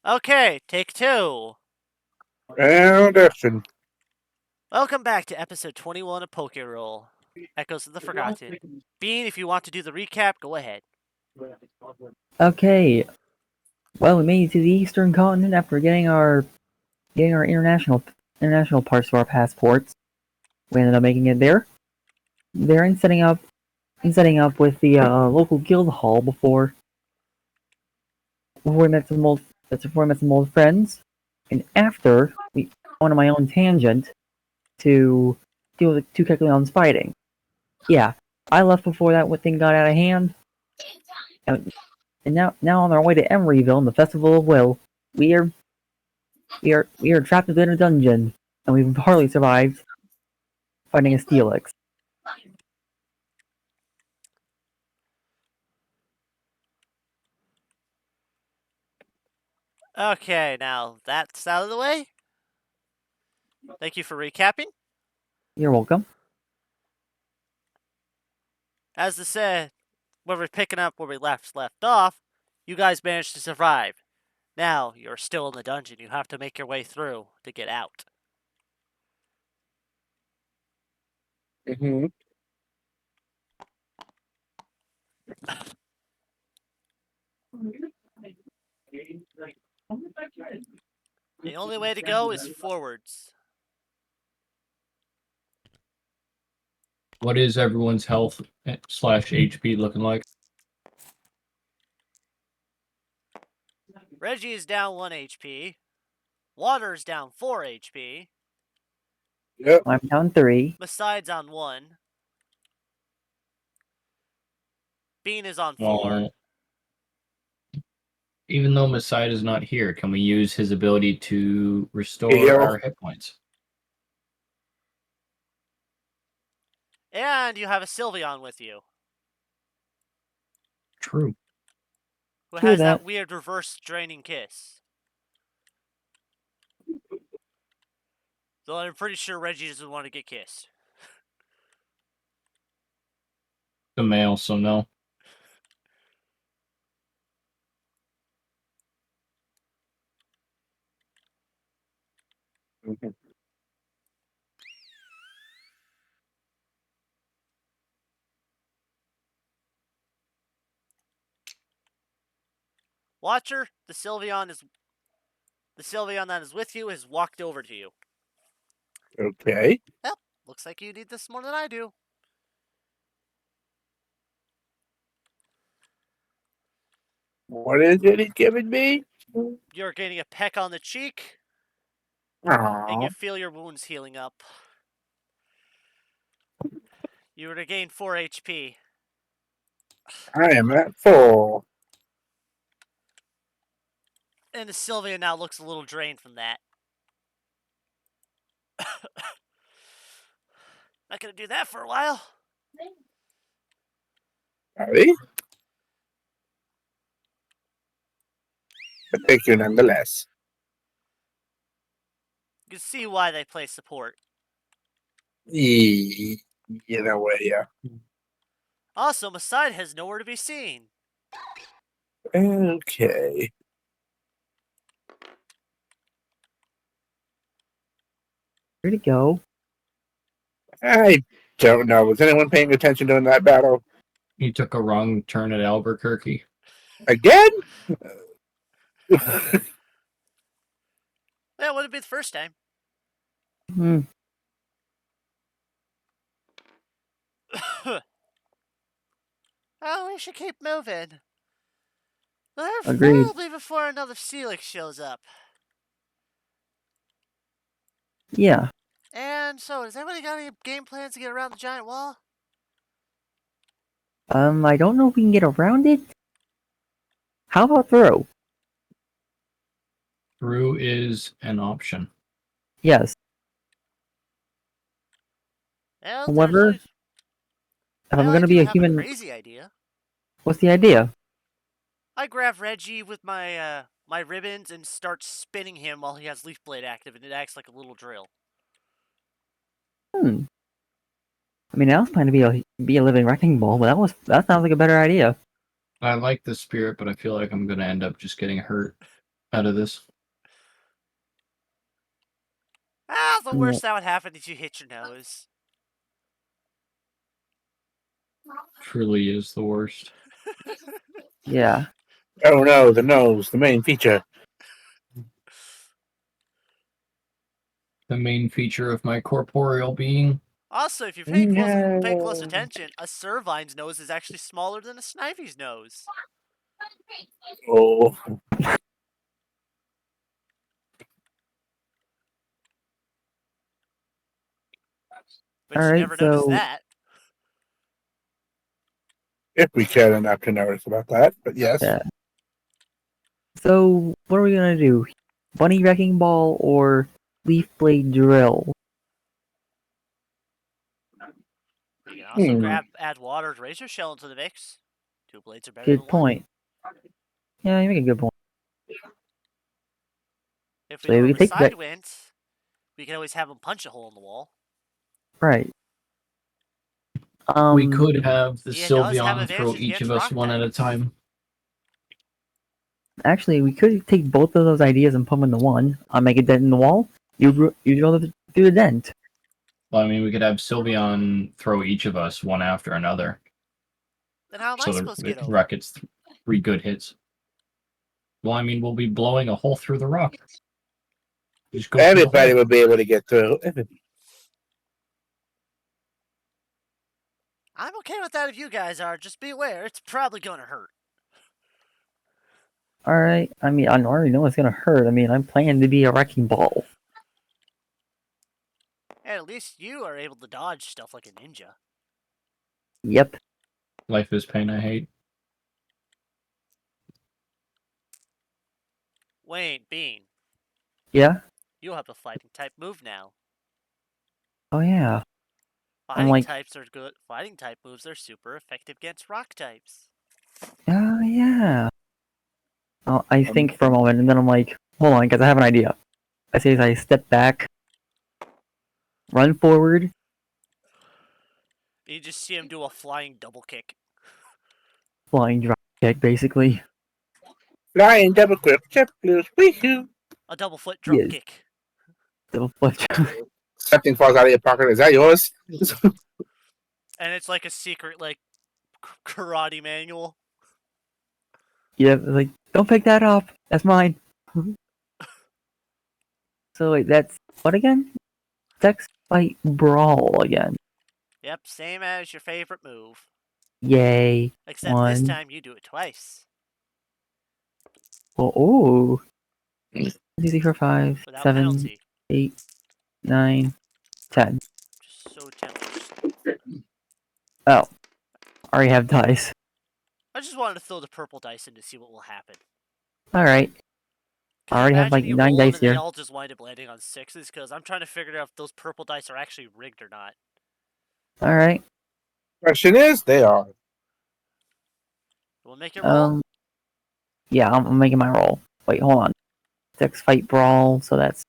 Okay, take two. And action. Welcome back to episode 21 of Pokerole. Echoes of the Forgotten. Bean, if you want to do the recap, go ahead. Okay, well, we made it to the Eastern Continent after getting our international parts of our passports. We ended up making it there, and setting up with the local guild hall before we met some old friends, and after we went on my own tangent to deal with two Kekleons fighting. Yeah, I left before that thing got out of hand, and, and now on our way to Emeryville in the Festival of Will, we are we are trapped within a dungeon, and we've hardly survived fighting a Steelix. Okay, now that's out of the way. Thank you for recapping. You're welcome. As I said, when we're picking up where we left off, you guys managed to survive. Now you're still in the dungeon. You have to make your way through to get out. Mm-hmm. The only way to go is forwards. What is everyone's health slash HP looking like? Reggie is down 1 HP. Water is down 4 HP. Yep. I'm down 3. Maside's on 1. Bean is on 4. Well, even though Maside is not here, can we use his ability to restore Heal. our hit points? And you have a Sylveon with you, True. who True has that. that weird reverse draining kiss. Though I'm pretty sure Reggie doesn't want to get kissed. The male, so no. Mhm. Watcher, the Sylveon that is with you has walked over to you. Okay. Well, looks like you need this more than I do. What is it he's giving me? You're getting a peck on the cheek, and Aww. you feel your wounds healing up. You were to gain 4 HP. I am at full. And the Sylveon now looks a little drained from that. Not gonna do that for a while. Sorry. But thank you nonetheless. You can see why they play support. You know what, yeah. Also, Maside has nowhere to be seen. Okay. Where'd it go? I don't know. Was anyone paying attention during that battle? He took a wrong turn at Albuquerque. Again? That wouldn't be the first time. Hmm. Oh, we should keep moving. Agreed. Probably before another Celix shows up. Yeah. And so, does anybody got any game plans to get around the giant wall? I don't know if we can get around it. How about throw? Through is an option. Yes. Well, However, if I'm I gonna do be a have human, a crazy idea. what's the idea? I grab Reggie with my my ribbons and start spinning him while he has Leaf Blade active, and it acts like a little drill. I mean, I was planning to be a living wrecking ball, but that sounds like a better idea. I like the spirit, but I feel like I'm going to end up just getting hurt. out of this. The worst that would happen is you hit your nose. Truly is the worst. Yeah. Oh no, the nose, the main feature. The main feature of my corporeal being. Also, if you pay close No. attention, a Servine's nose is actually smaller than a Snivey's nose. Oh, But All you right, never noticed so that. if we care enough to notice about that, but yes. yeah. So what are we gonna do? Bunny wrecking ball or leaf blade drill? You can also Hmm. add water's razor shell into the mix. 2 blades are better Good than 1. point. Yeah, you make a good point. If we So do we it can with take that. Sidewinds, we can always have them punch a hole in the wall. Right. We could have the He does have Sylveon throw advantages each against of us rock one at a types. time. Actually, we could take both of those ideas and put them into one. I'll make a dent in the wall. You drill through the dent. Well, I mean, we could have Sylveon throw each of us one after another. Then how am I So supposed to the get over? rock gets 3 good hits. Well, I mean, we'll be blowing a hole through the rock. Just go through the Everybody hole. will be able to get through. I'm okay with that if you guys are. Just be aware, it's probably gonna hurt. Alright. I mean, I already know it's gonna hurt. I mean, I'm planning to be a wrecking ball. And at least you are able to dodge stuff like a ninja. Yep. Life is pain I hate. Wayne, Bean, Yeah? you have a fighting type move now. Oh, yeah. Fighting like- types are good. Fighting type moves are super effective against rock types. Oh, yeah. I think for a moment, and then I'm like, hold on, because I have an idea. I say as I step back, run forward, You just see him do a flying double kick. flying drop kick, basically. Flying double quick, chip blues, weehoo. A double foot drop Yes. kick. Double flip. Something falls out of your pocket. Is that yours? And it's like a secret, like, karate manual. Yeah, like, don't pick that up. That's mine. So wait, that's what again? Sex fight brawl again. Yep, same as your favorite move. Yay. Except this One. time you do it twice. Well, ooh. 2, 3, 4, 5, Without 7, penalty. 8, 9, 10. Just so tempting. Oh. Already have dice. I just wanted to throw the purple dice in to see what will happen. Alright. I already have like Imagine you 9 roll them dice and they here. all just wind up landing on 6s, because I'm trying to figure out if those purple dice are actually rigged or not. Alright. Question is, they are. We'll make it roll. Yeah, I'm making my roll. Wait, hold on. Sex fight brawl, so that's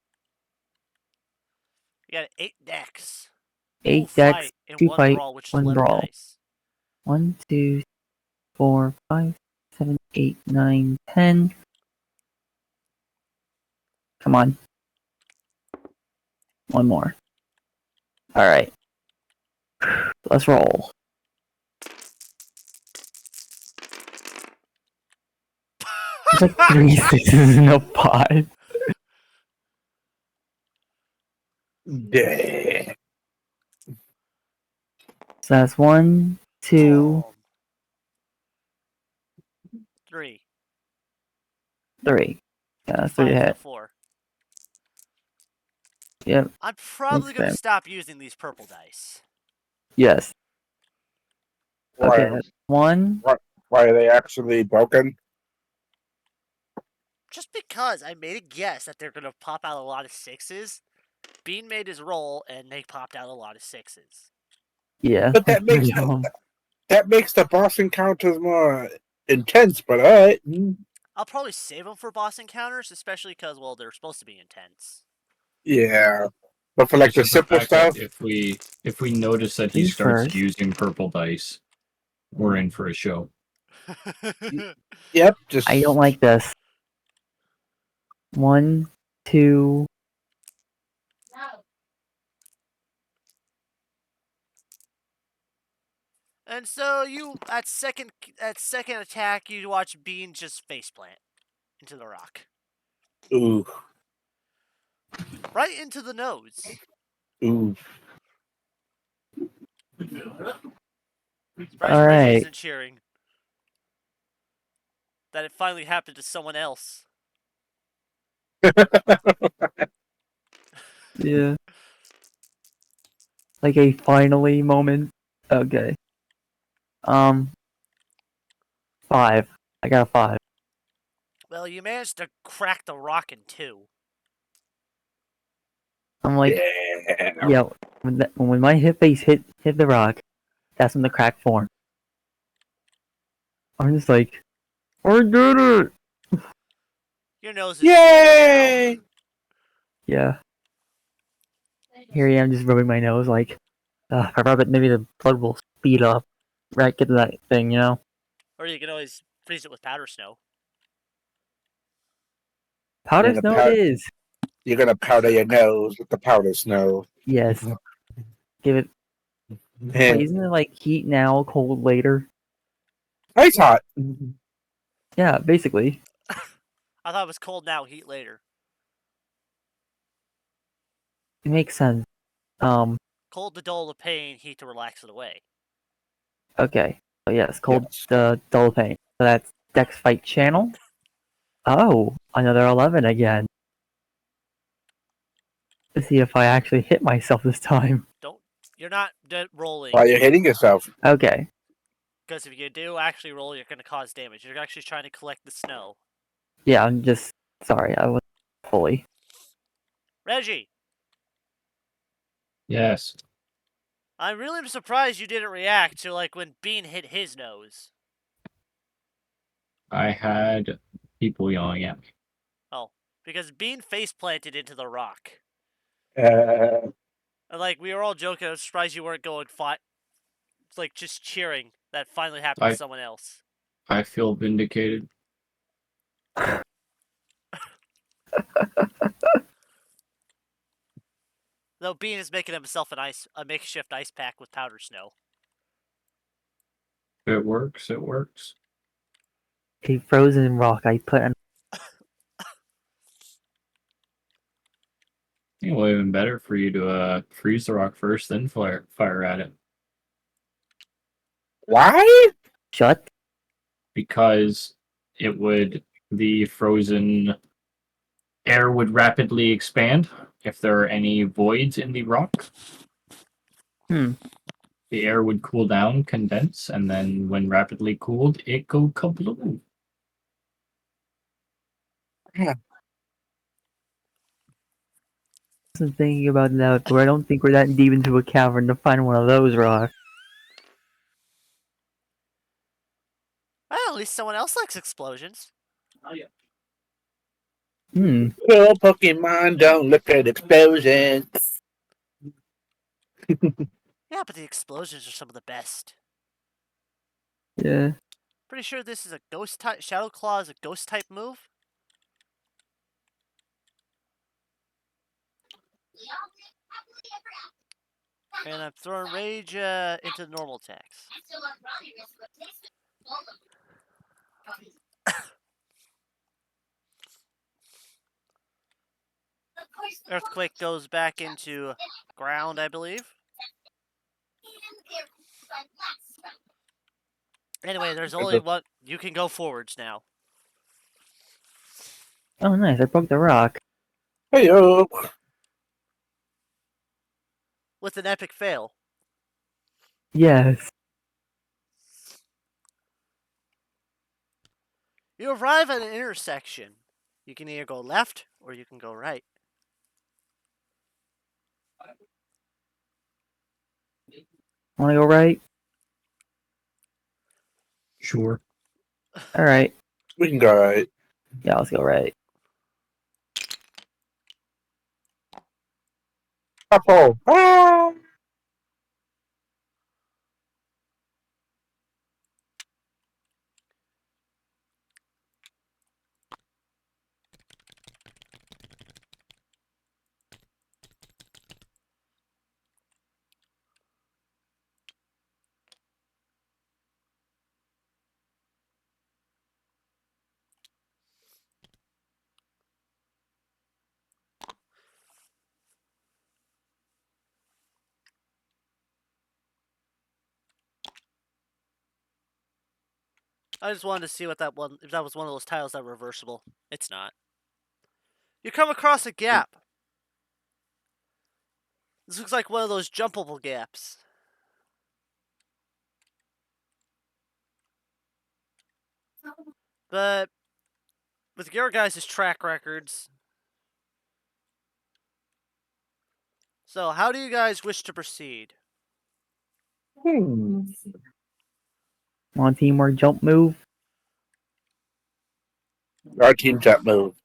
You got 8 decks. 8 Full decks, fight in 2 one fight, brawl, which is 1 11 brawl. dice. 1, 2, 4, 5, 7, 8, 9, 10. Come on. 1 more. Alright. Let's roll. It's like 3 6s in a pot. Yeah. So that's 1, 2, Boom. 3. 3. Yeah, that's 3 to 5 to hit. 4. Yep. I'm probably going to fair. stop using these purple dice. Yes. Okay, Why, that's 1. why are they actually broken? Just because I made a guess that they're going to pop out a lot of 6s, Bean made his roll and they popped out a lot of 6s. Yeah. But that makes the boss encounters more intense. But all right. I'll probably save them for boss encounters, especially because, well, they're supposed to be intense. Yeah. But for like It's the just the simple fact that stuff, if we notice that he Me starts first. using purple dice, we're in for a show. yep. Just I don't like this. 1, 2. And so you at second attack, you watch Bean just faceplant into the rock, Ooh, right into the nose. ooh. Surprised Reggie Alright. isn't cheering that it finally happened to someone else. Yeah. Like a finally moment. Okay. 5. I got a 5. Well, you managed to crack the rock in two. I'm like, Yeah. yeah, when my hit face hit the rock, that's when the crack formed. I'm just like, I did it! Your nose is swollen now. Yay! Yeah. Here I am just rubbing my nose like, if I rub it, maybe the blood will speed up. Right, get to that thing, you know? Or you can always freeze it with powder snow. Powder snow it is! You're gonna powder your nose with the powder snow. Yes. Give it. Man, Wait, isn't it like heat now, cold later? ice hot. Yeah, basically. I thought it was cold now, heat later. It makes sense. Cold to dull the pain, heat to relax it away. Okay. Oh, yes, cold, Yes. dull pain. So that's Dex Fight Channel. Oh, another 11 again. Let's see if I actually hit myself this time. You're not rolling. While you're hitting yourself. Okay. Because if you do actually roll, you're going to cause damage. You're actually trying to collect the snow. Yeah, I'm just sorry. I wasn't fully. Reggie, Yes. I'm really surprised you didn't react to like when Bean hit his nose. I had people yelling at me. Oh, because Bean face planted into the rock. Uh, And like we were all joking, I was surprised you weren't going like just cheering that finally happened to I someone else. I feel vindicated. Though Bean is making himself a makeshift ice pack with powder snow. If it works, it works. A frozen rock I put on. It would even better for you to freeze the rock first, then fire at it. why? Shut. Because the frozen air would rapidly expand if there are any voids in the rock. Hmm. The air would cool down, condense, and then when rapidly cooled, it go kablooey. I was thinking about that, but I don't think we're that deep into a cavern to find one of those rocks. Well, at least someone else likes explosions. Hmm. Little Pokemon don't look at explosions. Yeah, but the explosions are some of the best. Yeah. Pretty sure this is a ghost type. Shadow Claw is a ghost type move. And I'm throwing Rage into the normal attacks. Earthquake goes back into ground, I believe. Anyway, there's only one. You can go forwards now. Oh, nice. I broke the rock. Hey yo. With an epic fail. Yes. You arrive at an intersection. You can either go left or you can go right. Wanna go right? Sure. Alright. We can go right. Yeah, let's go right. Apple. Ah! I just wanted to see what that one, if that was one of those tiles that were reversible. It's not. You come across a gap. This looks like one of those jumpable gaps. But with your guys' track records, so how do you guys wish to proceed? Want teamwork jump move? Our team got moved.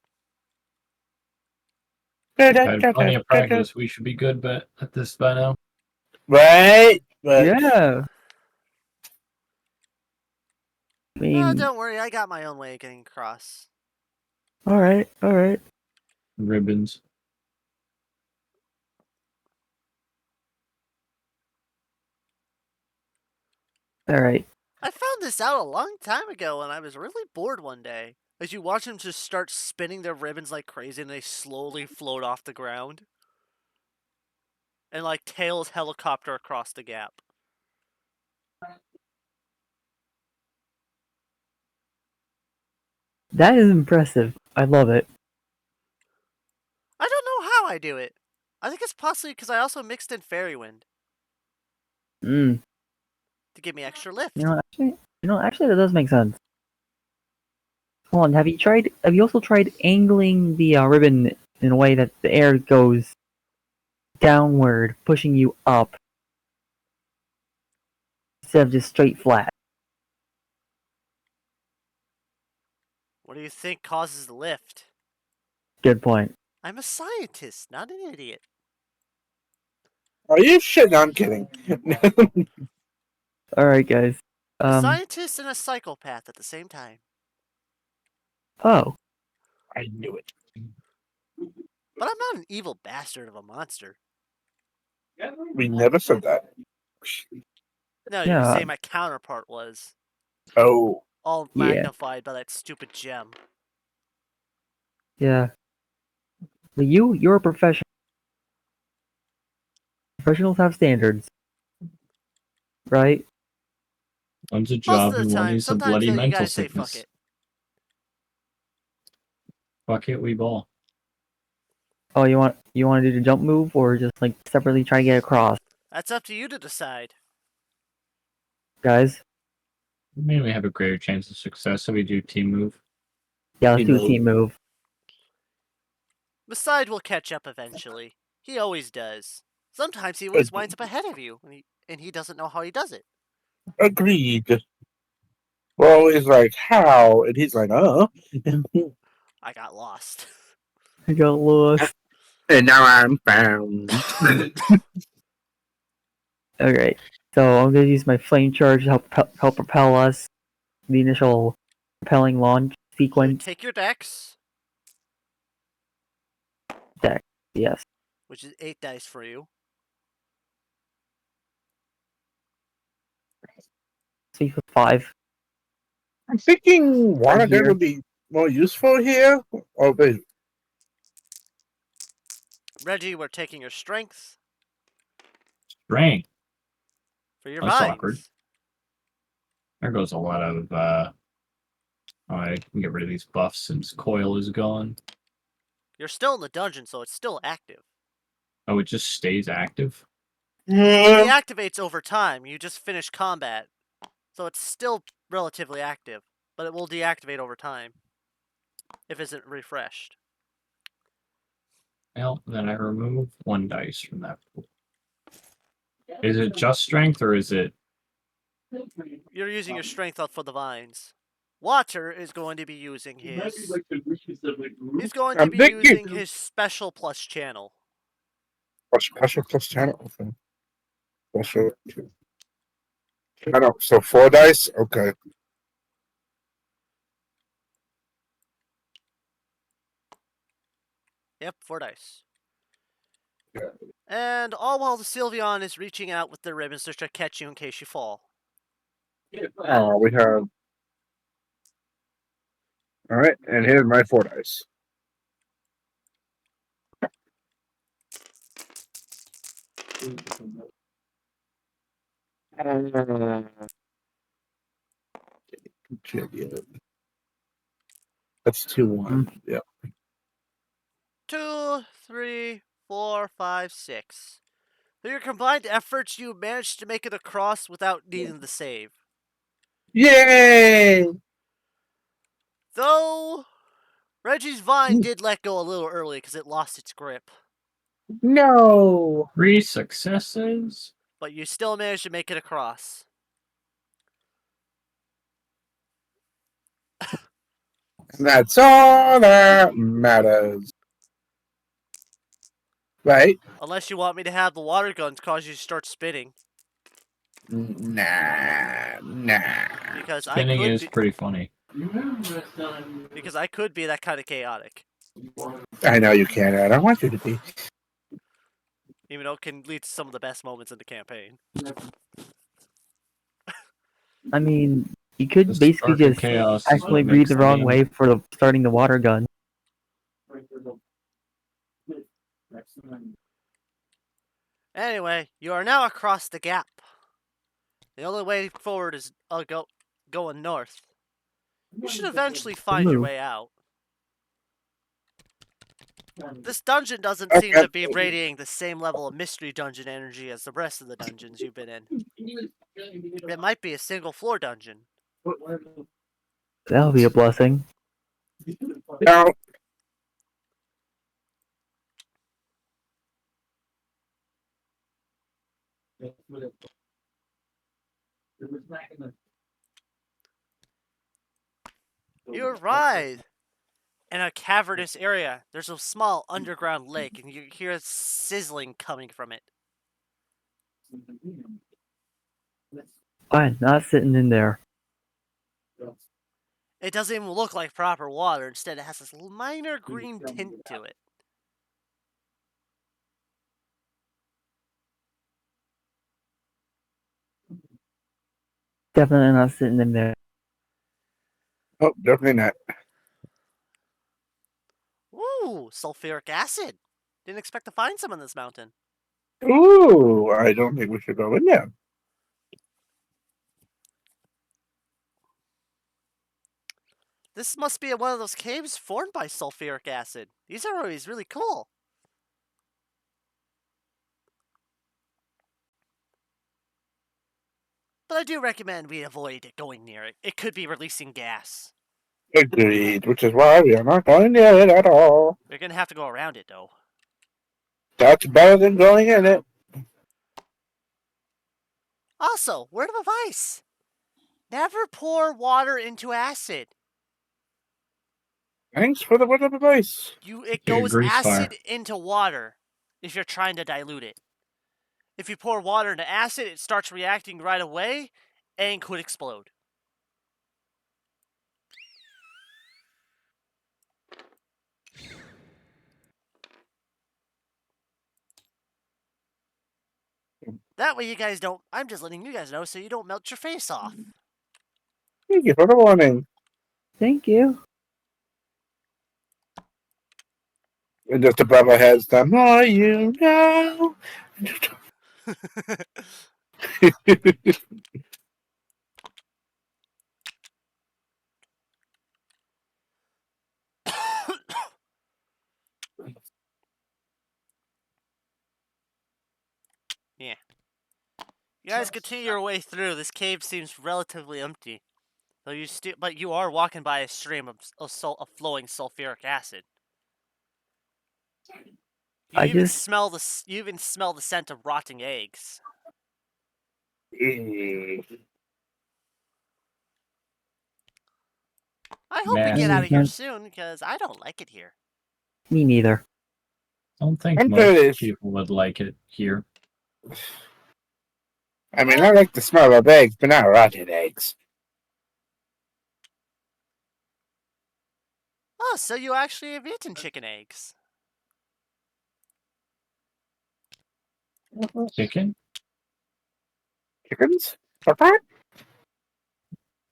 We've had plenty of practice. We should be good at this by now. Right? But Yeah. I Oh, mean, don't worry, I got my own way of getting across. all right, all right. Ribbons. All right. I found this out a long time ago and I was really bored one day. As you watch them just start spinning their ribbons like crazy and they slowly float off the ground. And like tails helicopter across the gap. That is impressive. I love it. I don't know how I do it. I think it's possibly because I also mixed in fairy wind Mm. to give me extra lift. Actually, that does make sense. Hold on. Have you also tried angling the ribbon in a way that the air goes downward, pushing you up instead of just straight flat? What do you think causes the lift? Good point. I'm a scientist, not an idiot. are you shitting? I'm kidding. All right, guys. A scientist and a psychopath at the same time. Oh, I knew it. But I'm not an evil bastard of a monster. We never said that. No, you yeah, say my counterpart was. Oh, All Yeah. magnified by that stupid gem. yeah. But you're a professional. Professionals have standards, right? One's a Most job of the and one time, is a sometimes bloody though, you mental gotta say fuck sickness. it. Fuck it, we ball. Oh, you want to do the jump move or just like separately try to get across, That's up to you to decide. guys? Maybe we have a greater chance of success if we do team move. Yeah, let's Team do a move. team move. Beside will catch up eventually. He always does. Sometimes he always winds up ahead of you, and he doesn't know how he does it. agreed. We're always like, how? And he's like, I got lost. I got lost. and now I'm found. Alright, so I'm gonna use my flame charge to help propel us. The initial propelling launch So sequence. take your dex, Yes. which is 8 dice for you. 5. I'm thinking water Right here. gun would be more useful here. Oh, wait. Reggie, we're taking your strength Strength. for your That's vines. awkward. There goes a lot of oh, I can get rid of these buffs since coil is gone. You're still in the dungeon, so it's still active. Oh, it just stays active? It Yeah. deactivates over time. You just finish combat, so it's still relatively active, but it will deactivate over time if it isn't refreshed. Well, then I remove 1 dice from that pool. Is it just strength or is it You're using your strength up for the vines. Water is going to be using his. He's going to I'm be thinking. using his special plus channel. Special plus channel. Okay. Special. I don't. So 4 dice. Okay. Yep, 4 dice. Yeah. And all while the Sylveon is reaching out with the ribbons to try to catch you in case you fall. Oh, we have. All right, and here's my 4 dice. contribute. That's 2-1. Yep. 2, 3, 4, 5, 6. Through your combined efforts, you managed to make it across without needing the save. Yay! Though, Reggie's vine did let go a little early because it lost its grip. No! 3 successes. But you still managed to make it across. That's all that matters. Right? Unless you want me to have the water guns cause you to start spinning. Nah. Because I Spinning could is be, pretty funny. because I could be that kind of chaotic. I know you can't. I don't want you to be. Even though it can lead to some of the best moments in the campaign. I mean, you could The basically spark of just chaos is actually what read makes the the wrong game. way for starting the water gun. Anyway, you are now across the gap. The only way forward is going north. You should eventually find your move. way out. This dungeon doesn't I seem to got- be radiating the same level of mystery dungeon energy as the rest of the dungeons you've been in. It might be a single floor dungeon. That'll be a blessing. No. You arrive in a cavernous area. There's a small underground lake, and you hear sizzling coming from it. Fine, not sitting in there. It doesn't even look like proper water. Instead, it has this minor green tint to it. Definitely not sitting in there. Oh, definitely not. Ooh, sulfuric acid. Didn't expect to find some on this mountain. Ooh, I don't think we should go in there. This must be one of those caves formed by sulfuric acid. These are always really cool. But I do recommend we avoid going near it. It could be releasing gas. Agreed, which is why we are not going near it at all. You're gonna have to go around it, though. That's better than going in it. Also, word of advice. Never pour water into acid. Thanks for the word of advice. It Like a goes grease acid fire. into water if you're trying to dilute it. If you pour water into acid, it starts reacting right away and could explode. That way you guys don't... I'm just letting you guys know so you don't melt your face off. Thank you for the warning. Thank you. And just above our heads, the more you know. Yeah. You guys continue your way through. This cave seems relatively empty. Though but you are walking by a stream of flowing sulfuric acid. You I even just smell the scent of rotting eggs. I hope we get out of here Can't- soon because I don't like it here. me neither. Don't think I'm most British. people would like it here. I mean, I like the smell of eggs, but not rotten eggs. Oh, so you actually have eaten chicken eggs. Chicken? Chickens? What?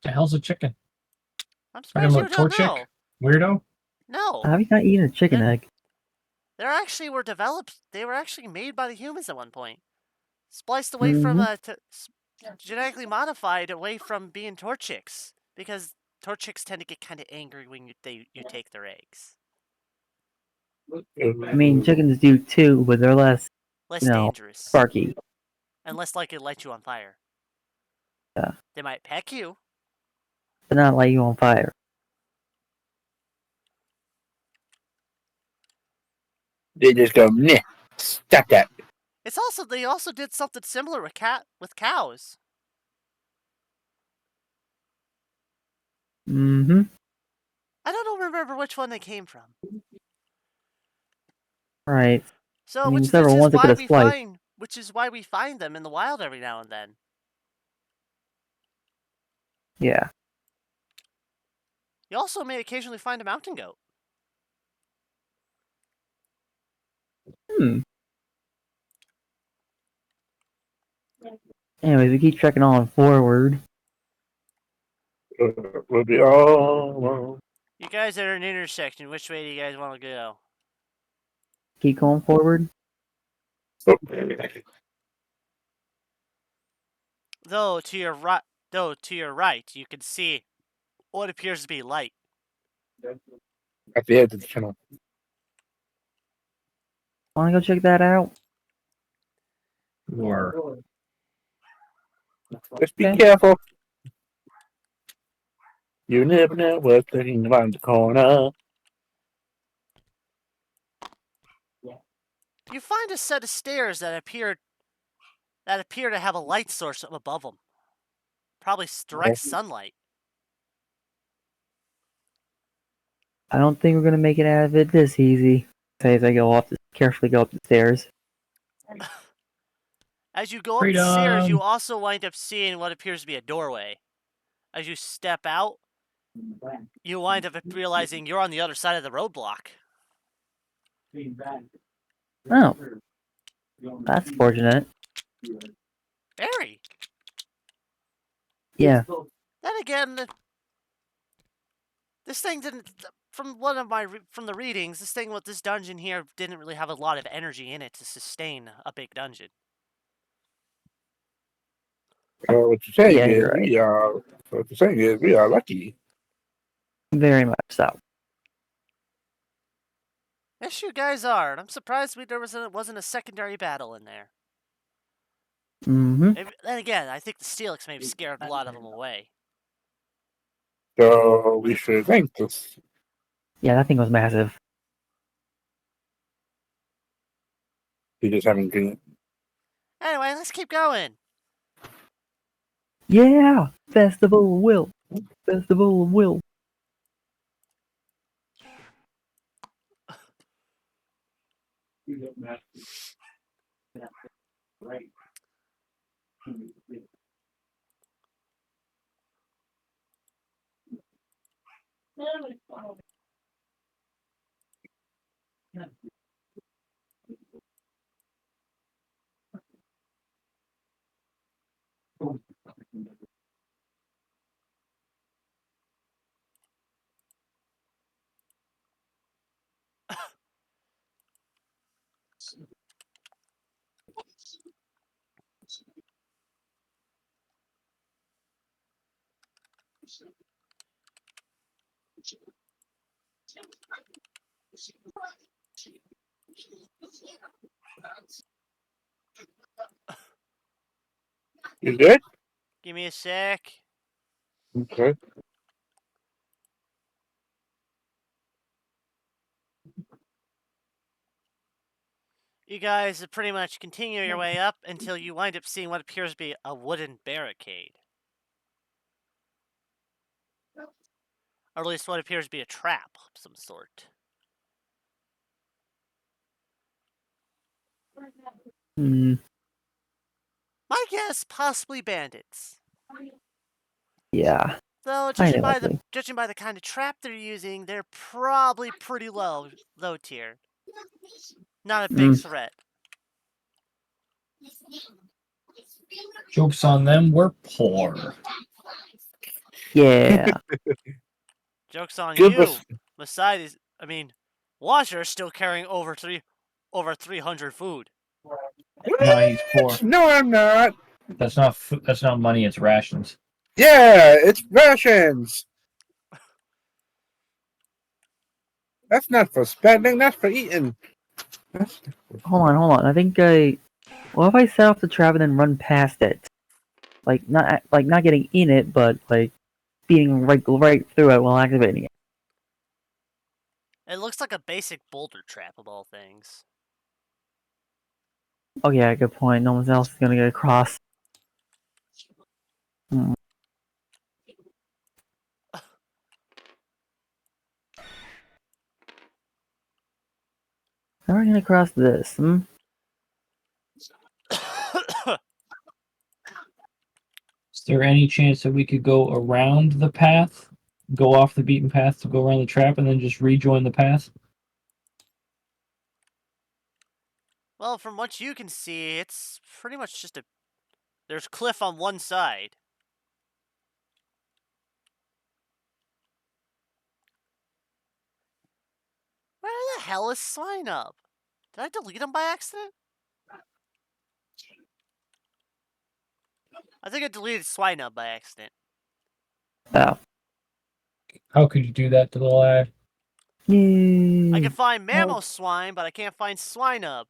The hell's a chicken? I'm Talking surprised you about don't Torchic? know. Weirdo? No, Have you not eaten a chicken egg? they actually were developed. They were actually made by the humans at one point. Spliced away from Mhm. genetically modified away from being Torchics. Because torchics tend to get kind of angry when you take their eggs. I mean, chickens do too, but they're less, Less dangerous. sparky. And less likely to light you on fire. Yeah. They might peck you. But not light you on fire. They just go, nah, stop that. They also did something similar with cows. Mm-hmm. I don't remember which one they came from. Right. So, I mean, which several ones that could have spliced. which is why we find them in the wild every now and then. Yeah. You also may occasionally find a mountain goat. Hmm. Anyways, we keep trekking on forward. We'll be all alone. You guys are at an intersection. Which way do you guys want to go? Keep going forward. Oh. Though to your right, you can see what appears to be light. At the edge of the tunnel. Wanna go check that out? Or Just be Okay. careful. You never know what's lurking around the corner. You find a set of stairs that appear to have a light source above them. Probably direct sunlight. I don't think we're gonna make it out of it this easy. Say as I carefully go up the stairs. As you go up the stairs, freedom. you also wind up seeing what appears to be a doorway. As you step out, you wind up realizing you're on the other side of the roadblock. Oh, that's fortunate. Very. Yeah. Then again, this thing didn't. From from the readings, this dungeon here didn't really have a lot of energy in it to sustain a big dungeon. What you're saying Yeah, is you're right. we are lucky. Very much so. Yes, you guys are, and I'm surprised there wasn't a secondary battle in there. Mm-hmm. Then again, I think the Steelix maybe scared a lot of them away. So we should thank this. Yeah, that thing was massive. We just haven't been. Anyway, let's keep going. Yeah! Festival of Will. Festival of Will. You good? Give me a sec. Okay. You guys pretty much continue your way up until you wind up seeing what appears to be a wooden barricade. Or at least what appears to be a trap of some sort. Hmm. My guess, possibly bandits. Yeah. Though, Highly likely. judging by the kind of trap they're using, they're probably pretty low tier. Not a big threat. Joke's on them, we're poor. Yeah. Joke's on Give you. us. Washer is still carrying over 300 food. No, he's poor. No, I'm not. That's not money, it's rations. Yeah, it's rations. That's not for spending. That's for eating. That's Hold on. I think what if I set off the trap and then run past it? Like not getting in it, but like being right through it while activating it. It looks like a basic boulder trap of all things. Oh yeah, good point. No one else is gonna get across. Hmm. How are we gonna cross this? Hmm? Is there any chance that we could go around the path, go off the beaten path to go around the trap, and then just rejoin the path? Well, from what you can see, it's pretty much just a... There's cliff on one side. Where the hell is Swine Up? Did I delete him by accident? I think I deleted Swine Up by accident. Oh. How could you do that to the lad? I Yay. can find Mammo Swine, but I can't find Swinub.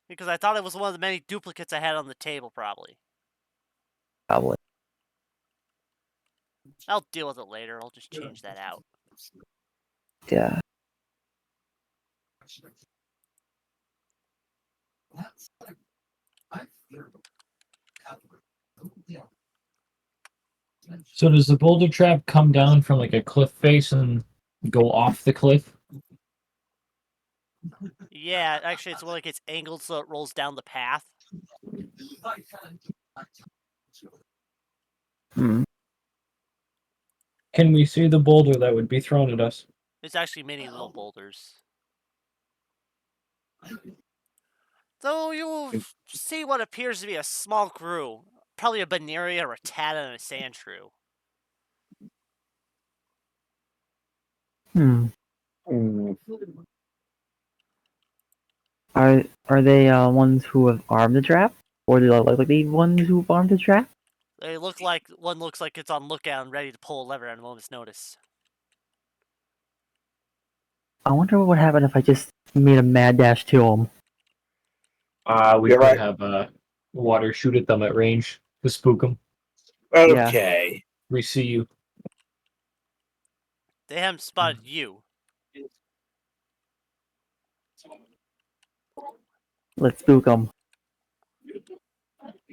Because I thought it was one of the many duplicates I had on the table, probably. Probably. I'll deal with it later. I'll just change that out. Yeah. So does the boulder trap come down from like a cliff face and go off the cliff? Yeah, actually, it's like it's angled so it rolls down the path. Hmm. Can we see the boulder that would be thrown at us? It's actually many little boulders. Though you will see what appears to be a small crew. Probably a Benaria, a Rattata, and a Sandshrew. Hmm. Hmm. Are they ones who have armed the trap, or do they look like the ones who've armed the trap? They look like one looks like it's on lookout and ready to pull a lever at a moment's notice. I wonder what would happen if I just made a mad dash to them. We You're could right. have water shoot at them at range to spook them. Yeah. Okay. We see you. They haven't spotted you. Let's spook them.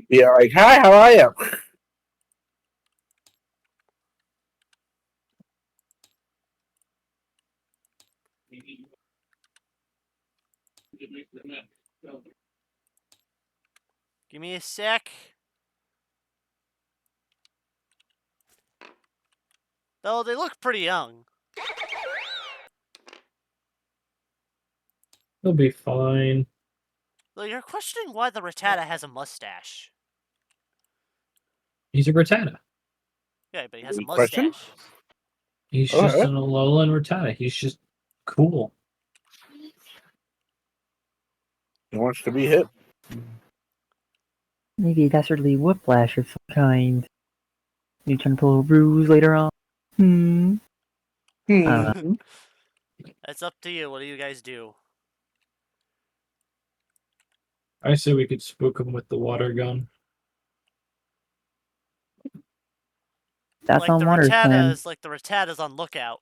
Yeah, like, hi, how are you? Give me a sec. Though they look pretty young. They'll be fine. Though you're questioning why the Rattata has a mustache. He's a Rattata. Yeah, but he has a Any question? mustache. He's just Okay. an Alolan Rattata. He's just cool. He wants to be hit. Maybe a dastardly whiplash of some kind. You trying to pull a ruse later on? Hmm. Hmm. That's up to you. What do you guys do? I say we could spook him with the water gun. That's on Water's plan. Like the Rattatas on lookout.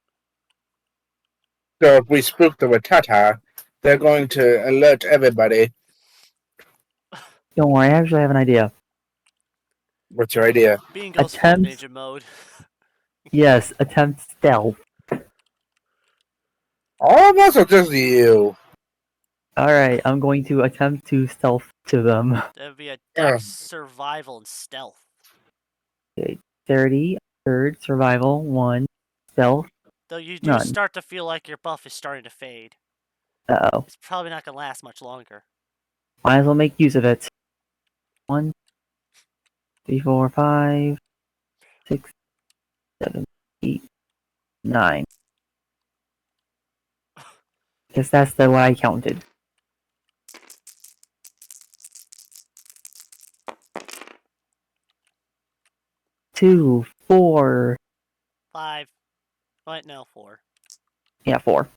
So if we spook the Rattata, they're going to alert everybody. Don't worry, I actually have an idea. What's your idea? Bingo's full Attempt, ninja mode. yes, attempt stealth. All of us or just you? Alright, I'm going to attempt to stealth to them. That would be a dex, survival, and stealth. Okay, 30, third, survival, 1, stealth, Though you do none. start to feel like your buff is starting to fade. Uh-oh. It's probably not going to last much longer. Might as well make use of it. 1, 3, 4, 5, 6, 7, 8, 9. Because that's the way I counted. 2, 4. 5. Wait, no, 4. Yeah, 4.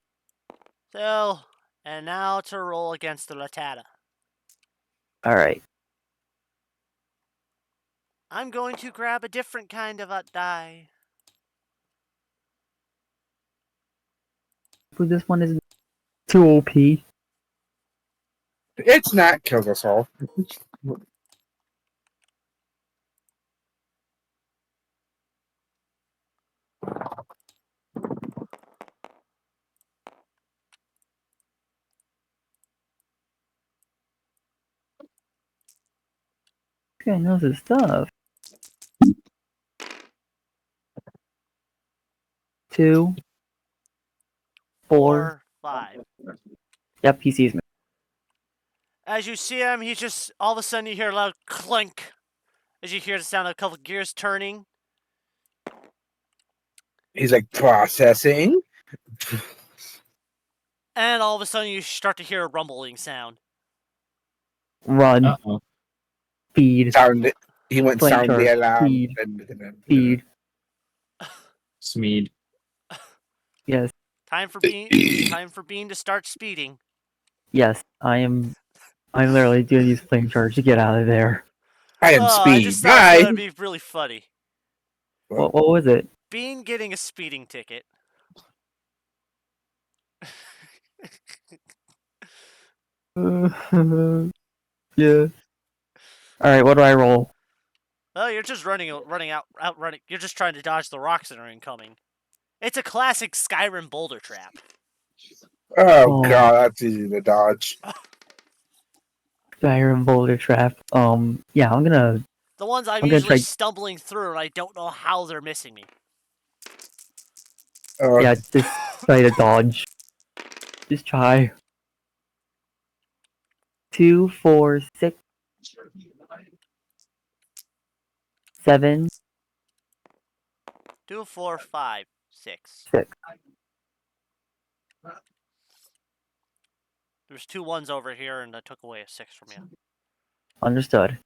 So, and now to roll against the Rattata. Alright. I'm going to grab a different kind of a die. This one is too OP. It's not kills us all. This guy knows his stuff. 2, 4. 4, 5. Yep, he sees me. As you see him, he just, all of a sudden you hear a loud clink. As you hear the sound of a couple of gears turning. He's like processing. And all of a sudden you start to hear a rumbling sound. Run. Uh-oh. Feed. Sound. He went Flame sound the charge. alarm. Feed. Feed. Smeed. Yes. Time for Bean to start speeding. Yes. I'm literally doing these flame charge to get out of there. I am Oh, I speed. just thought Bye. that'd be really funny. What was it? Bean getting a speeding ticket. Yeah. Alright, what do I roll? Oh, you're just running. You're just trying to dodge the rocks that are incoming. It's a classic Skyrim boulder trap. Oh Oh. god, that's easy to dodge. Skyrim boulder trap. Yeah, I'm gonna The ones I'm gonna usually try. stumbling through, and I don't know how they're missing me. Yeah, just try to dodge. Just try. 2, 4, 6, 7, 2, 4, 5, 6. 6. There's 2 ones over here, and I took away a 6 from you. Understood.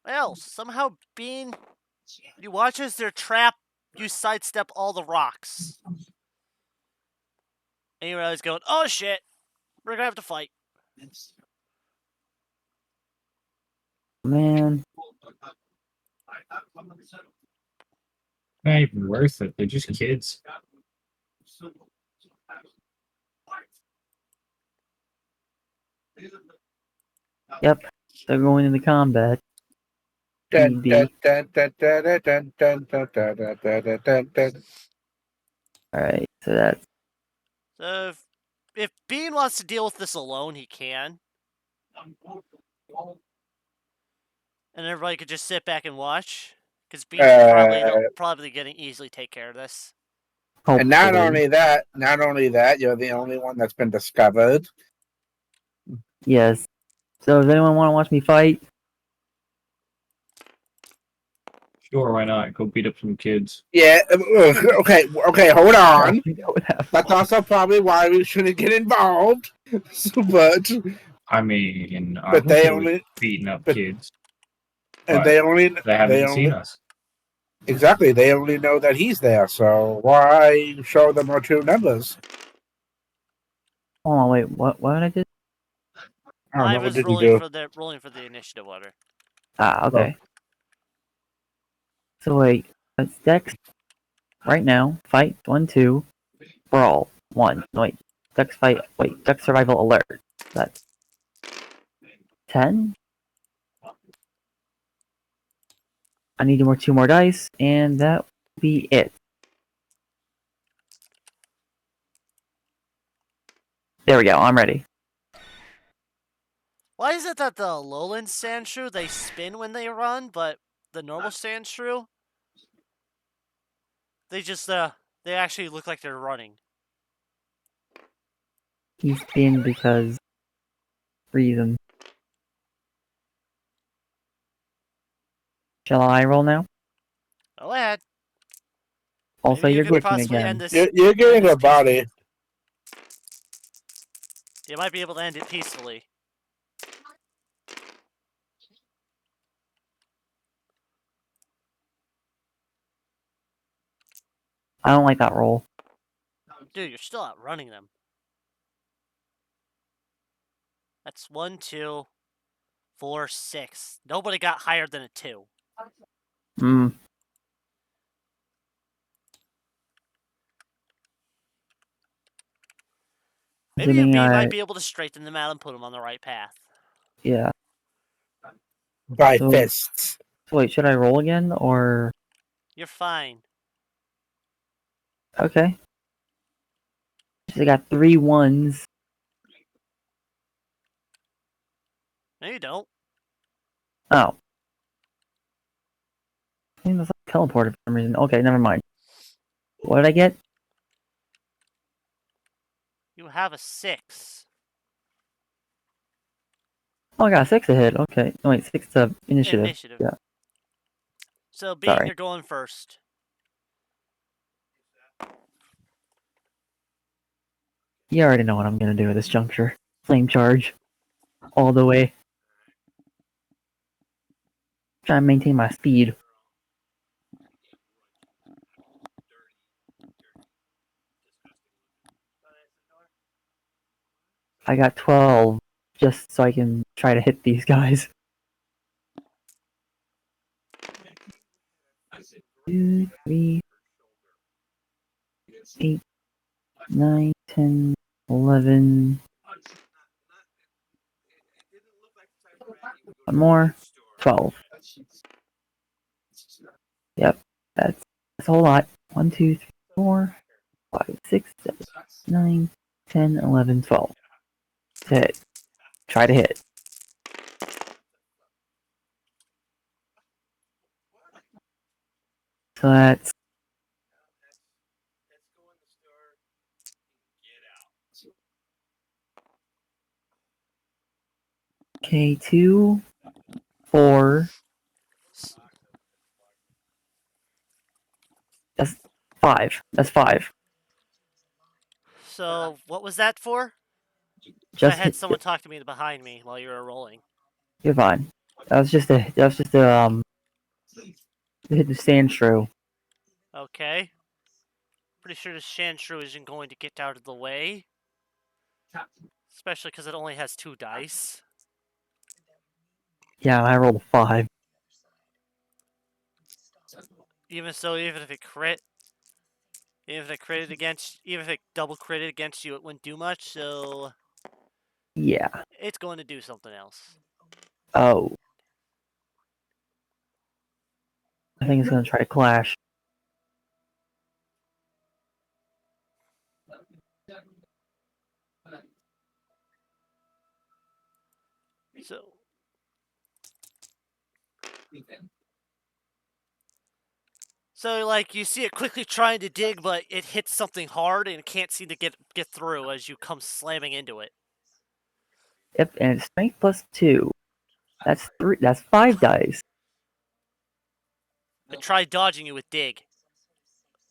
Well, somehow Bean, you watch as their trap, you sidestep all the rocks. And you realize going, oh shit, we're gonna have to fight. Man. Not even worth it. They're just kids. Yep. They're going into combat. Dun, D&D. dun, dun, dun, dun, dun, dun, dun, dun, dun, dun, dun, dun. Alright, so that's So if Bean wants to deal with this alone, he can. And everybody could just sit back and watch. Because Bean can probably getting easily take care of this. And not hopefully. only that, you're the only one that's been discovered. Yes. So does anyone want to watch me fight? Sure, why not? Go beat up some kids. Yeah. Okay. Hold on. We don't have That's one. also probably why we shouldn't get involved. but I mean, I'm But they okay only- with beating up but- kids. and But they only they haven't seen us. exactly they only know that he's there. So why show them our true numbers? Hold on, wait, what did I do? I don't I know. What was did he rolling do? for the initiative order. Ah, okay. So wait, that's Dex right now. Fight 1, 2, brawl 1. No, wait, Dex fight. Wait, Dex survival alert. That's 10. I need 2 more dice, and that will be it. There we go. I'm ready. Why is it that the lowland sand shrew, they spin when they run, but the normal sand shrew, they just, they actually look like they're running? He's in because reason. Shall I roll now? Go ahead. Also, Maybe you you're could glitching possibly again. end this. You're getting this a body. peacefully. You might be able to end it peacefully. I don't like that roll. Dude, you're still outrunning them. That's 1, 2, 4, 6. Nobody got higher than a 2. Hmm. Maybe a Assuming B might I, be able to straighten them out and put them on the right path. yeah. By So, fists. so wait, should I roll again or? You're fine. Okay. So I got 3 1s. No, you don't. Oh. I think that's like teleported for some reason. Okay, never mind. What did I get? You have a 6. Oh, I got a 6 to hit. Okay. No, wait, 6 to initiative. Initiative. Yeah, So, Bean, sorry. you're going first. You already know what I'm gonna do at this juncture. Flame charge. All the way. Try and maintain my speed. I got 12 just so I can try to hit these guys. 2, 3, 8, 9, 10, 11. One more. 12. Yep, that's a whole lot. 1, 2, 3, 4, 5, 6, 7, 9, 10, 11, 12. To hit. Try to hit. So that's okay. 2, 4. That's 5. That's 5. So, what was that for? I Just had hit. someone talk to me behind me while you were rolling. You're fine. That was just a hit the sand shrew. Okay. Pretty sure the Shandshrew isn't going to get out of the way. Especially because it only has 2 dice. Yeah, I rolled a 5. Even so, even if it double critted against you, it wouldn't do much, so Yeah. it's going to do something else. Oh. I think it's gonna try to clash. So, like, you see it quickly trying to dig, but it hits something hard and it can't seem to get through as you come slamming into it. Yep, and it's strength plus 2. That's 3. That's 5 dice. It tried dodging you with dig.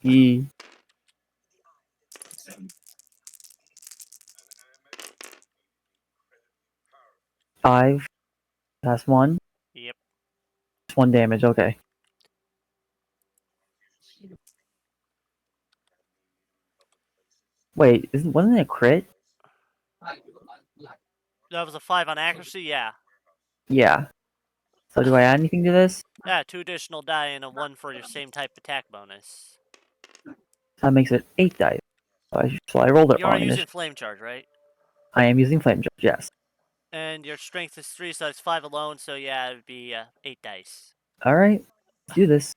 Ye. 5. That's 1. Yep. It's 1 damage. Okay. Wait, wasn't it a crit? That was a 5 on accuracy? Yeah. Yeah. So do I add anything to this? Yeah, 2 additional die and a 1 for your same type attack bonus. That makes it 8 dice. So I rolled it You are wrong using initially. Flame Charge, right? I am using flame charge. Yes. And your strength is 3, so it's 5 alone, so yeah, it would be 8 dice. All right. Do this.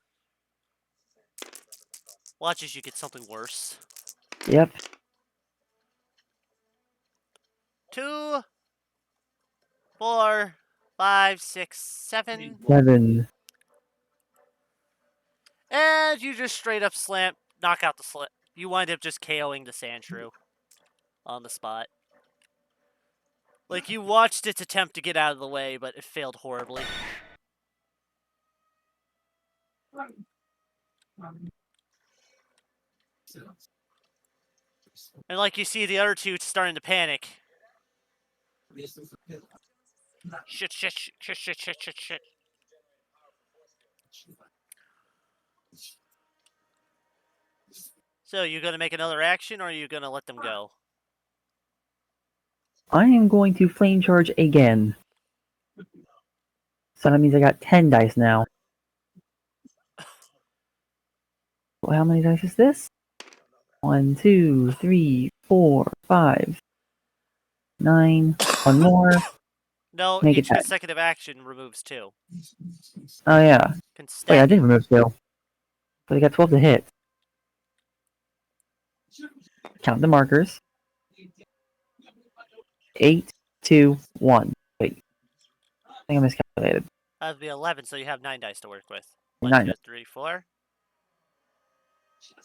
Watch as you get something worse. Yep. 2, 4, 5, 6, 7. 7. And you just straight up knock out the slit. You wind up just KOing the Sandshrew on the spot. Like, you watched its attempt to get out of the way, but it failed horribly. And like, you see the other two starting to panic. Shit, shit, shit, shit, shit, shit, shit, shit. So, you gonna make another action, or are you gonna let them go? I am going to flame charge again. So that means I got 10 dice now. Well, how many dice is this? 1, 2, 3, 4, 5, 9. One more. No, Make it each 10. consecutive action removes 2. Oh yeah. Can Wait, I stack. did remove 2. But I got 12 to hit. Count the markers. 8, 2, 1. Wait. I think I miscalculated. That would be 11, so you have 9 dice to work with. 1, 9. 2, 3, 4.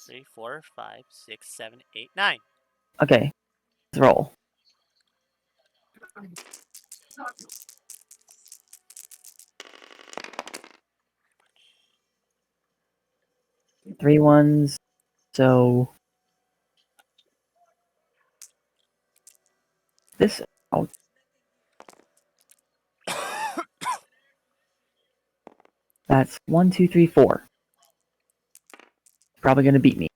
3, 4, 5, 6, 7, 8, 9. Okay. Let's roll. 3 ones. So this. Oh, that's 1, 2, 3, 4. Probably gonna beat me.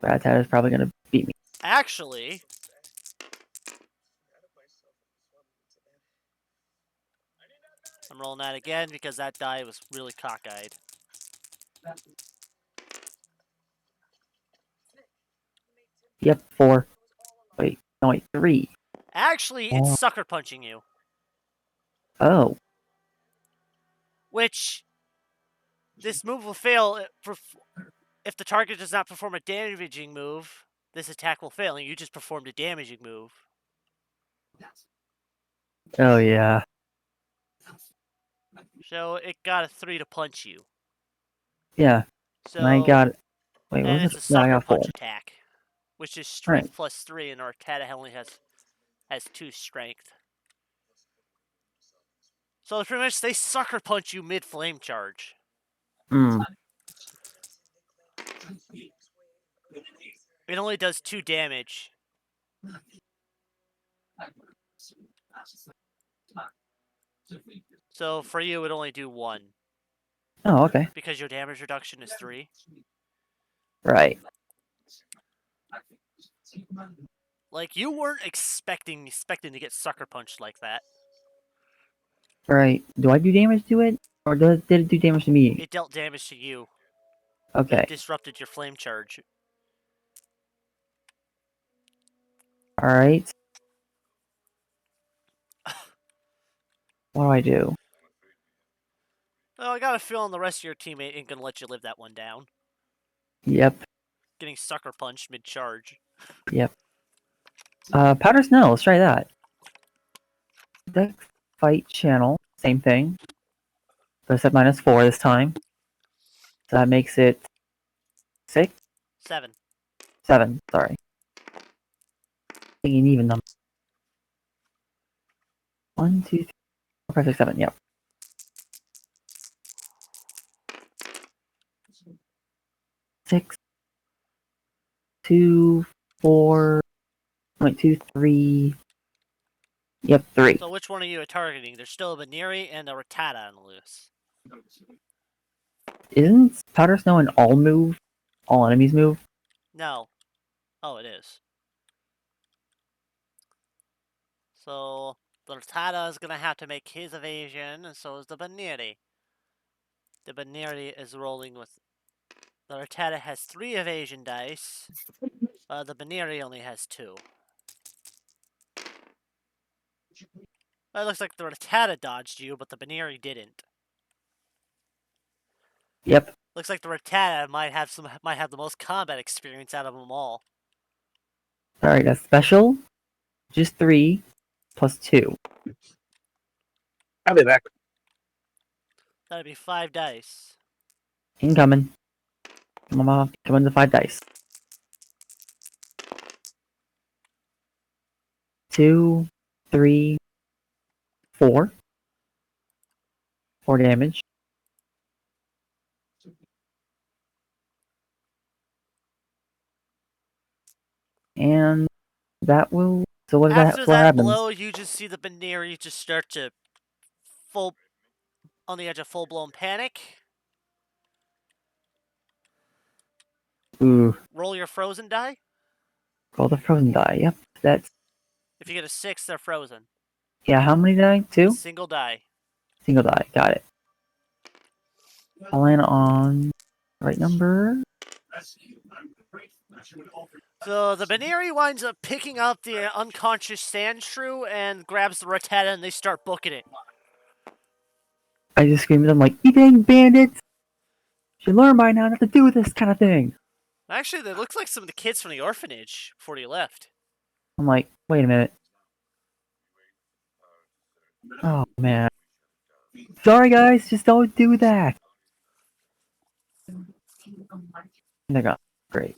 That is probably gonna beat me. Actually, I'm rolling that again because that die was really cockeyed. Yep, 4. Wait, no, wait, 3. Actually, it's Oh. sucker punching you, Oh. which this move will fail if the target does not perform a damaging move. This attack will fail, and you just performed a damaging move. Oh yeah. So it got a 3 to punch you. Yeah. And I So, got. Wait, what and was it's it? a No, I sucker got 4. punch attack, which is Alright. strength plus 3, and Arcata only has 2 strength. So pretty much they sucker punch you mid flame charge. Hmm. It only does 2 damage. So for you, it only do 1 Oh, okay. because your damage reduction is 3. Right. Like you weren't expecting to get sucker punched like that. Right. Do I do damage to it? Or did it do damage to me? It dealt damage to you. Okay. It disrupted your flame charge. Alright. What do I do? Well, I got a feeling the rest of your teammate ain't gonna let you live that one down. Yep. Getting sucker punched mid charge. Yep. Powder snow. Let's try that. Deck fight channel. Same thing. But it's at -4 this time. So that makes it 6? 7. 7. Sorry. Thinking even number. 1, 2, 3, 4, 5, 6, 7. Yep. 6, 2, 4. Wait, 2, 3. Yep, 3. So which one are you targeting? There's still a Baneri and a Rattata on the loose. Isn't powder snow an all move? All enemies move? No. Oh, it is. So the Rattata is gonna have to make his evasion, and so is the Baneri. The Baneri is rolling with. The Rattata has 3 evasion dice. The Baneri only has 2. It looks like the Rattata dodged you, but the Baneri didn't. Yep. Looks like the Rattata might have the most combat experience out of them all. Alright, that's special. Just 3 plus 2. I'll be back. That'd be 5 dice. Incoming. Come on, come on the 5 dice. 2, 3, 4. 4 damage. And that will. So what is that? After So what that happens? blow, you just see the Baneri just start to full on the edge of full blown panic. Ooh, Roll your frozen die. roll the frozen die. Yep, that's If you get a 6, they're frozen. yeah. How many die? A 2? single die. Single die. Got it. I'll land on right number. So the Baneri winds up picking up the unconscious sand shrew and grabs the Rattata and they start booking it. I just scream at them like, "You dang bandits! You should learn by now not to do this kind of thing." Actually, they looked like some of the kids from the orphanage before he left. I'm like, wait a minute. Oh man. Sorry guys, just don't do that. And they're gone. Great.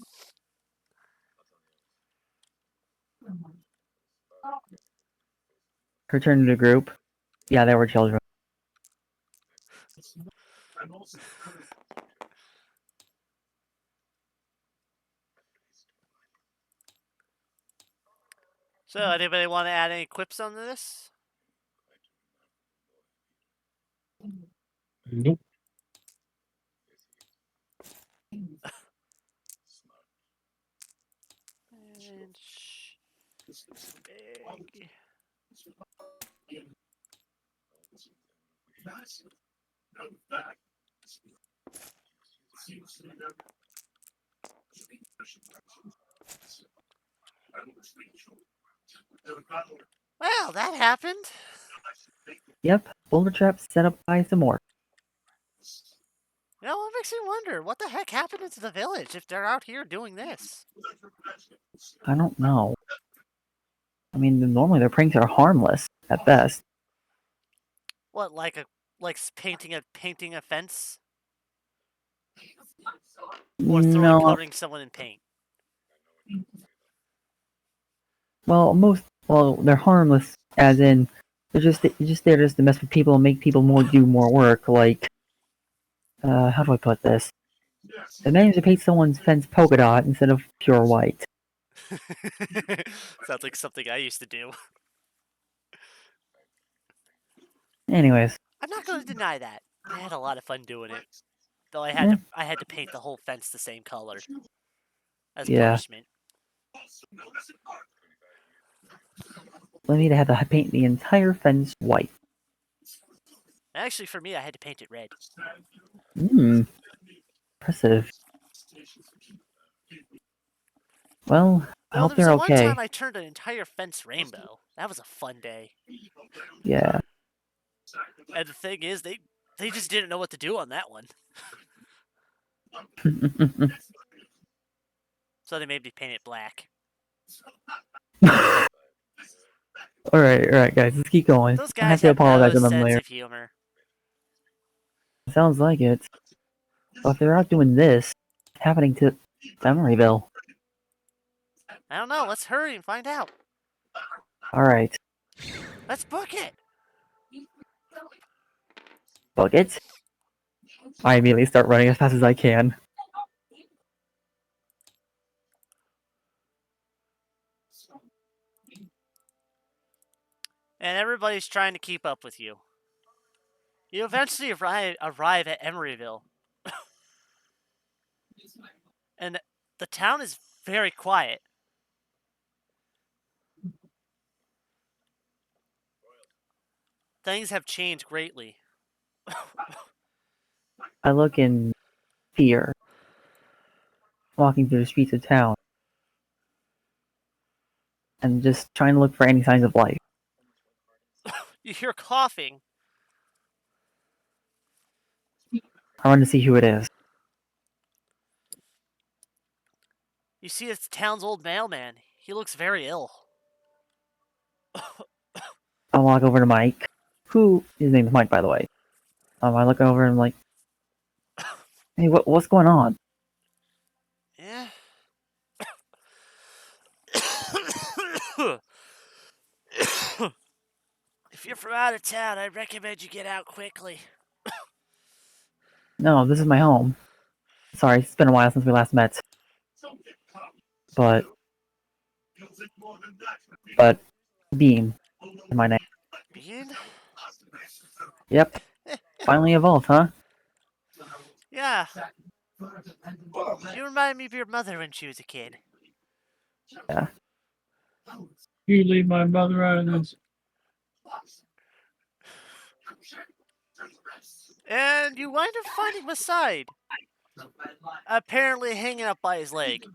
Return to the group. Yeah, they were children. So, anybody want to add any quips on this? Nope. Inch big. Well, that happened. Yep, boulder traps set up by some more. You know, it makes me wonder what the heck happened to the village if they're out here doing this. I don't know. I mean, normally their pranks are harmless at best. What, like painting a fence or throwing No, coating someone in paint? well, they're harmless as in they're just there just to mess with people and make people do more work. Like, how do I put this? They managed to paint someone's fence polka dot instead of pure white. Sounds like something I used to do. Anyways, I'm not going to deny that. I had a lot of fun doing it. Though yeah, I had to paint the whole fence the same color as yeah. punishment. Let me to have to paint the entire fence white. Actually, for me, I had to paint it red. Impressive. Well, I Though hope there was they're a one okay. time I turned an entire fence rainbow. That was a fun day. Yeah. And the thing is, they just didn't know what to do on that one. So they made me paint it black. Alright, guys, let's keep going. Those I have guys to have no apologize to them sense later. of humor. Sounds like it. But if they're out doing this, what's happening to Emeryville? I don't know. Let's hurry and find out. Alright. Let's book it. Bucket? I immediately start running as fast as I can. And everybody's trying to keep up with you. You eventually arrive at Emeryville. And the town is very quiet. Things have changed greatly. I look in fear, walking through the streets of town, and just trying to look for any signs of life. You hear coughing. I want to see who it is. You see it's the town's old mailman. He looks very ill. I walk over to Mike, who his name is Mike, by the way. I look over and I'm like, "Hey, what's going on?" Yeah. If you're from out of town, I recommend you get out quickly. No, this is my home. Sorry, it's been a while since we last met. But Bean is my name. Bean? Yep, finally evolved, huh? Yeah. You remind me of your mother when she was a kid. Yeah. You leave my mother out of this. And you wind up finding Maside, apparently hanging up by his leg.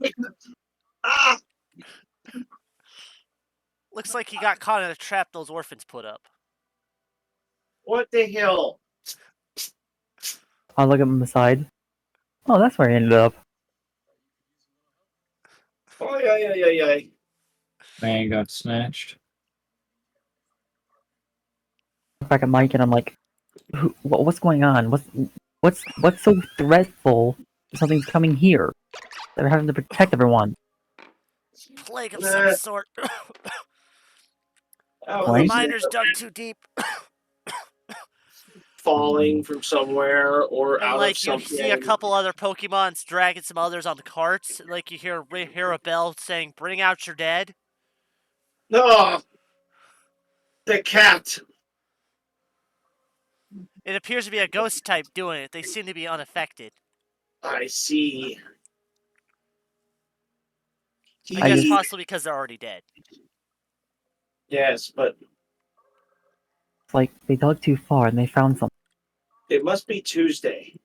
Looks like he got caught in a trap those orphans put up. What the hell? I look at him aside. Oh, that's where he ended up. Oh, yeah. Man got snatched. Look back at Mike and I'm like, what's going on? What's so dreadful? Something's coming here. They're having to protect everyone. Plague of some sort. Oh, Well, the Right? miners dug too deep, falling from somewhere or and out of like you see a something. couple other Pokemons dragging some others on the carts. And, like you hear a bell saying, "Bring out your dead." No, the cat. It appears to be a ghost type doing it. They seem to be unaffected. I see. I I guess just possibly because they're already dead. Yes, but it's like they dug too far and they found something. it must be Tuesday.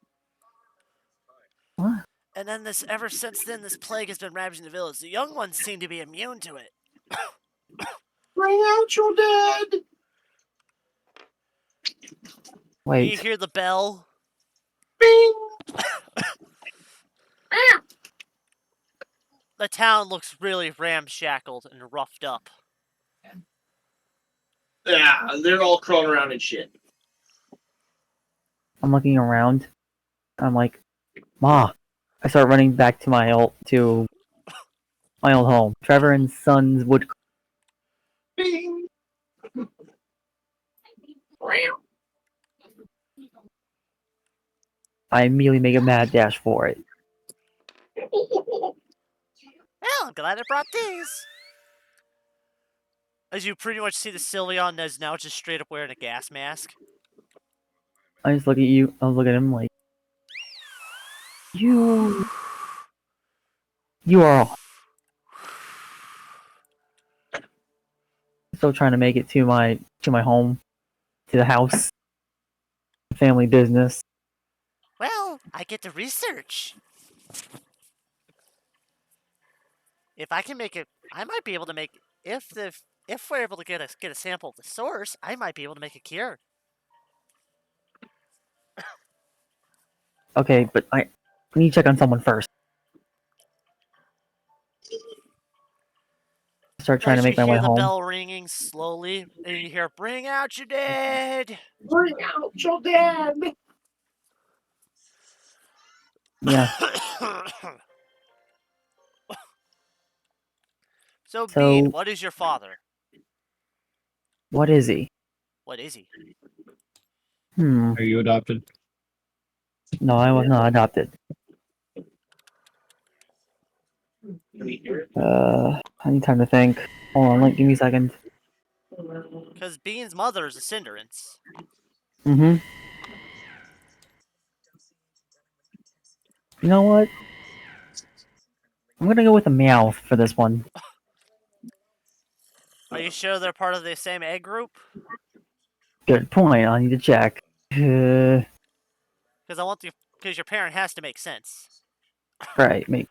What? And then ever since then, this plague has been ravaging the village. The young ones seem to be immune to it. Bring out your dead. You Wait, hear the bell. Bing. The town looks really ramshackled and roughed up. Yeah, they're all crawling around and shit. I'm looking around. I'm like, Ma. I start running back to my old home. Trevor and Son's wood. Bing. I immediately make a mad dash for it. Well, I'm glad I brought these. As you pretty much see the Sylveon is now just straight up wearing a gas mask. I just look at you. I look at him like, you are still trying to make it to my home, to the house, family business. Well, I get to research. If I can make it, I might be able to make. If we're able to get a sample of the source, I might be able to make a cure. Okay, but I need to check on someone first. Start trying to As you make my way hear the home. bell ringing slowly, and you hear, "Bring out your dead." Bring out your dead. Yeah. So, So, Bean, what is your father? what is he? What is he? Are you adopted? No, I was not adopted. I need time to think. Hold on, give me a second. Because Bean's mother is a Cinderance. Mm-hmm. You know what? I'm gonna go with a Meowth for this one. Are you sure they're part of the same egg group? Good point. I need to check. Because your parent has to make sense. Right, me.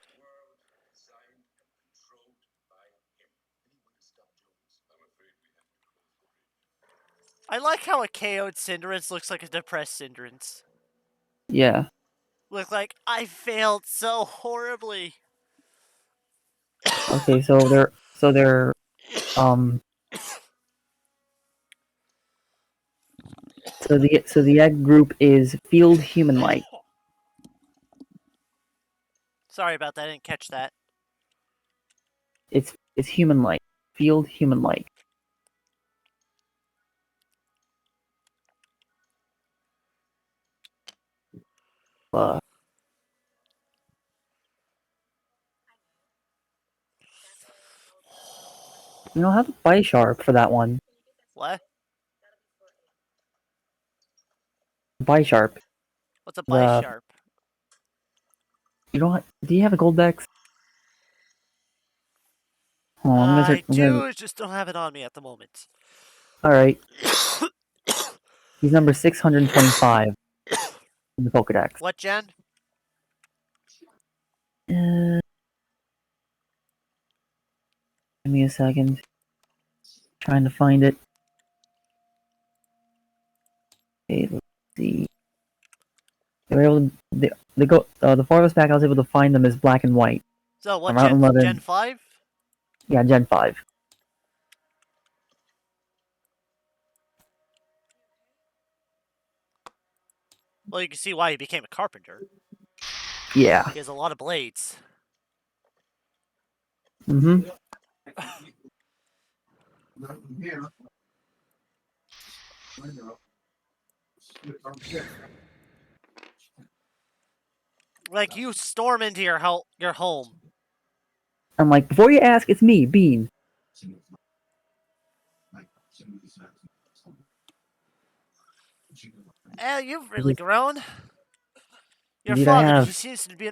I like how a KO'd Cinderance looks like a depressed Cinderance. Yeah. Look like, I failed so horribly. Okay, so they're um so the egg group is field human like. Sorry about that, I didn't catch that. It's human like. Field human like. You know, have a Bisharp for that one. What? Bisharp. What's a The Bisharp? You don't. Do you have a gold dex? Oh, I'm gonna I search. I'm gonna. do, just don't have it on me at the moment. All right. He's number 625 in the Pokedex. What, Jen? Uh, give me a second. Trying to find it. Okay, let's see. They were able to, the farthest back I was able to find them is black and white. So, what, Around Gen 11. 5? Yeah, Gen 5. Well, you can see why he became a carpenter. Yeah. He has a lot of blades. Mm-hmm. Like, you storm into your home. I'm like, before you ask, it's me, Bean. You've really grown. Your Indeed, I father, have.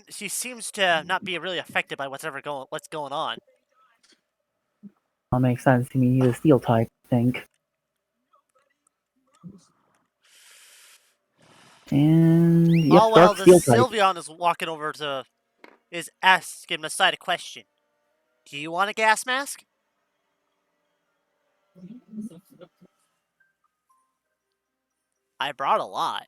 he seems to not be really affected by what's going on. That makes sense. I mean, he's a steel type, I think. And yep, All while dark the steel type. Sylveon is walking over to is asking Masai a question. Do you want a gas mask? I brought a lot.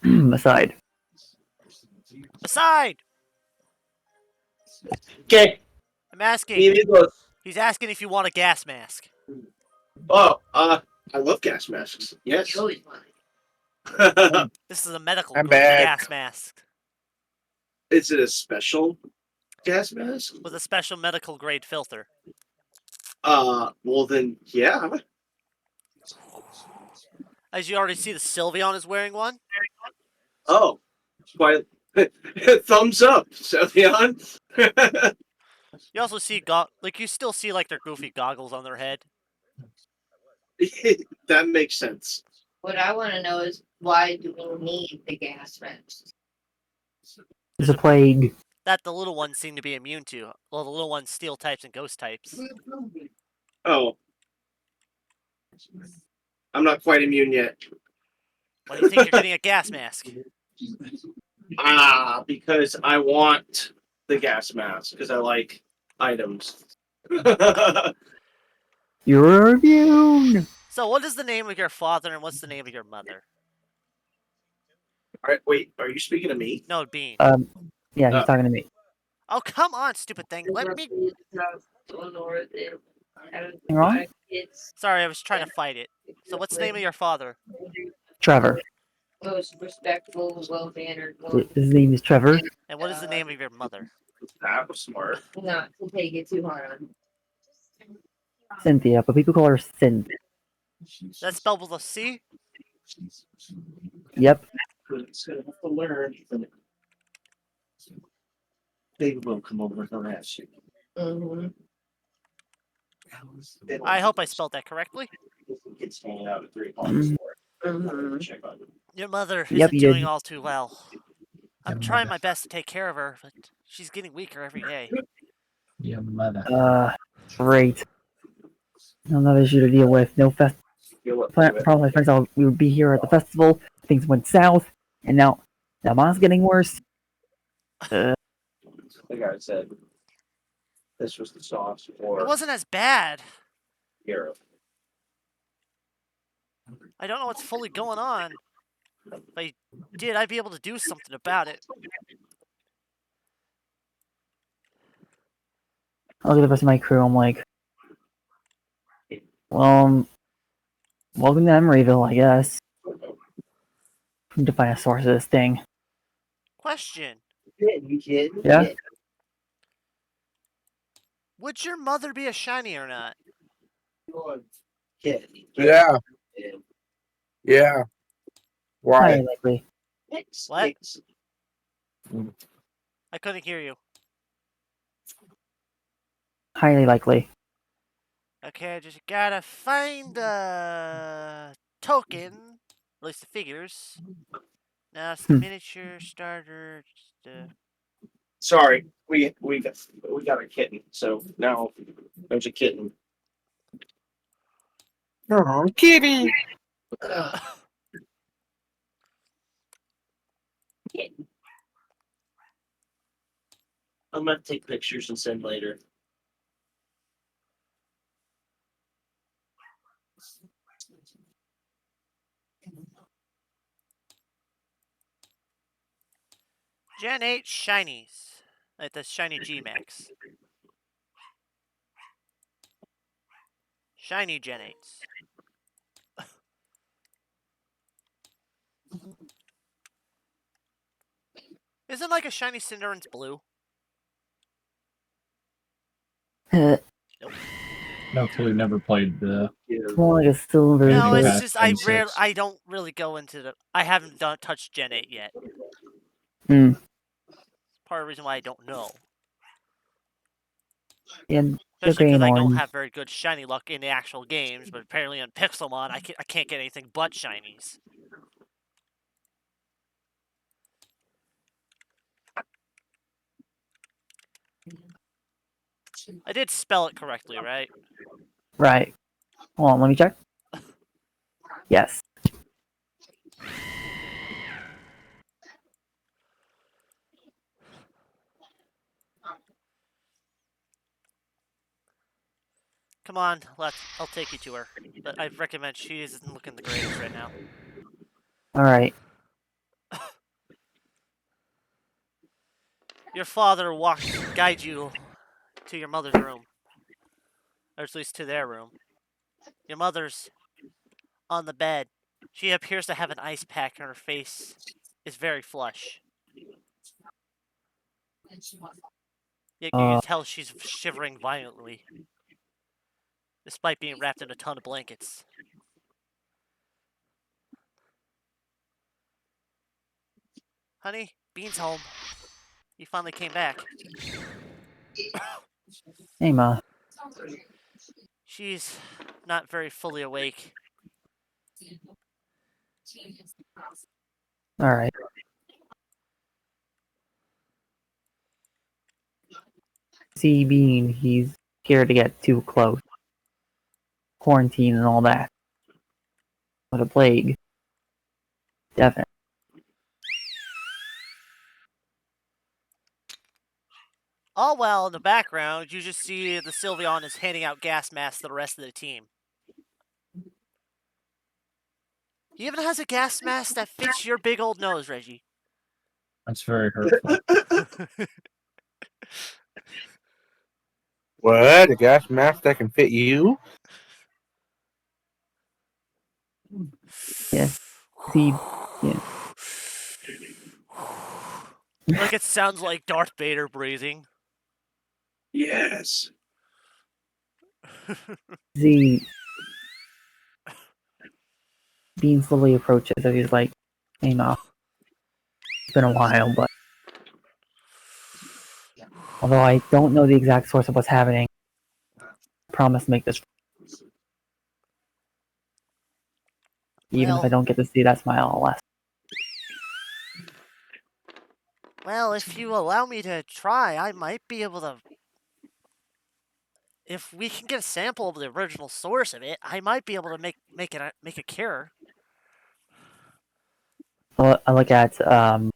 Aside. Aside! Okay. I'm asking. Maybe it goes. He's asking if you want a gas mask. Oh, I love gas masks. Yes. This is a medical I'm grade back. gas mask Is it a special gas mask? with a special medical grade filter. Well then, yeah. As you already see, the Sylveon is wearing one. Oh, quite. Thumbs up, Sylveon. You also see you still see like their goofy goggles on their head. That makes sense. What I want to know is why do we need the gas vents? It's a plague. That the little ones seem to be immune to. Well, the little ones steel types and ghost types. Oh, I'm not quite immune yet. Why do you think you're getting a gas mask? Because I want the gas mask because I like items. You're immune! So, what is the name of your father and what's the name of your mother? All right, wait. Are you speaking to me? No, Bean. Yeah, he's talking to me. Oh, come on, stupid thing. Let me. You wrong? Sorry, I was trying to fight it. So, what's the name of your father? Trevor. Most respectful, well mannered His name is Trevor. And what is the name of your mother? That was smart. not to take it too hard on. Cynthia, but people call her Synth. That's spelled with a C? Yep. It's gonna have to learn. They will come over and harass you. Mm-hmm. I hope I spelled that correctly. It's hanging out at 3 o'clock. Mm-hmm. Check on them. Your mother Yep, isn't you doing did. all too well. I'm trying my best to take care of her, but she's getting weaker every day. Your mother. Great. Another issue to deal with. No fest. Feel it, Problem with my friends thought we would be here at the festival. Things went south, and now mine's getting worse. The guy said this was the sauce It for wasn't as bad. Europe. I don't know what's fully going on. If I did, I'd be able to do something about it. I look at the rest of my crew. I'm like, well, welcome to Emeryville, I guess. Need to find a source of this thing. Question. You kid? Yeah? Would your mother be a shiny or not? Kid. Yeah. Yeah. Why? Highly likely. What? I couldn't hear you. Highly likely. Okay, I just gotta find the token. At least the figures. No, it's the miniature starter. Sorry, we got a kitten, so now there's a kitten. Oh, kitty. Kitten. I'm gonna take pictures and send later. Gen 8 shinies. Like the shiny G Max. Shiny Gen 8s. Isn't like a shiny Cinderance blue? It's No clue. Never played the. more like a silver. No, Anything it's past just Gen 6. I don't really go into the. I haven't touched Gen 8 yet. Hmm. Part of the reason why I don't know. Yeah, the Especially gray because and I don't orange. have very good shiny luck in the actual games, but apparently on Pixelmon I can't get anything but shinies. I did spell it correctly, right? Right. Hold on, let me check. Yes. Come on, I'll take you to her. But I recommend she isn't looking the greatest right now. Alright. Your father guide you to your mother's room. Or at least to their room. Your mother's on the bed. She appears to have an ice pack and her face is very flush. Yet you can Uh, tell she's shivering violently, despite being wrapped in a ton of blankets. Honey, Bean's home. He finally came back. hey, Ma. She's not very fully awake. Alright. See Bean, he's scared to get too close. Quarantine and all that. What a plague. Definitely. All while in the background, you just see the Sylveon is handing out gas masks to the rest of the team. He even has a gas mask that fits your big old nose, Reggie. That's very hurtful. What? A gas mask that can fit you? Yeah. See, yeah. Like it sounds like Darth Vader breathing. Yes. See Bean slowly approaches, so he's like, hey, Ma. It's been a while, but although I don't know the exact source of what's happening, I promise to make this. Even if I Well, don't get to see that smile, I'll last. well, if you allow me to try, I might be able to. If we can get a sample of the original source of it, I might be able to make a cure. I look at I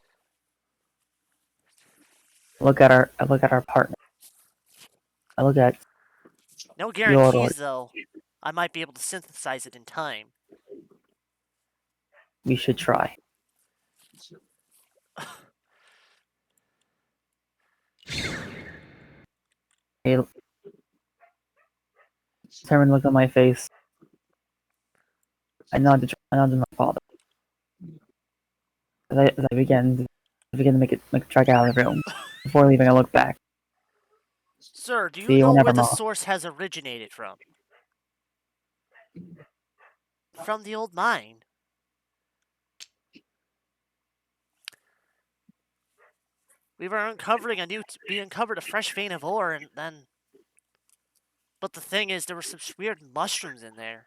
look at our partner. I look at No Yordle. guarantees, though. I might be able to synthesize it in time. We should try. Hey, Simon looked at my face. I nodded to my father. As I begin to make a trek out of the room. Before leaving, I look back. Sir, do you See you know where whenever, the Ma. source has originated from? From the old mine. We uncovered a fresh vein of ore, and then. But the thing is, there were some weird mushrooms in there.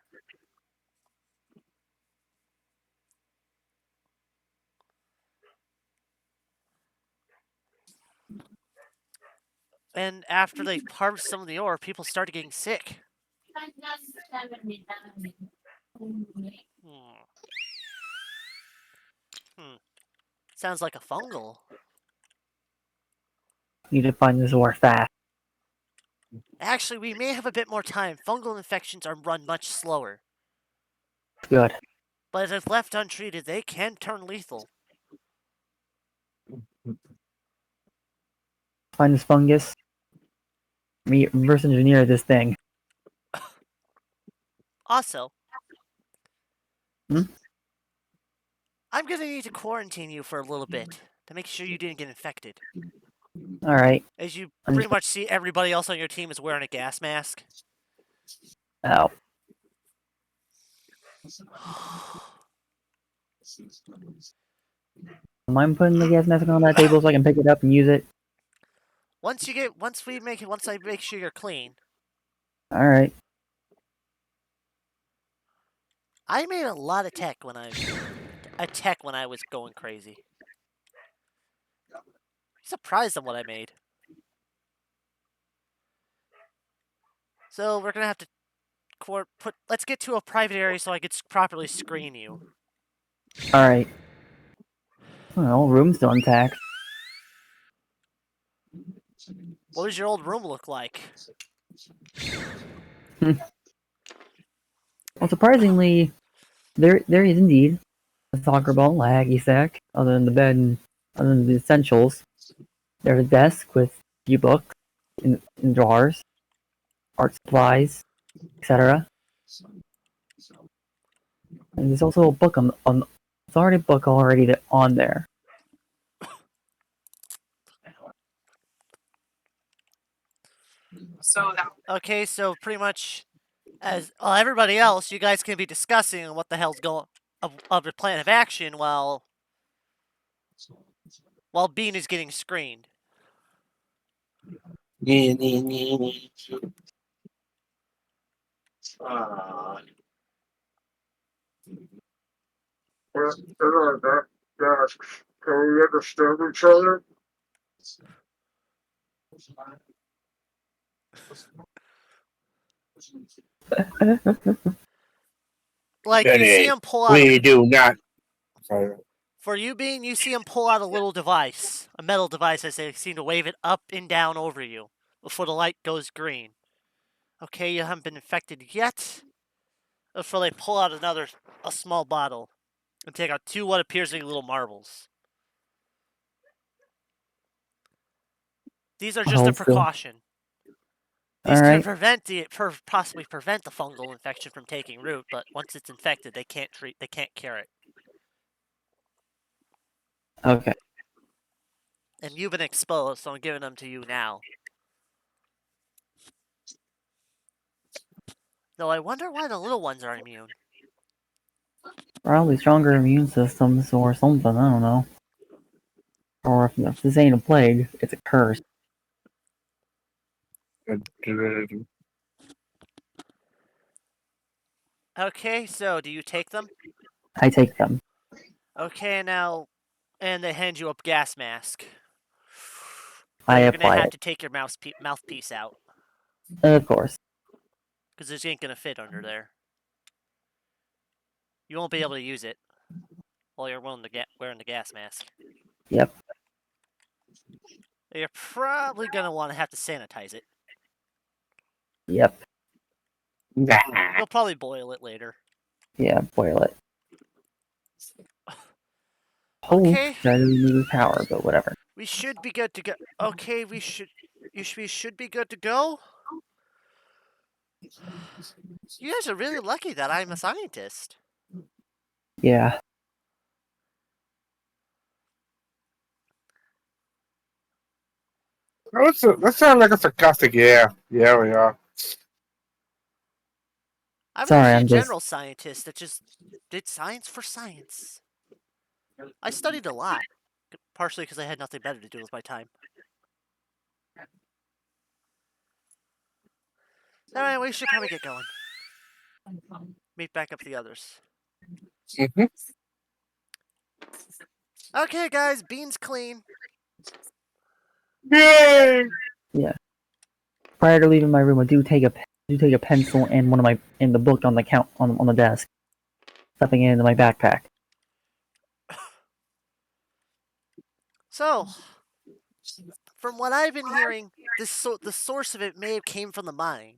And after they harvest some of the ore, people started getting sick. Hmm. Sounds like a fungal. Need to find this ore fast. Actually, we may have a bit more time. Fungal infections are run much slower. Good. But if left untreated, they can turn lethal. Find this fungus. Reverse engineer this thing. Also, Hmm? I'm gonna need to quarantine you for a little bit to make sure you didn't get infected. Alright. As you I'm pretty just. much see everybody else on your team is wearing a gas mask. Oh. Am I putting the gas mask on that table so I can pick it up and use it? Once I make sure you're clean. Alright. I made a lot of tech when I was going crazy. Surprised at what I made. So we're gonna have to let's get to a private area so I could properly screen you. Alright. Well, room's still intact. What does your old room look like? Well, surprisingly, there is indeed a soccer ball, a hacky sack, other than the bed and other than the essentials. There's a desk with a few books in drawers, art supplies, etc. And there's also a book on it's already a book already on there. Okay, so pretty much as everybody else, you guys can be discussing what the hell's going of the plan of action while Bean is getting screened. Uh, we're desks. Can we understand each other? Like you see Jenny, him pull out we do not. Sorry. for you, Bean. You see him pull out a little device, a metal device, as they seem to wave it up and down over you before the light goes green. Okay, you haven't been infected yet. Before they pull out a small bottle and take out two what appears to be little marbles. These are just a Hold still. precaution. These can Alright. possibly prevent the fungal infection from taking root, but once it's infected, they can't cure it. Okay. And you've been exposed, so I'm giving them to you now. Though I wonder why the little ones are immune. Probably stronger immune systems or something, I don't know. Or if this ain't a plague, it's a curse. Okay, so do you take them? I take them. Okay, now, and they hand you a gas mask. Though I you're gonna apply have it. to take your mouthpiece out Of course. because this ain't gonna fit under there. You won't be able to use it while you're wearing the gas mask. Yep. You're probably gonna want to have to sanitize it. Yep. Nah. You'll probably boil it later. Yeah, boil it. Oh, Okay, try to remove power, but whatever. we should be good to go. Okay, we should be good to go. You guys are really lucky that I'm a scientist. Yeah. That sounds like a sarcastic. Yeah, yeah, we are. I'm Sorry, actually a I'm just. general scientist that just did science for science. I studied a lot, partially because I had nothing better to do with my time. Alright, we should probably get going. Meet back up the others. Mhm. Okay, guys, Bean's clean. Yay! Yeah. prior to leaving my room, I do take a pencil and the book on the desk, stuffing it into my backpack. So, from what I've been hearing, the source of it may have came from the mine.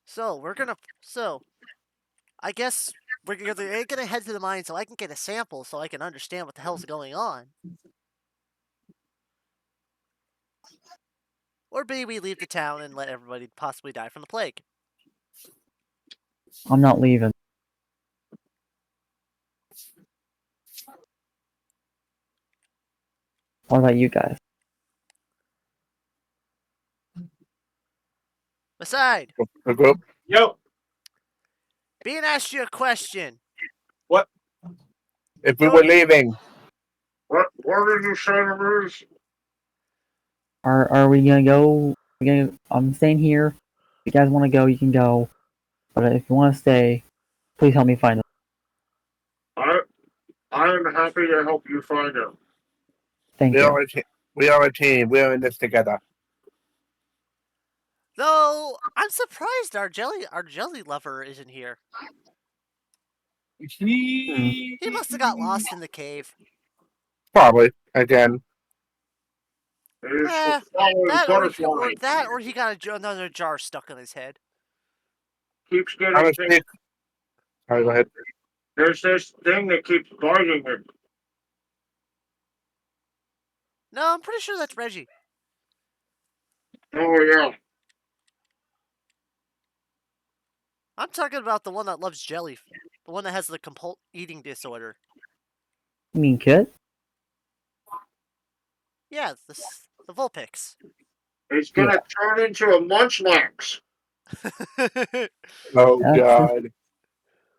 So I guess we're gonna head to the mine so I can get a sample so I can understand what the hell's going on. Or B, we leave the town and let everybody possibly die from the plague. I'm not leaving. What about you guys? Aside, A group. Yo, being asked you a question. what? If we were leaving, What did you say to me? Are we gonna go? I'm staying here. If you guys want to go, you can go. But if you want to stay, please help me find them. I am happy to help you find him. Thank we you. are a we are a team. We are in this together. Though I'm surprised our jelly lover isn't here. He must have got lost in the cave. Probably again. Eh, Following butterfly. or he got another jar stuck in his head. Keeps getting Honestly, sorry, go ahead. There's this thing that keeps biting him. No, I'm pretty sure that's Reggie. Oh yeah. I'm talking about the one that loves jelly, the one that has the eating disorder. You mean Kit? Yeah, the Vulpix. He's gonna turn into a Munchlax. Oh That's God.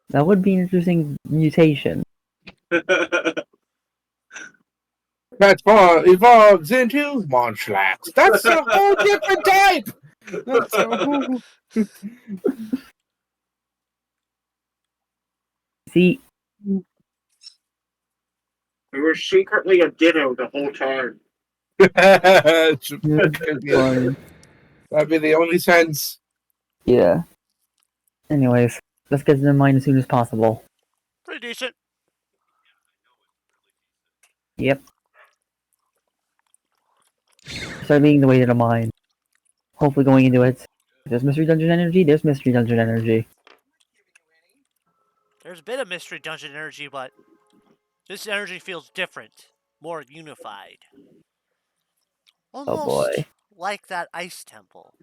That would be an interesting mutation. That's evolves into Munchlax. That's a whole different type. That's a whole... See, He was secretly a Ditto the whole time. That'd funny. be the only sense. Yeah. Anyways, let's get to the mine as soon as possible. Pretty decent. Yep. Start leading the way to the mine. Hopefully going into it. If there's Mystery Dungeon energy, there's Mystery Dungeon energy. There's a bit of mystery dungeon energy, but this energy feels different, more unified. Oh Almost boy. like that ice temple.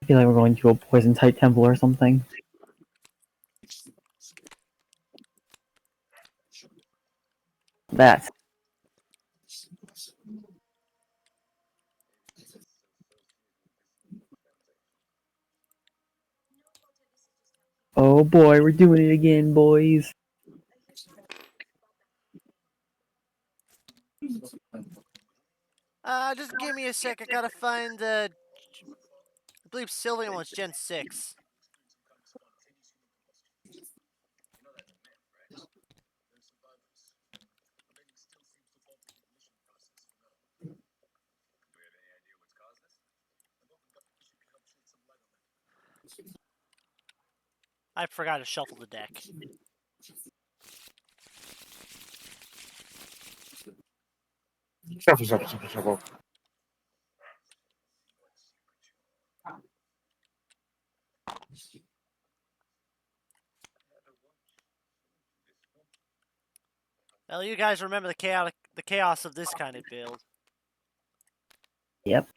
I feel like we're going to a poison type temple or something. That. Oh boy, we're doing it again, boys. Just give me a sec. I gotta find I believe Sylvian was Gen 6. I forgot to shuffle the deck. Shuffle. Well, you guys remember the chaos of this kind of build. Yep.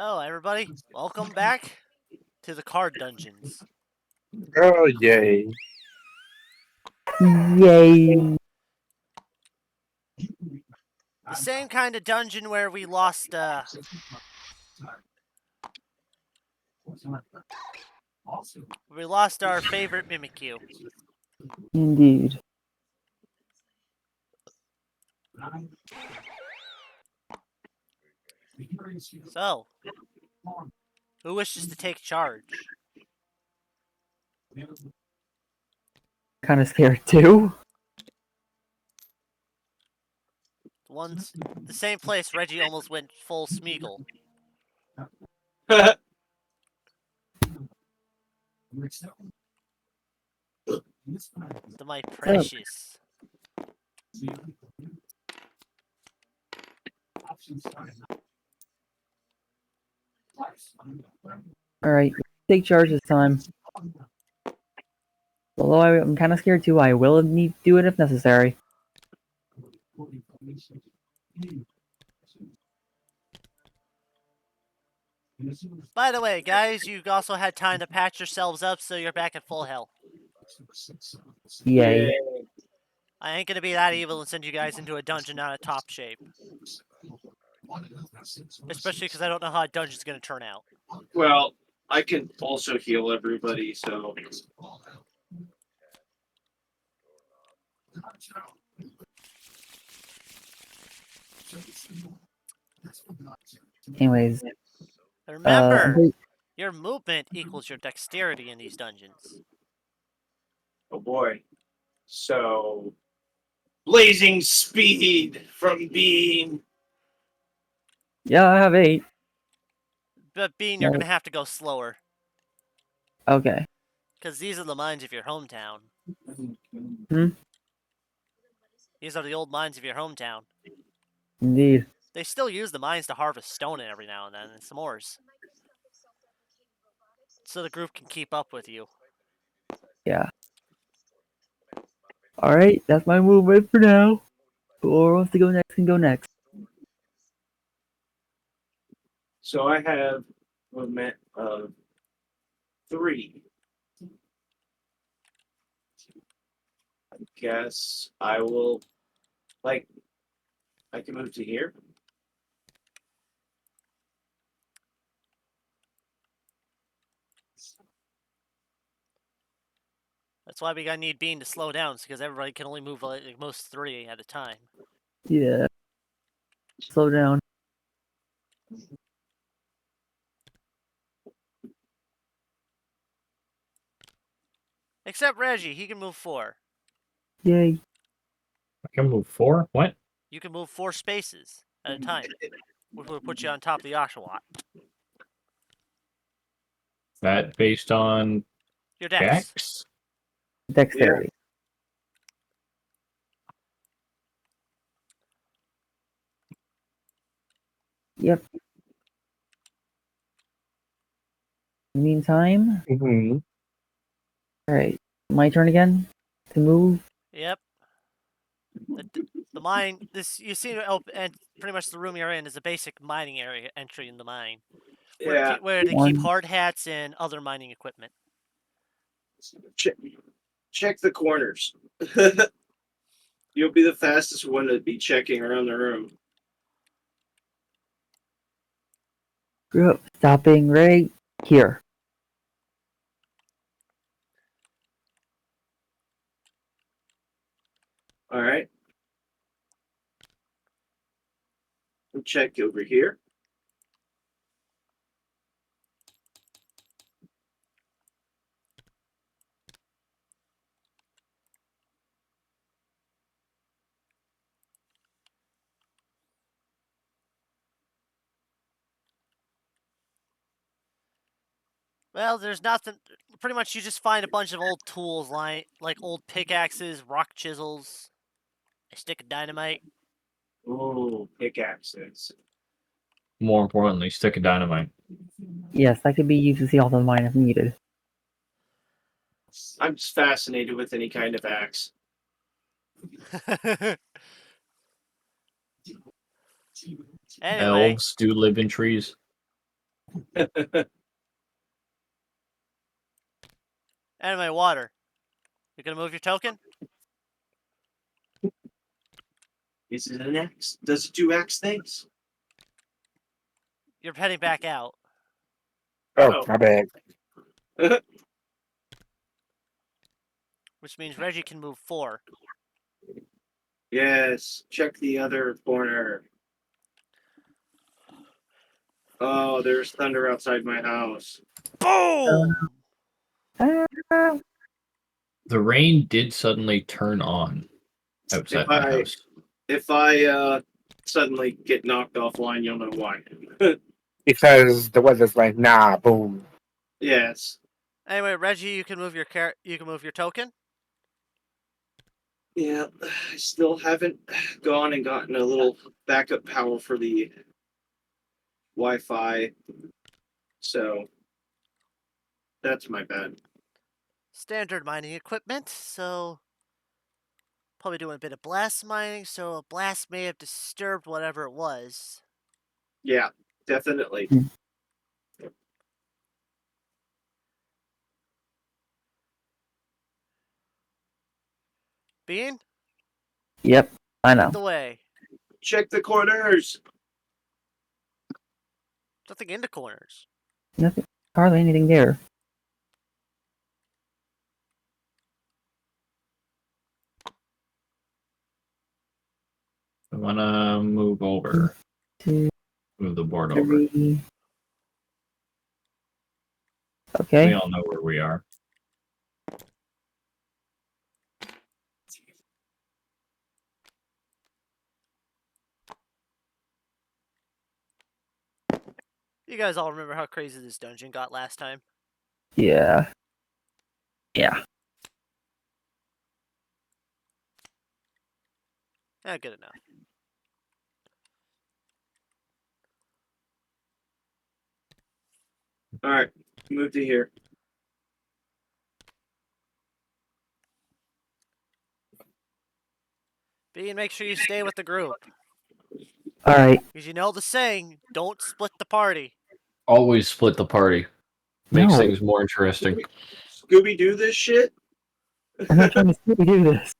Oh, everybody, welcome back to the card dungeons. Oh yay! Yay! The same kind of dungeon where we lost, our favorite Mimikyu. Indeed. So, who wishes to take charge? Kind of scared too. The same place Reggie almost went full Smeagol. My precious. Alright, take charge this time. Although I'm kind of scared too, I will need to do it if necessary. By the way, guys, you also had time to patch yourselves up so you're back at full health. Yay. I ain't gonna be that evil and send you guys into a dungeon out of top shape. Especially because I don't know how a dungeon's gonna turn out. Well, I can also heal everybody, so. Anyways, Remember, your movement equals your dexterity in these dungeons. Oh boy. So. Blazing speed from beam. yeah, I have 8. But Bean, you're gonna have to go slower. Okay. Because these are the mines of your hometown. Hmm? These are the old mines of your hometown. Indeed. They still use the mines to harvest stone every now and then, and some ores. So the group can keep up with you. Yeah. Alright, that's my movement for now. Whoever wants to go next can go next. So I have movement of 3. I guess I will, I can move to here. That's why we gotta need Bean to slow down, because everybody can only move like most 3 at a time. Yeah. Slow down. Except Reggie, he can move 4. Yay. I can move 4? What? You can move 4 spaces at a time, which will put you on top of the Oshawott. That based on Your dex. Dex? Dexterity. Yep. Meantime, Mhm. alright. My turn again to move. Yep. The mine, you see, and pretty much the room you're in is a basic mining area entry in the mine. Yeah. Where they keep One. hard hats and other mining equipment. Check the corners. You'll be the fastest one to be checking around the room. Group stopping right here. All right. We'll check over here. Well, there's nothing. Pretty much, you just find a bunch of old tools, like old pickaxes, rock chisels, a stick of dynamite. Ooh, pickaxes. More importantly, stick of dynamite. Yes, that could be used to see all the mine if needed. I'm just fascinated with any kind of axe. Anyway, Elves do live in trees. water. You gonna move your token? Is it an axe? Does it do axe things? You're heading back out. Oh, Oh. my bad. Which means Reggie can move 4. Yes. Check the other corner. Oh, there's thunder outside my house. Boom! Ah, The rain did suddenly turn on outside If my I house. if I suddenly get knocked offline, you'll know why. Because the weather's like, nah, boom. Yes. Anyway, Reggie, you can move your you can move your token. Yeah, I still haven't gone and gotten a little backup power for the Wi-Fi, so that's my bad. Standard mining equipment, so probably doing a bit of blast mining, so a blast may have disturbed whatever it was. Yeah, definitely. Bean, yep, I lead know. the way. Check the corners. Nothing in the corners. Nothing, hardly anything there. I want to move over. 2, Move the board over. 3. We Okay. all know where we are. You guys all remember how crazy this dungeon got last time? Yeah. Yeah. Good enough. All right, move to here. Bean, make sure you stay with the group. All right. Because you know the saying, don't split the party. Always split the party. Makes No. things more interesting. Scooby Doo this shit. I'm not trying to do this.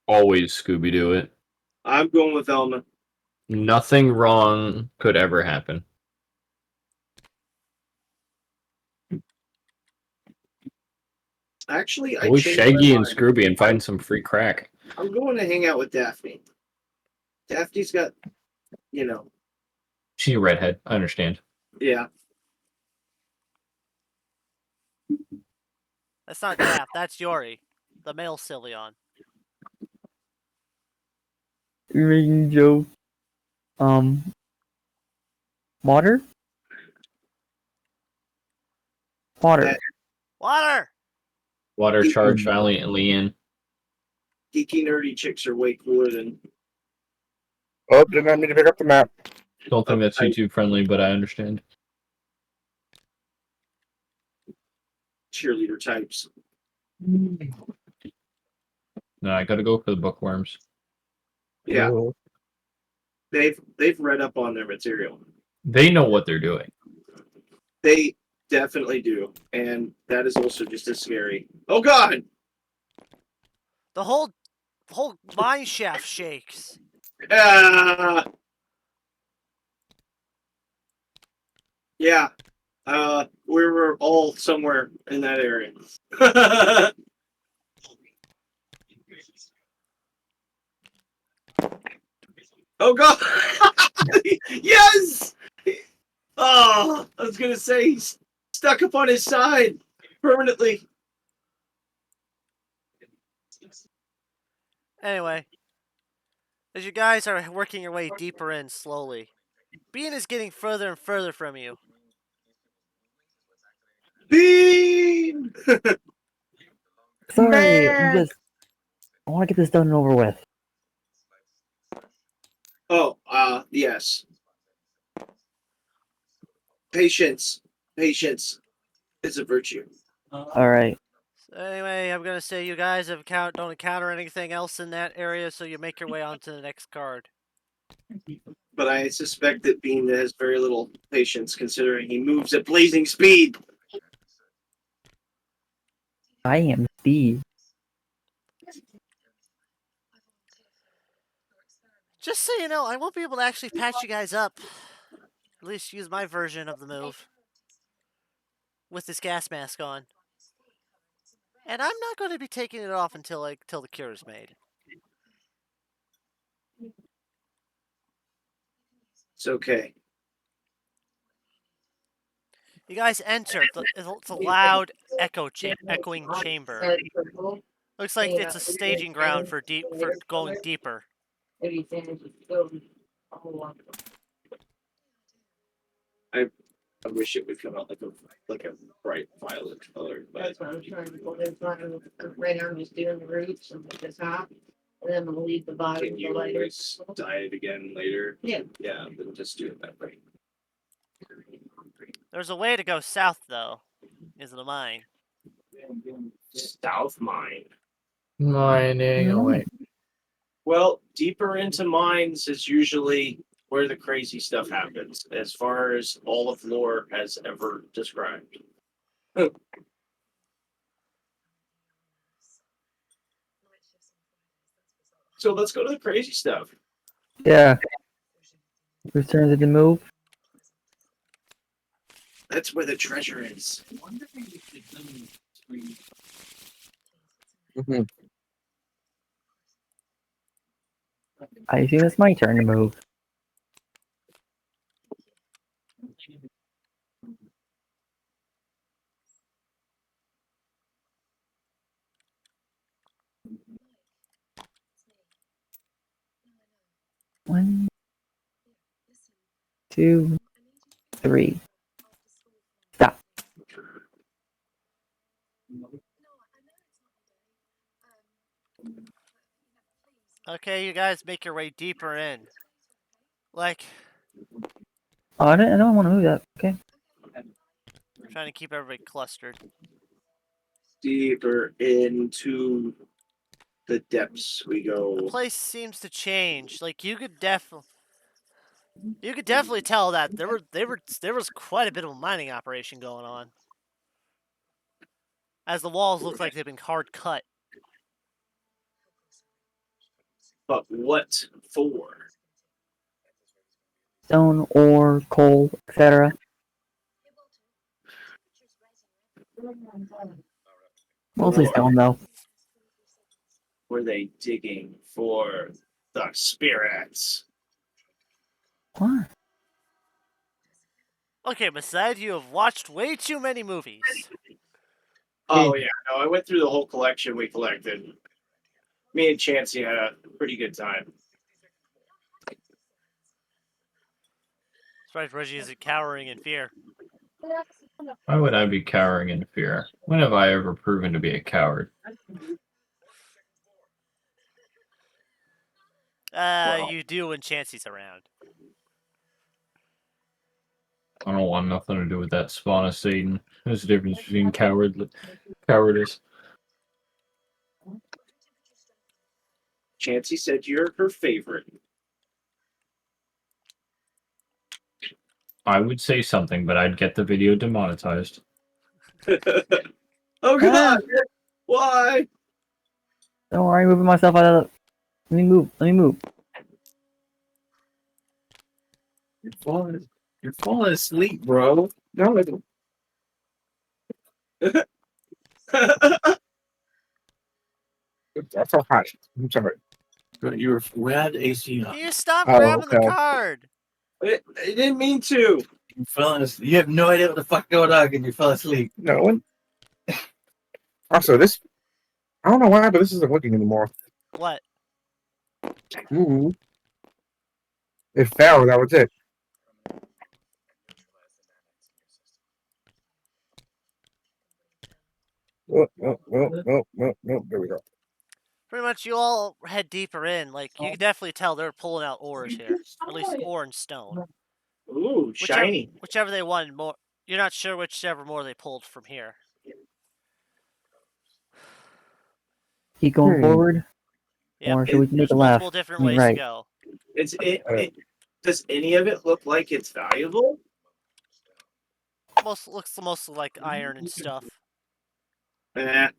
Always Scooby Doo it. I'm going with Elma. Nothing wrong could ever happen. Actually, I Go with changed my Shaggy and mind. Scooby and find some free crack. I'm going to hang out with Daphne. Daphne's got, you know, She's a redhead. I understand. yeah. That's not Daft, that's Yori, the male Sylveon. You're making a joke. Water? Water. Water! Water charge valiantly in. Geeky nerdy chicks are way cooler than Oh, didn't I need to pick up the map? Don't think that's YouTube friendly, but I understand. cheerleader types. No, I gotta go for the bookworms. Yeah, Oh. they've read up on their material. They know what they're doing. They definitely do, and that is also just as scary. Oh God! The whole mine shaft shakes. Ah! Yeah. We were all somewhere in that area. Oh God! Yes! Oh, I was gonna say he's stuck up on his side permanently. Anyway, as you guys are working your way deeper in slowly, Bean is getting further and further from you. Bean! Sorry, Man! I want to get this done and over with. Oh, yes. Patience. Patience is a virtue. All right. So anyway, I'm gonna say you guys don't encounter anything else in that area, so you make your way on to the next card. But I suspect that Bean has very little patience considering he moves at blazing speed. I am speed. Just so you know, I won't be able to actually patch you guys up. At least use my version of the move. With this gas mask on. And I'm not going to be taking it off until till the cure is made. It's okay. You guys enter. It's a loud echoing chamber. Looks like it's a staging ground for going deeper. I wish it would come out like a bright violet color. But That's what I'm trying to go. Right now, I'm just doing the roots and the top, and then I'm gonna leave the bottom can for you later. always dye it again later? Yeah. Yeah, then just do it that way. There's a way to go south, though. Is the mine? South mine. Mining away. Well, deeper into mines is usually where the crazy stuff happens, as far as all of lore has ever described. So let's go to the crazy stuff. Yeah. Whose turn is it to move? That's where the treasure is. Mhm. I assume it's my turn to move. One, two, three. Stop. Okay, you guys make your way deeper in. Like, Oh, I don't want to move that. Okay. trying to keep everybody clustered. Deeper into the depths we The go. place seems to change. Like, you could definitely tell that there was quite a bit of a mining operation going on. As the walls look like they've been hard cut. But what for? Stone, ore, coal, etc. Mostly stone, though. Were they digging for the spirits? What? Okay, besides you have watched way too many movies. Oh yeah, no, I went through the whole collection we collected. Me and Chansey had a pretty good time. Surprised Reggie isn't cowering in fear. Why would I be cowering in fear? When have I ever proven to be a coward? Well, You do when Chansey's around. I don't want nothing to do with that spawn of Satan. There's a difference between cowardice. Chansey said you're her favorite. I would say something, but I'd get the video demonetized. Oh God! Why? Don't worry, moving myself out of the... Let me move. Let me move. You're falling asleep, bro. No, that's all right. I'm sorry. You were had AC on. Can you stop Oh, grabbing the okay. card? I didn't mean to. You fell asleep. You have no idea what the fuck going on, and you fell asleep. No one. Also, this. I don't know why, but this isn't working anymore. What? Ooh. It fell. That was it. Oh, there we go. Pretty much you all head deeper in. Like, you can definitely tell they're pulling out ores here. At least ore and stone. Ooh, shiny. Whichever they wanted more. You're not sure whichever more they pulled from here. Keep going forward. Yep. Or should we take There's a left? multiple different I mean, ways to right. go. Does any of it look like it's valuable? Looks mostly like iron and stuff. Eh,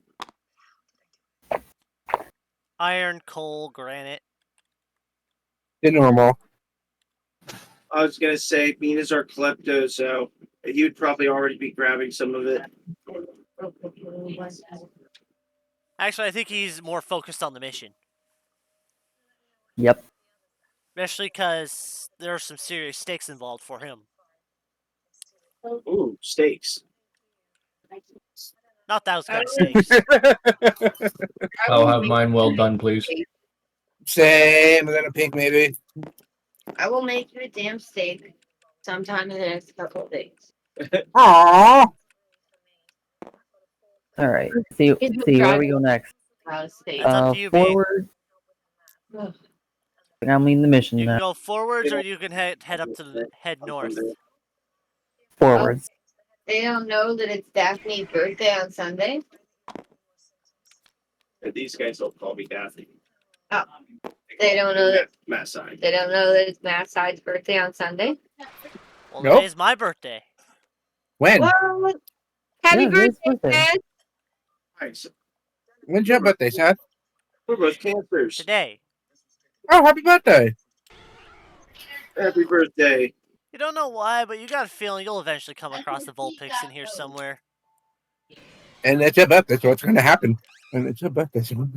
Iron, coal, granite. The normal. I was gonna say Mina's our klepto, so he would probably already be grabbing some of it. Actually, I think he's more focused on the mission. Yep. Especially because there are some serious stakes involved for him. Ooh, steaks. Not those kind of I stakes. I'll have mine well done, please. Same, and then a pink maybe. I will make you a damn steak sometime in the next couple of days. Aww. All right. See where we go next. Steak. That's up to you, B. Forward. Ugh. I'm leading the mission You can now. go forwards or you can head up to the head north. Forwards. They don't know that it's Daphne's birthday on Sunday. These guys will call me Daphne. Oh, they don't know that. Matt side. They don't know that it's Matt's side's birthday on Sunday. Well, Nope. today's my birthday. When? What? Happy Yeah, today's birthday, birthday. Dad! Nice. When's your birthday, Seth? We're both cancers. Today. Oh, happy birthday. Happy birthday. You don't know why, but you got a feeling you'll eventually come across the Vulpix in here somewhere. And it's your birthday, so what's going to happen? And it's your birthday, so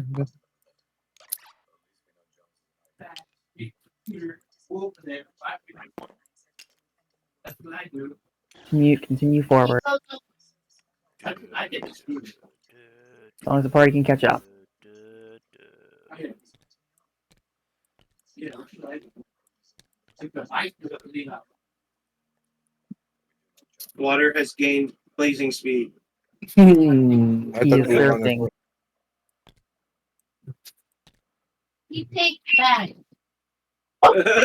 Continue forward. As long as the party can catch up. Water has gained blazing speed. I He thought is it was on surfing. You take that. I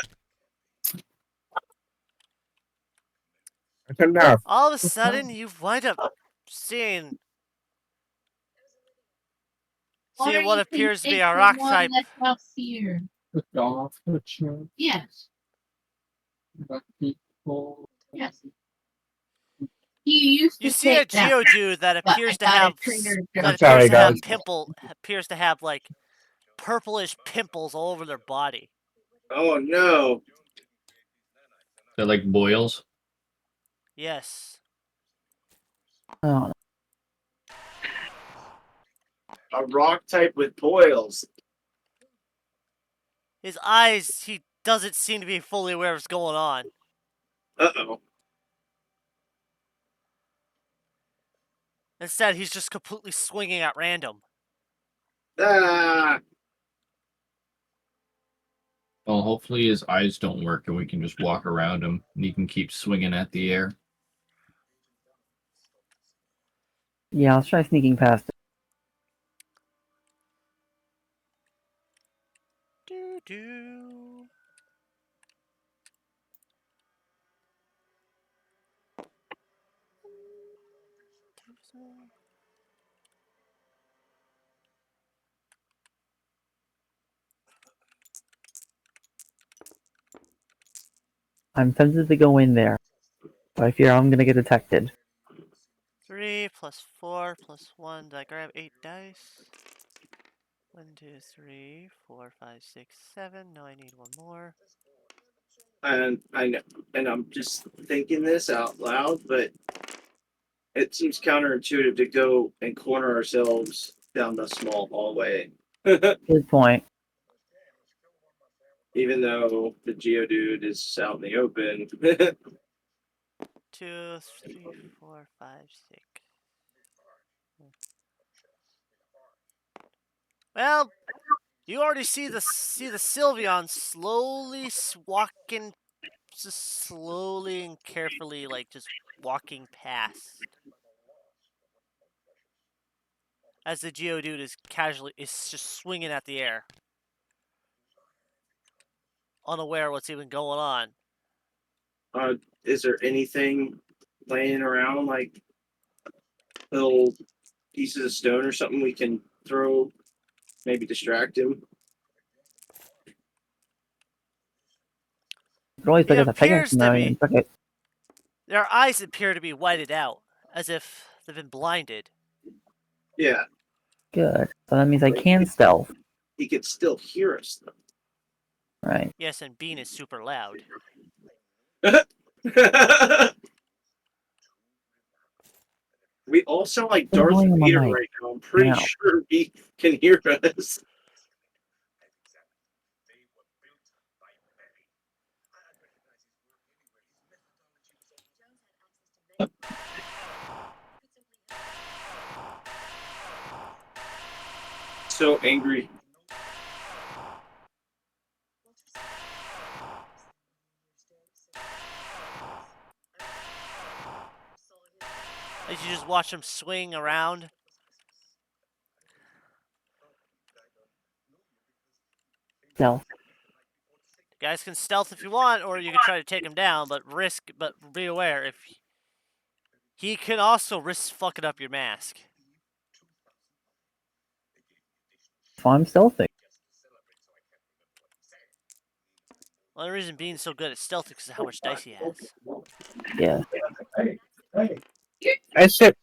turned it off. All of a sudden, you wind up seeing what appears to be a rock type. Here. Yes. Yes. You see a Geodude that appears to have Sorry, guys. appears to have like purplish pimples all over their body. Oh no. They're like boils. Yes. Oh, A rock type with boils. His eyes, he doesn't seem to be fully aware of what's going on. Uh-oh. Instead, he's just completely swinging at random. Ah. Well, hopefully his eyes don't work and we can just walk around him and he can keep swinging at the air. yeah, let's try sneaking past it. Doo-doo. I'm tempted to go in there, but I fear I'm gonna get detected. 3 plus 4 plus 1. Did I grab 8 dice? 1, 2, 3, 4, 5, 6, 7. No, I need one more. And I know, and I'm just thinking this out loud, but it seems counterintuitive to go and corner ourselves down the small hallway. Good point. Even though the Geodude is out in the open. 2, 3, 4, 5, 6. Well, you already see the Sylveon slowly walking, just slowly and carefully, like just walking past. As the Geodude is just swinging at the air, unaware what's even going on. Is there anything laying around, like little pieces of stone or something we can throw, maybe distract him? You can always pick It up a Pegasus appears to now be. and pick it. Their eyes appear to be whited out, as if they've been blinded. Yeah, Good. So that means I can stealth. he could still hear us though. Right. Yes, and Bean is super loud. We all sound like What the Darth volume on Vader my mic right now. I'm pretty now? sure he can hear us. So angry. As you just watch him swing around. Stealth. You guys can stealth if you want, or you can try to take him down, but be aware, if he can also risk fucking up your mask. So I'm stealthing. Well, the reason Bean's so good at stealth is because of how much dice he has. Yeah. I said,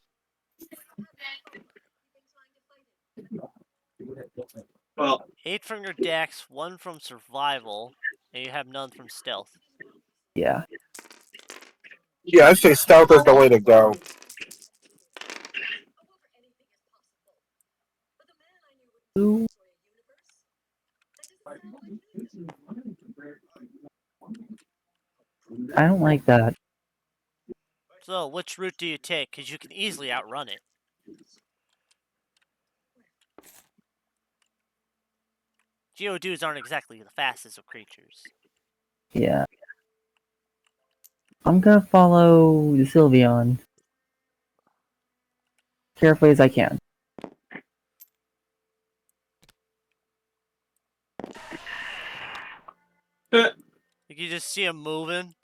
Well, 8 from your dex, 1 from survival, and you have none from stealth. Yeah. yeah, I say stealth is the way to go. Ooh. I don't like that. So, which route do you take? Because you can easily outrun it. Geodudes aren't exactly the fastest of creatures. Yeah. I'm gonna follow the Sylveon. Carefully as I can. You just see him moving,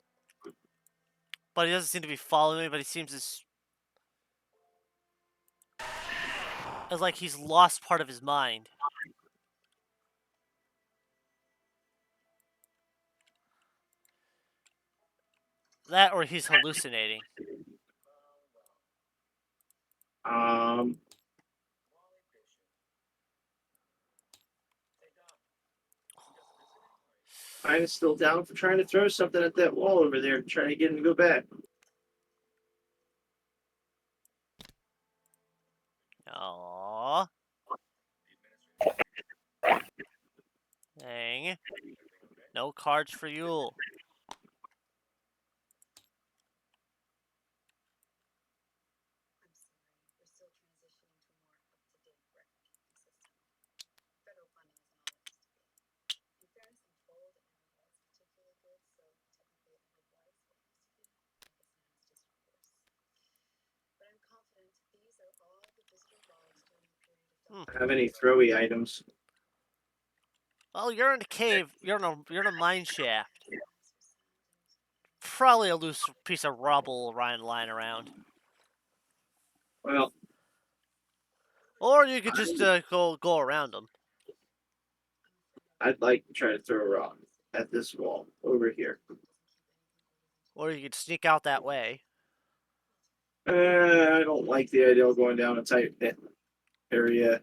but he doesn't seem to be following me, but he seems as like he's lost part of his mind. That or he's hallucinating. um, I'm still down for trying to throw something at that wall over there, trying to get him to go back. Aww. Dang. No cards for you. Have any throwy items? Well, you're in a cave. You're in a mine shaft. Probably a loose piece of rubble lying around. Well, Or you could just go around them. I'd like to try to throw a rock at this wall over here. Or you could sneak out that way. I don't like the idea of going down a tight area.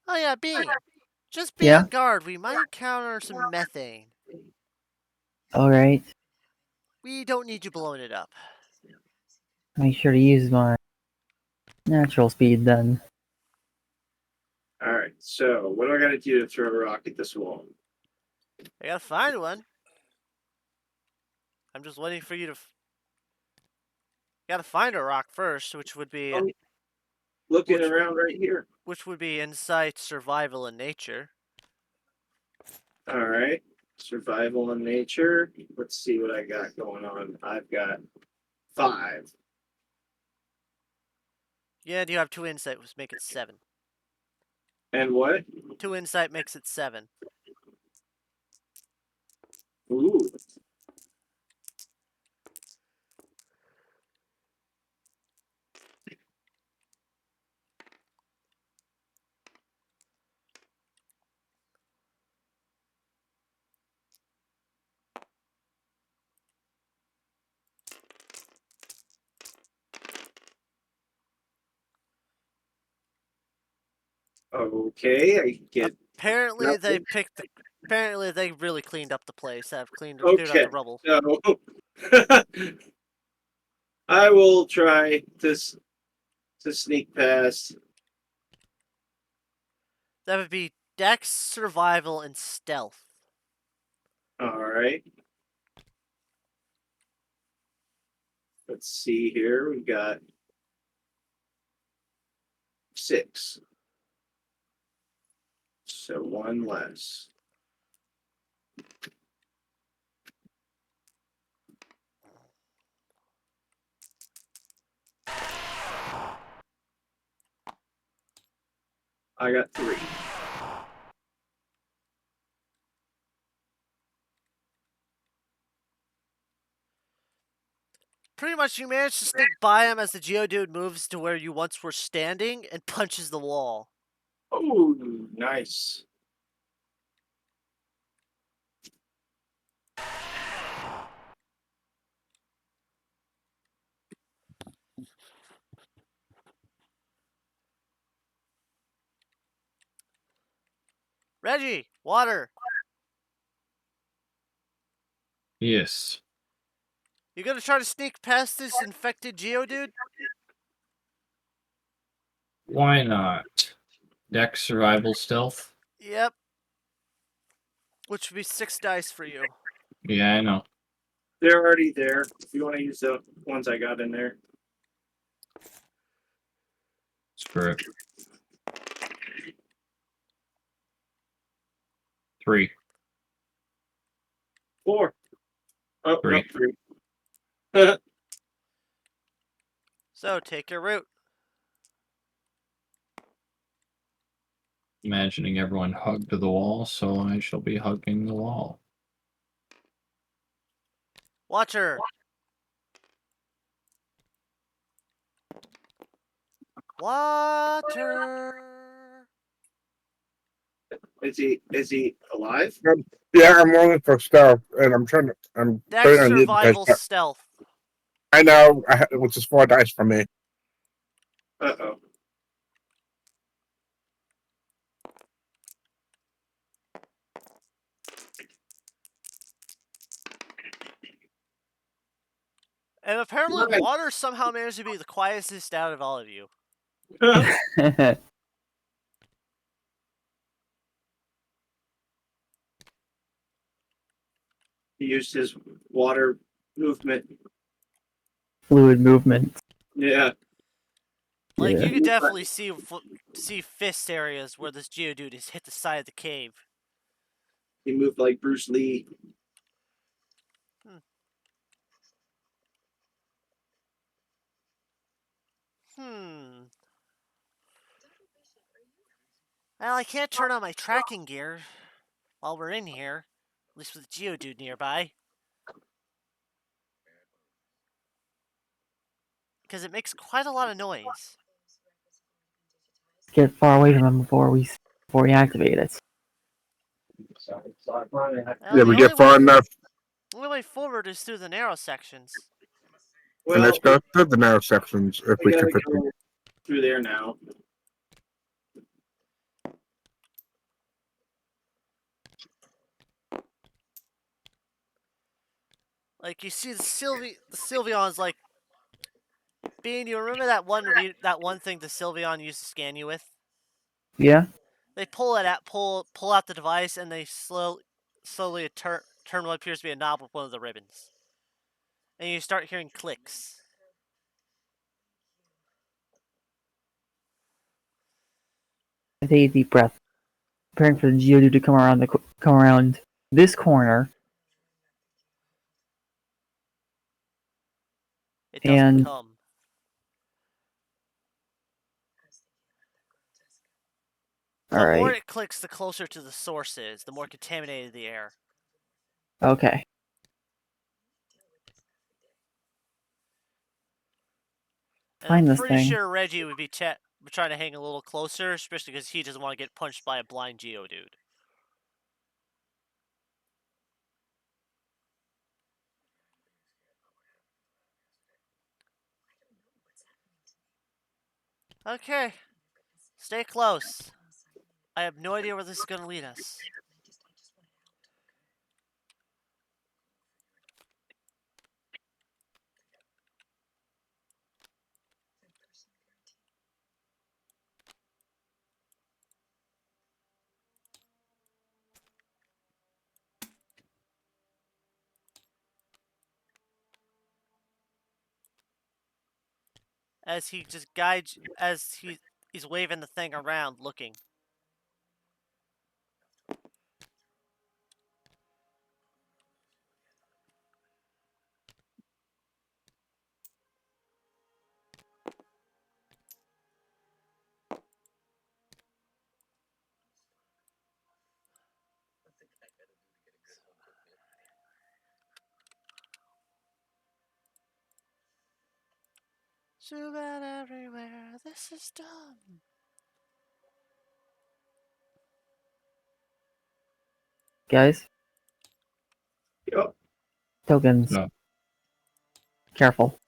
Oh yeah, Bean. Just be Yeah? on guard. We might encounter some methane. Alright. We don't need you blowing it up. Make sure to use my natural speed then. All right, so what do I got to do to throw a rock at this wall? I gotta find one. I'm just waiting for you to. Gotta find a rock first, I'm looking Which- around right here. which would be insight, survival, and nature. All right, survival and nature. Let's see what I got going on. I've got 5. Yeah, you have 2 insight, which make it 7. And what? 2 insight makes it 7. Ooh. Okay, I get Apparently they nothing. picked the. Apparently they really cleaned up the place. Have cleared out Okay, the rubble. so I will try to sneak past. That would be Dex, Survival, and Stealth. All right. Let's see here. We got 6. So one less. I got 3. Pretty much, you managed to sneak by him as the Geodude moves to where you once were standing and punches the wall. Oh, nice. Reggie, water. Yes. You gonna try to sneak past this infected Geodude? Why not? Dex, survival, stealth. Yep. Which would be 6 dice for you. Yeah, I know. They're already there. If you want to use the ones I got in there. Screw it. 3. 4. Oh, no, 3. 3. So take your route. Imagining everyone hugged the wall, so I shall be hugging the wall. Watcher. Water. Is he alive? Yeah, I'm rolling for stealth, and I'm Dex, putting on you because Survival, Stealth. I know, which is 4 dice for me. Uh-oh. And apparently Nice. Water somehow managed to be the quietest out of all of you. He used his water movement. Fluid movement. Yeah. Like, Yeah. you could definitely see fist areas where this Geodude has hit the side of the cave. He moved like Bruce Lee. Hmm. Well, I can't turn on my tracking gear while we're in here. At least with the Geodude nearby. Because it makes quite a lot of noise. Get far away from him before we activate it. Well, Yeah, we get far enough, the only way forward is through the narrow sections. and let's Well, go through the narrow sections if we we can gotta fit them. go through there now. Like, you see the Sylveon's like, Bean, you remember that one thing the Sylveon used to scan you with? Yeah? They pull it out, pull out the device, and they slowly turn what appears to be a knob with one of the ribbons, and you start hearing clicks. I take a deep breath, preparing for the Geodude to come around this corner, It doesn't and come. The more alright. it clicks, the closer to the source is, the more contaminated the air. Okay. And I'm Find this pretty thing. sure Reggie would be trying to hang a little closer, especially because he doesn't want to get punched by a blind Geodude. Okay. Stay close. I have no idea where this is going to lead us. As he just guides, as he's waving the thing around, looking. Zubat everywhere, this is dumb. Guys, Yep. tokens. No. Careful.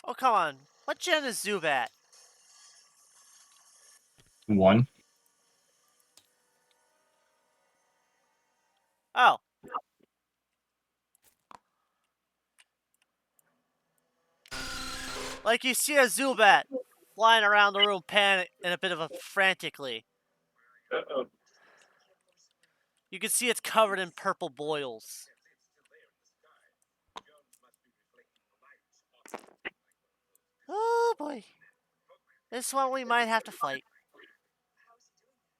Oh, come on. What gen is Zubat? 1. Oh. Like you see a Zubat flying around the room panic in a bit of a frantically. Uh-oh. You can see it's covered in purple boils. Oh boy. This one we might have to fight.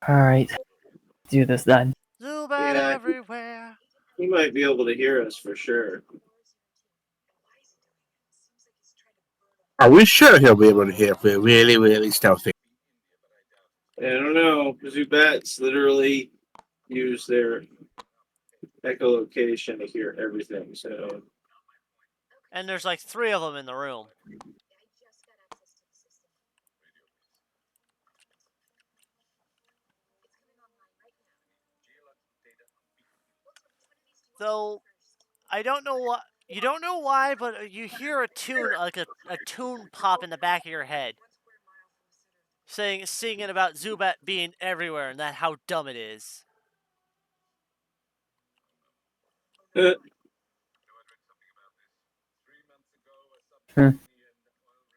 Alright. Do this then. Zubat Yeah, everywhere. he might be able to hear us for sure. Are we sure he'll be able to hear if we're really, really stealthy? I don't know. Zubats literally use their echolocation to hear everything. So And there's like 3 of them in the room. Though, I don't know what. You don't know why, but you hear a tune, like a tune pop in the back of your head. Singing about Zubat being everywhere and that how dumb it is.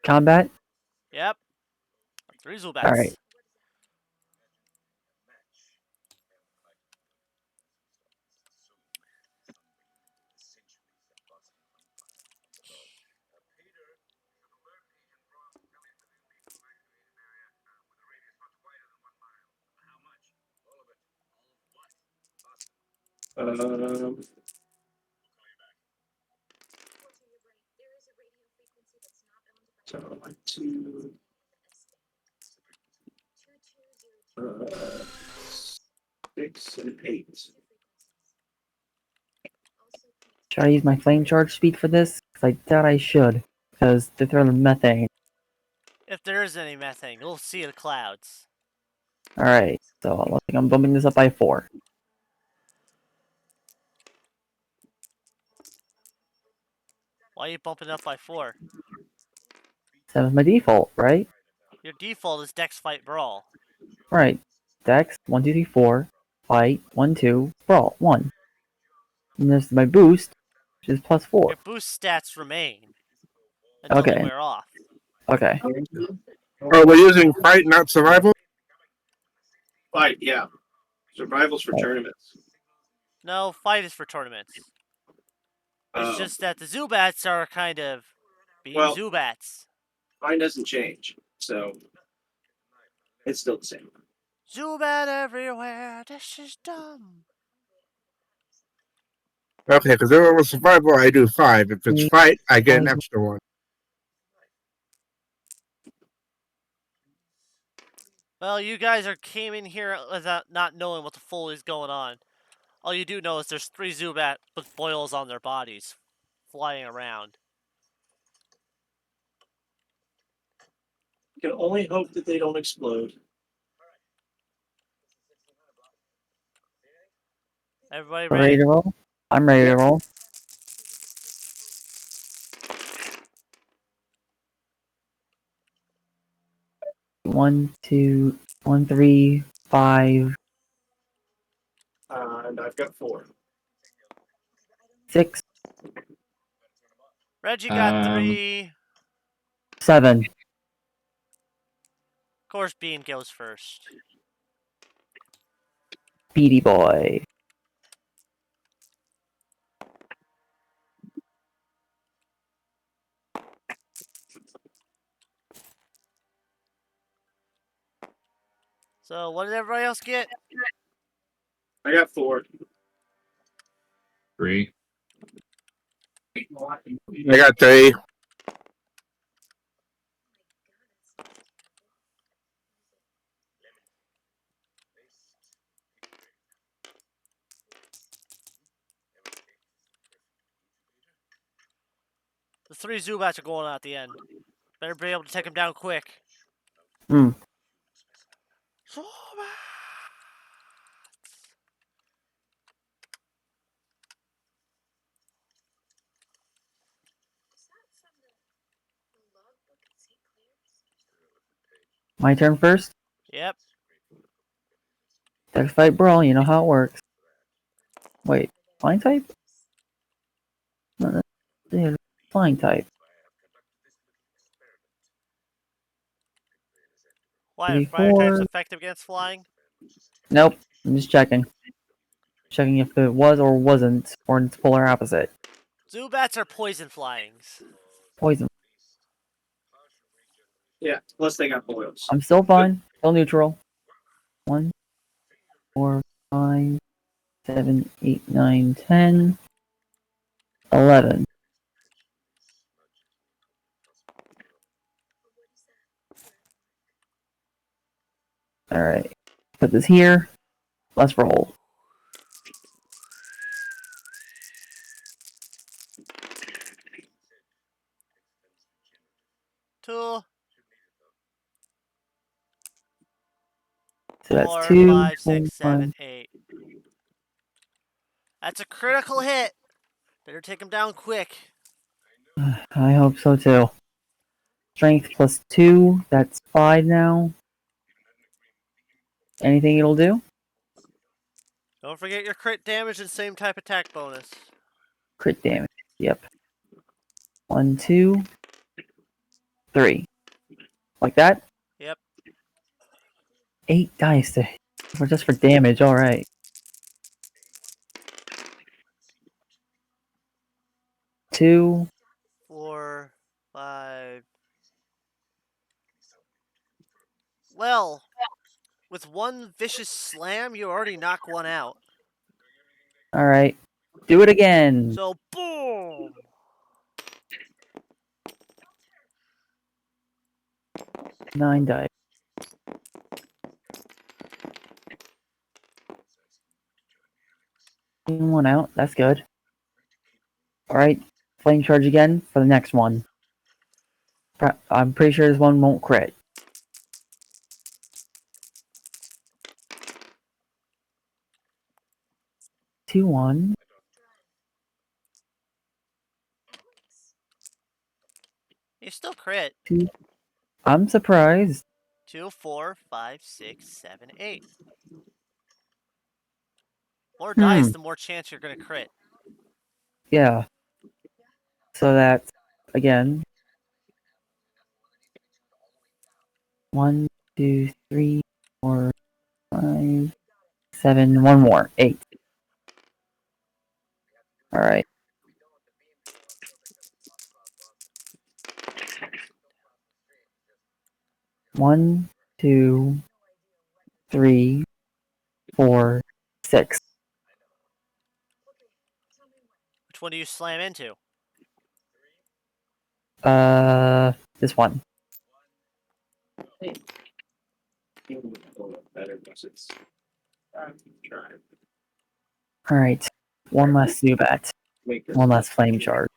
Combat? Yep. 3 Alright. Zubats. um, so 2, 6, and 8. Should I use my flame charge speed for this? Because I doubt I should. Because they're throwing methane. If there is any methane, you'll see the clouds. Alright. So I think I'm bumping this up by 4. Why are you bumping up by 4? 7's my default, right? Your default is Dex Fight Brawl. Right. Dex, 1, 2, 3, 4. Fight, 1, 2. Brawl, 1. And this is my boost, which is plus 4. Your boost stats remain until they Okay. wear off. Okay. Oh, we're using fight, not survival? Fight, yeah. Survival's for Oh. tournaments. No, fight is for tournaments. It's just that the Zubats are kind of being Well- Zubats. Mine doesn't change, so it's still the same. Zubat everywhere, this is dumb. Okay, because if it was survival, I do 5. If it's fight, I get an extra 1. Well, you guys came in here without not knowing what the full is going on. All you do know is there's 3 Zubat with boils on their bodies, flying around. You can only hope that they don't explode. Everybody We're ready ready? to roll? I'm ready to Yep. roll. One, two, one, three, five, And I've got 4. 6, Reggie got Um, 3. 7. Of course, Bean goes first. Beady Boy. So, what did everybody else get? I got 4. 3. I got 3. The 3 Zubats are going out at the end. Better be able to take them down quick. Hmm. Zubats! My turn first. Yep. Dex Fight Brawl, you know how it works. Wait, flying type? No, yeah, flying type. Why are fire types 34. effective against flying? Nope, I'm just checking. Checking if it was or wasn't, or its polar opposite. Zubats are poison flyings. Poison. Yeah, plus they got boils. I'm still fine. Still neutral. 1, 4, 5, 7, 8, 9, 10, 11. Alright. Put this here. Let's roll. 2, So that's 4, 2, 5, 4, 6, 7, 5. 8. That's a critical hit. Better take him down quick. I hope so too. Strength plus 2. That's 5 now. Anything it'll do? Don't forget your crit damage and same type attack bonus. Crit damage. Yep. 1, 2, 3. Like that? Yep. 8 dice just for damage. Alright. 2. 4, 5. Well, with one vicious slam, you already knock one out. Alright. Do it again. So, boom! 9 dice. One out. That's good. Alright. Flame charge again for the next one. I'm pretty sure this one won't crit. 2, 1. You still crit. 2. I'm surprised. 2, 4, 5, 6, 7, 8. More dice, Hmm. the more chance you're going to crit. Yeah. So that's, again, 1, 2, 3, 4, 5, 7. One more. 8. Alright. 1, 2, 3, 4, 6. Which one do you slam into? This one. Better because it's trying Alright. One last Zubat. make this One last flame charge.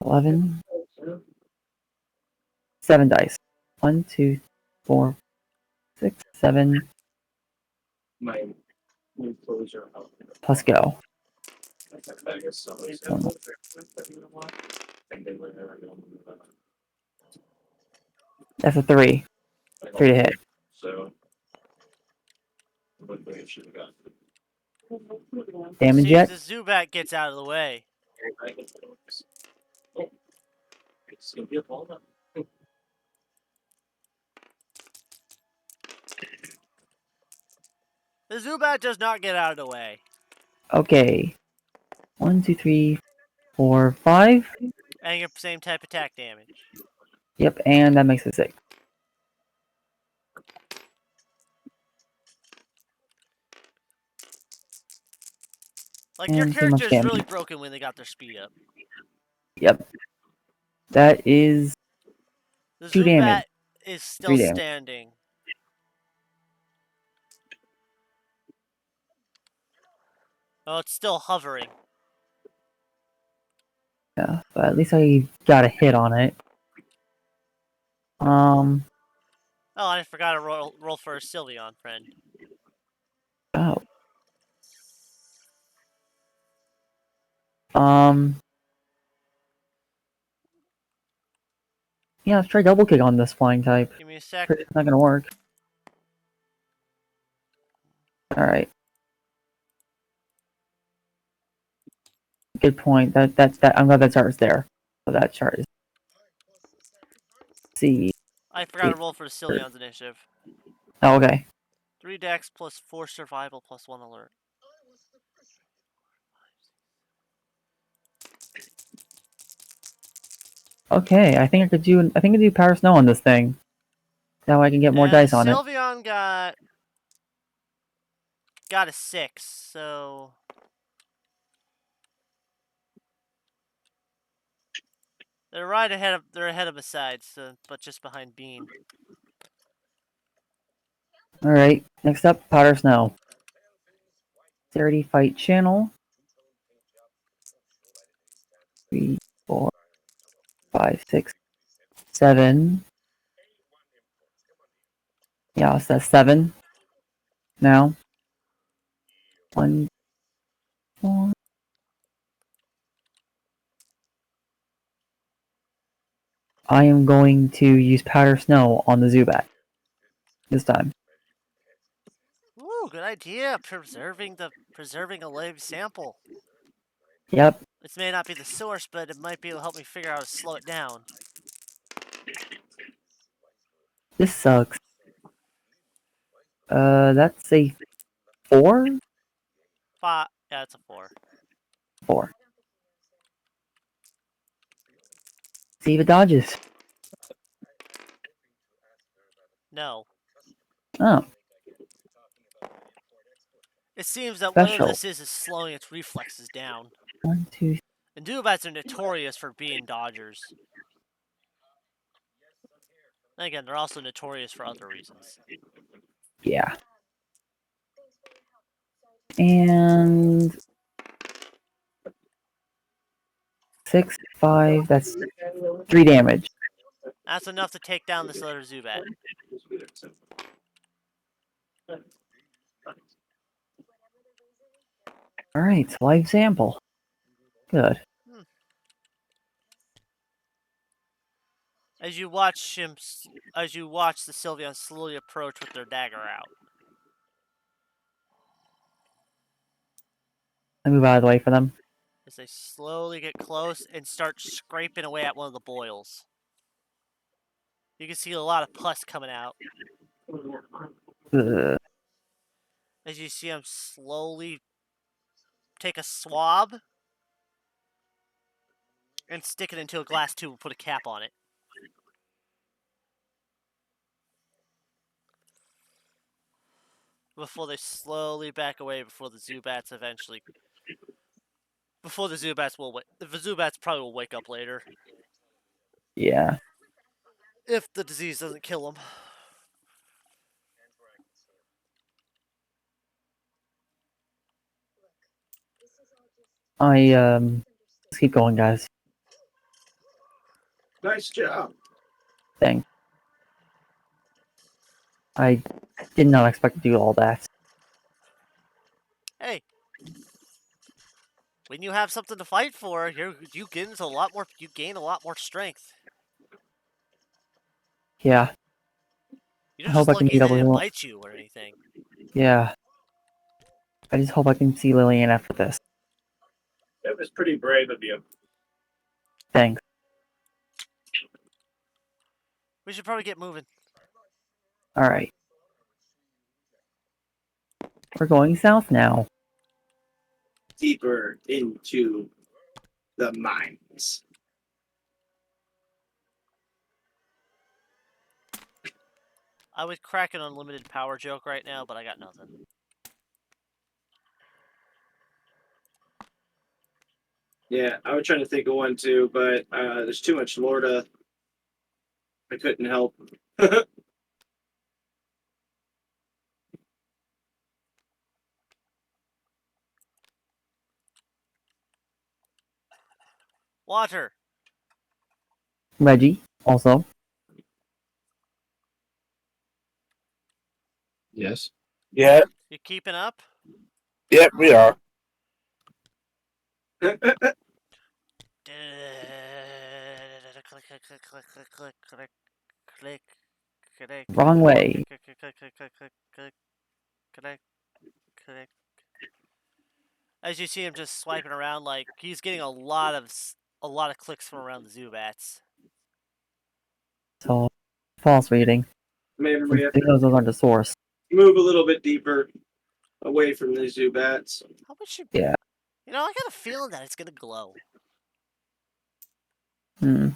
11. 7 dice. 1, 2, 4, 6, 7. my Let's go. That's a 3. 3 to hit. Damage See if yet? the Zubat gets out of the way. The Zubat does not get out of the way. Okay. 1, 2, 3, 4, 5. And your same type attack damage. Yep, and that makes it 6. Like, your And 3 much character is damage. really broken when they got their speed up. Yep. That is The 2 damage. Zubat is still 3 damage. standing. Oh, it's still hovering. Yeah, but at least I got a hit on it. Oh, I forgot to roll for a Sylveon friend. Oh. Yeah, let's try double kick on this flying type. Give me a sec. It's not gonna work. Alright. Good point. That I'm glad that chart is there. So that chart is C. I forgot to roll for Sylveon's initiative. Oh, okay. 3 dex plus 4 survival plus 1 alert. Okay, I think I could do Power Snow on this thing. That way I can get more And dice on it. Sylveon got a 6, so they're ahead of besides, but just behind Bean. Alright, next up, Powder Snow. Dirty Fight Channel. 3, 4, 5, 6, 7. Yeah, so that's 7. Now. 1, 4. I am going to use Powder Snow on the Zubat. This time. Ooh, good idea. Preserving a live sample. Yep, This may not be the source, but it might be able to help me figure out how to slow it down. this sucks. That's a 4? Yeah, it's a 4. 4. See if it dodges. No. Oh, It seems that whatever special. this is slowing its reflexes down. 1, 2, And Dewbats are notorious for being dodgers. And again, they're also notorious for other reasons. yeah. And 6, 5, that's 3 damage. That's enough to take down this other Zubat. Alright, live sample. Good. As you watch the Sylveon slowly approach with their dagger out. I move out of the way for them. As they slowly get close and start scraping away at one of the boils. You can see a lot of pus coming out. Ugh. As you see them slowly take a swab and stick it into a glass tube and put a cap on it. Before they slowly back away before the Zubats the Zubats probably will wake up later. Yeah. If the disease doesn't kill them. Let's keep going, guys. Nice job. Thanks. I did not expect to do all that. Hey, when you have something to fight for, you gain a lot more strength. Yeah, You're I just hope I can lucky meet they up with didn't Lil. bite you or anything. Yeah, I just hope I can see Lillian after this. It was pretty brave of you. Thanks. We should probably get moving. Alright. We're going south now. Deeper into the mines. I would crack an unlimited power joke right now, but I got nothing. Yeah, I was trying to think of one too, but there's too much lore to. I couldn't help. Water! Reggie, also. Yes. Yeah. You keeping up? Yep. We are. Click, click, click, click, click, click, click, click, click, Wrong way. click, click, click, click, click, click, click, click. As you see him just swiping around, like he's getting a lot of clicks from around the Zubats. So, false reading. Maybe we Since have he to knows those aren't the source. move a little bit deeper away from the Zubats. How much you? Yeah. You know, I got a feeling that it's gonna glow. Hmm.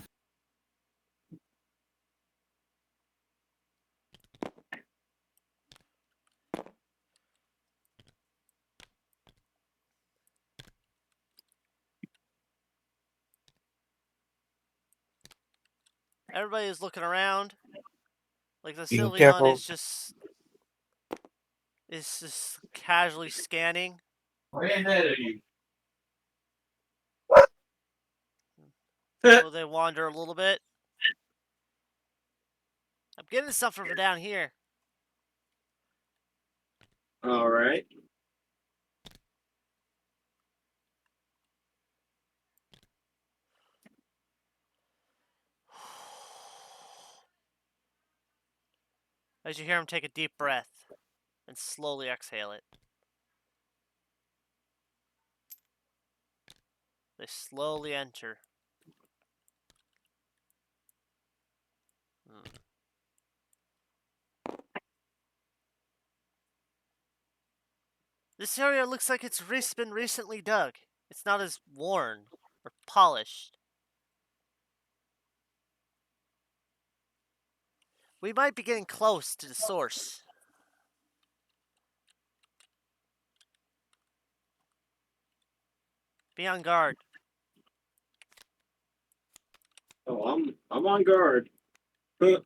Everybody is looking around. Like the Being Sylveon careful. is just casually scanning. Way ahead of you. So they wander a little bit. I'm getting something from down here. All right. As you hear him take a deep breath and slowly exhale it. They slowly enter. This area looks like it's been recently dug. It's not as worn or polished. We might be getting close to the source. Be on guard. Oh, I'm on guard. Huh.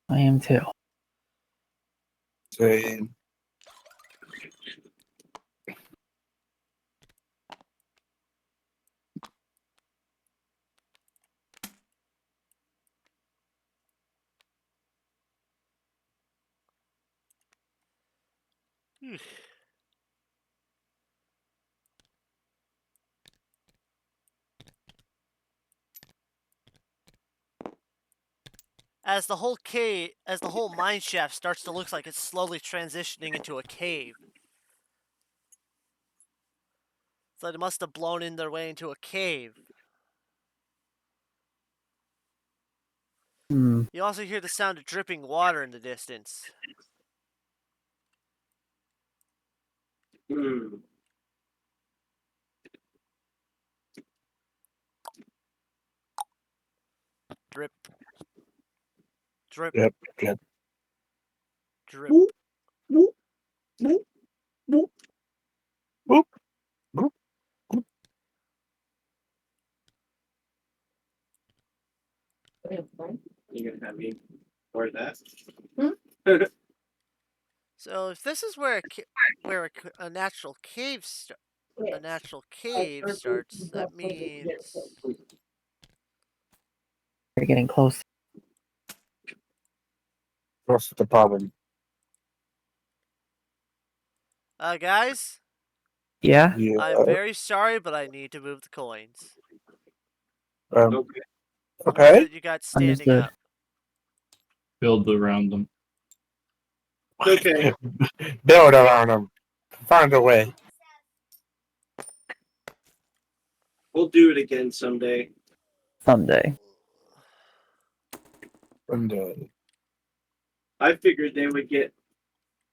I am too. Same. As the whole mine shaft starts to look like it's slowly transitioning into a cave. It's like it must have blown in their way into a cave. Hmm. You also hear the sound of dripping water in the distance. Hmm. Drip. Drip. Yep. Yep. Drip. Whoop, whoop, whoop, whoop. Whoop. Whoop. You gonna have me for that? Hmm? So if this is where a natural Yes. starts, that means We're getting close. What's the problem? Guys, Yeah? Yeah. I'm very sorry, but I need to move the coins. Okay. The ones Okay. that you got standing Understood. up. Build around them. Okay. Build around them. Find a way. We'll do it again someday. Someday. And, I figured they would get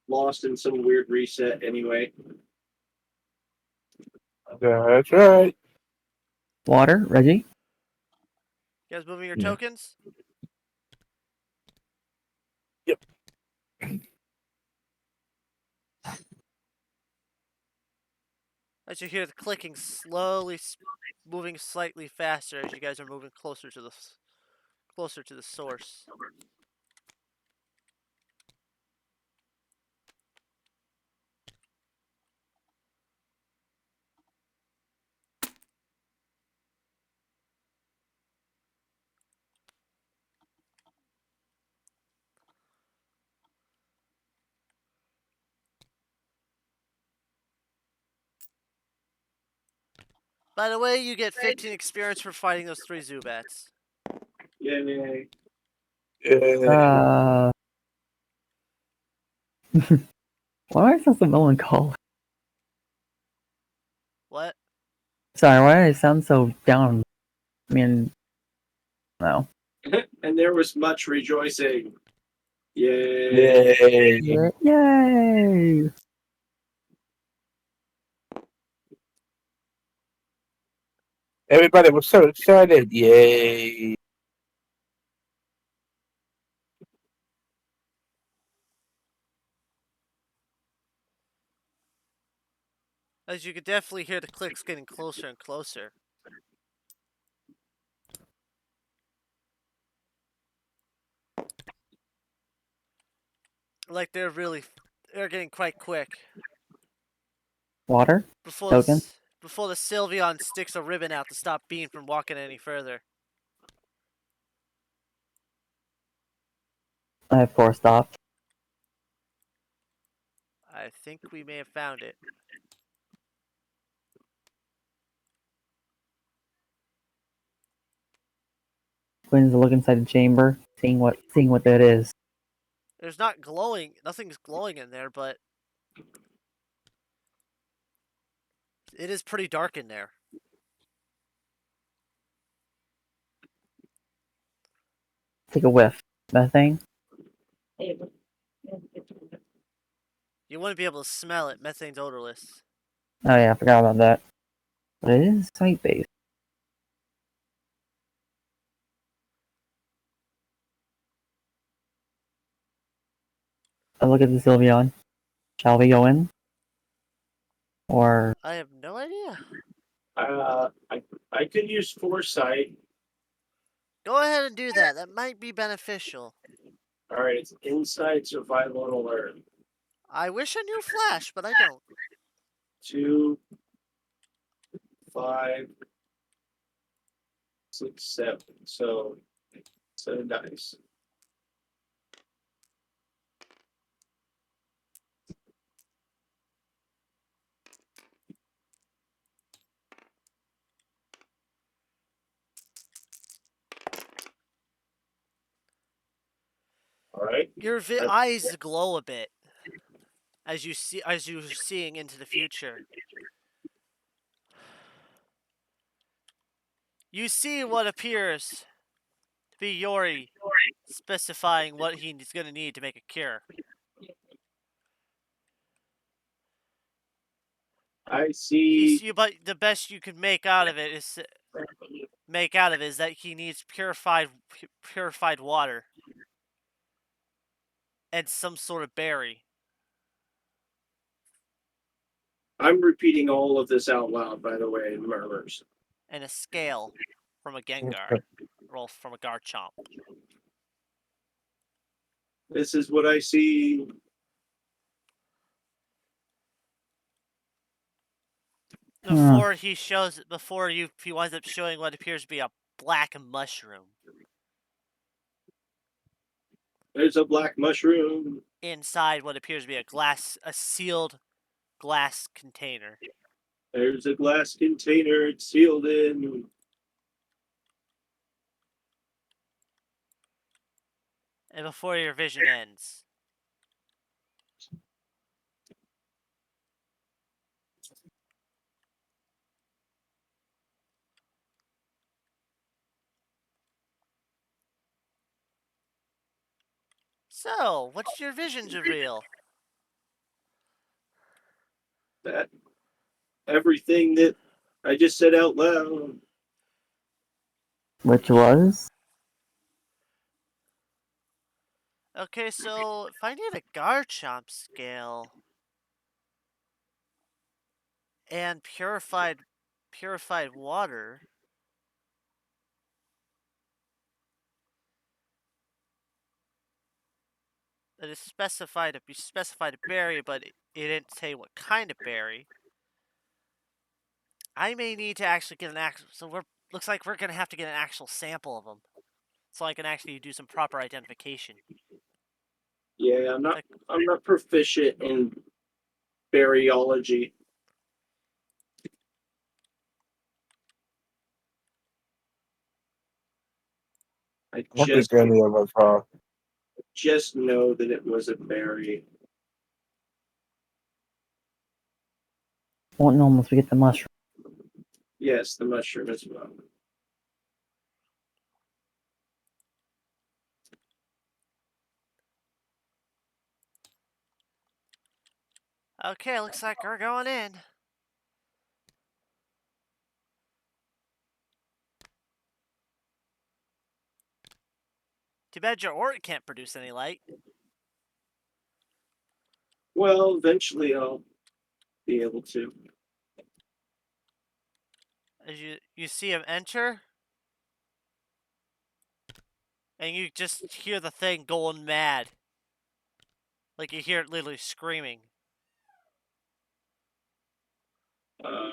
lost in some weird reset anyway. that's right. Water, Reggie? You guys moving your Yeah. tokens? Yep. As you hear the clicking slowly moving slightly faster as you guys are moving closer to the source. By the way, you get 15 experience for fighting those 3 Zubats. Yay. Why do I sound so melancholic? What? Sorry, why do I sound so down? I mean, no. And there was much rejoicing. Yay. Yay. Yay! Everybody was so excited. Yay. As you could definitely hear the clicks getting closer and closer. Like they're getting quite quick. Water? Before Token? before the Sylveon sticks a ribbon out to stop Bean from walking any further. I have 4 stops. I think we may have found it. Quinn's look inside the chamber, seeing what that is. There's nothing's glowing in there, but it is pretty dark in there. Take a whiff. Methane? You wouldn't be able to smell it. Methane's odorless. Oh yeah, I forgot about that. But it is site-based. A look at the Sylveon. Shall we go in? Or I have no idea. I could use foresight. Go ahead and do that. That might be beneficial. All right, it's inside survival and alert. I wish I knew Flash, but I don't. 2, 5, 6, 7. So 7 dice. All right. Your eyes glow a bit as you're seeing into the future. You see what appears to be Yori specifying what he's going to need to make a cure. I see. But the best you can make out of it is that he needs purified water and some sort of berry I'm repeating all of this out loud, by the way, in murmurs. and a scale from a Gengar or from a Garchomp. This is what I see. Before he winds up showing what appears to be a black mushroom There's a black mushroom. inside what appears to be a sealed glass container. There's a glass container. It's sealed in. And before your vision ends, so what's your visions reveal? That everything that I just said out loud. Which was? Okay, so if I need a Garchomp scale and purified water, it is specified to be specified a berry, but it didn't say what kind of berry. I may need to actually get an actual. So looks like we're gonna have to get an actual sample of them, so I can actually do some proper identification. Yeah, Like, I'm not proficient in bariology. I I don't think any of us are. just know that it was a berry. Won't know unless we get the mushroom. Yes, the mushroom as well. okay, looks like we're going in. Too bad your aura can't produce any light. Well, eventually I'll be able to. As you see him enter, and you just hear the thing going mad. Like you hear it literally screaming. Uh,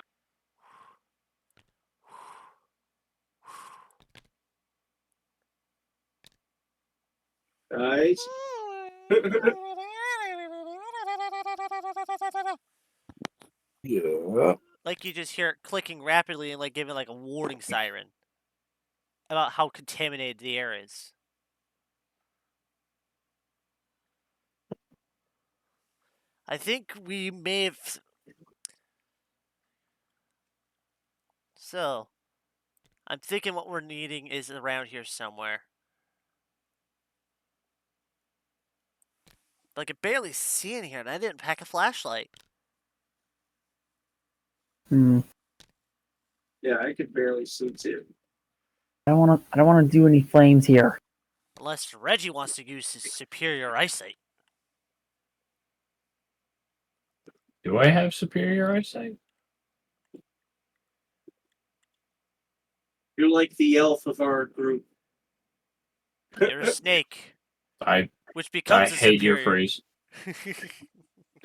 guys, Yeah. Like you just hear it clicking rapidly and like giving like a warning siren about how contaminated the air is. I think we may have. So, I'm thinking what we're needing is around here somewhere. But I can barely see in here, and I didn't pack a flashlight. Hmm. yeah, I could barely see too. I don't wanna do any flames here. Unless Reggie wants to use his superior eyesight. Do I have superior eyesight? You're like the elf of our group. You're a snake, I which I becomes a hate your superior. phrase.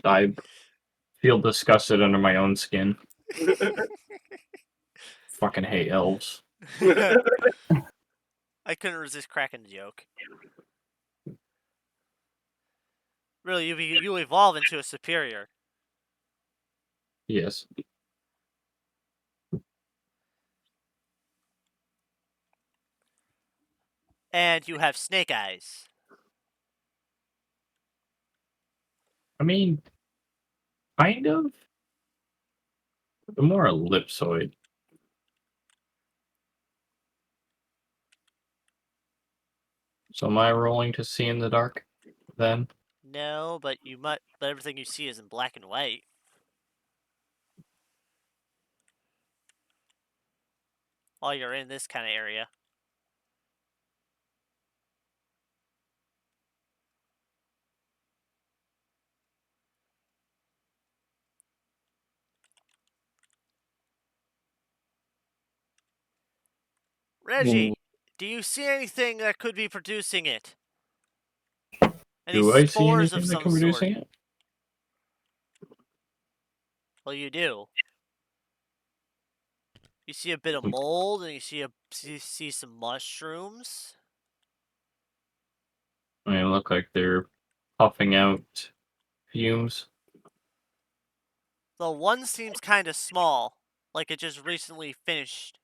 I feel disgusted under my own skin. Fucking hate elves. I couldn't resist cracking the joke. Really, you evolve into a superior. Yes. And you have snake eyes. I mean, kind of. But more ellipsoid. So am I rolling to see in the dark then? No, but but everything you see is in black and white. While you're in this kind of area. Mm. Reggie, do you see anything that could be producing it? Any Do I see spores of anything that some can sort? producing it? Well, you do. You see a bit of mold, and you see some mushrooms. They look like they're puffing out fumes. The one seems kind of small, like it just recently finished.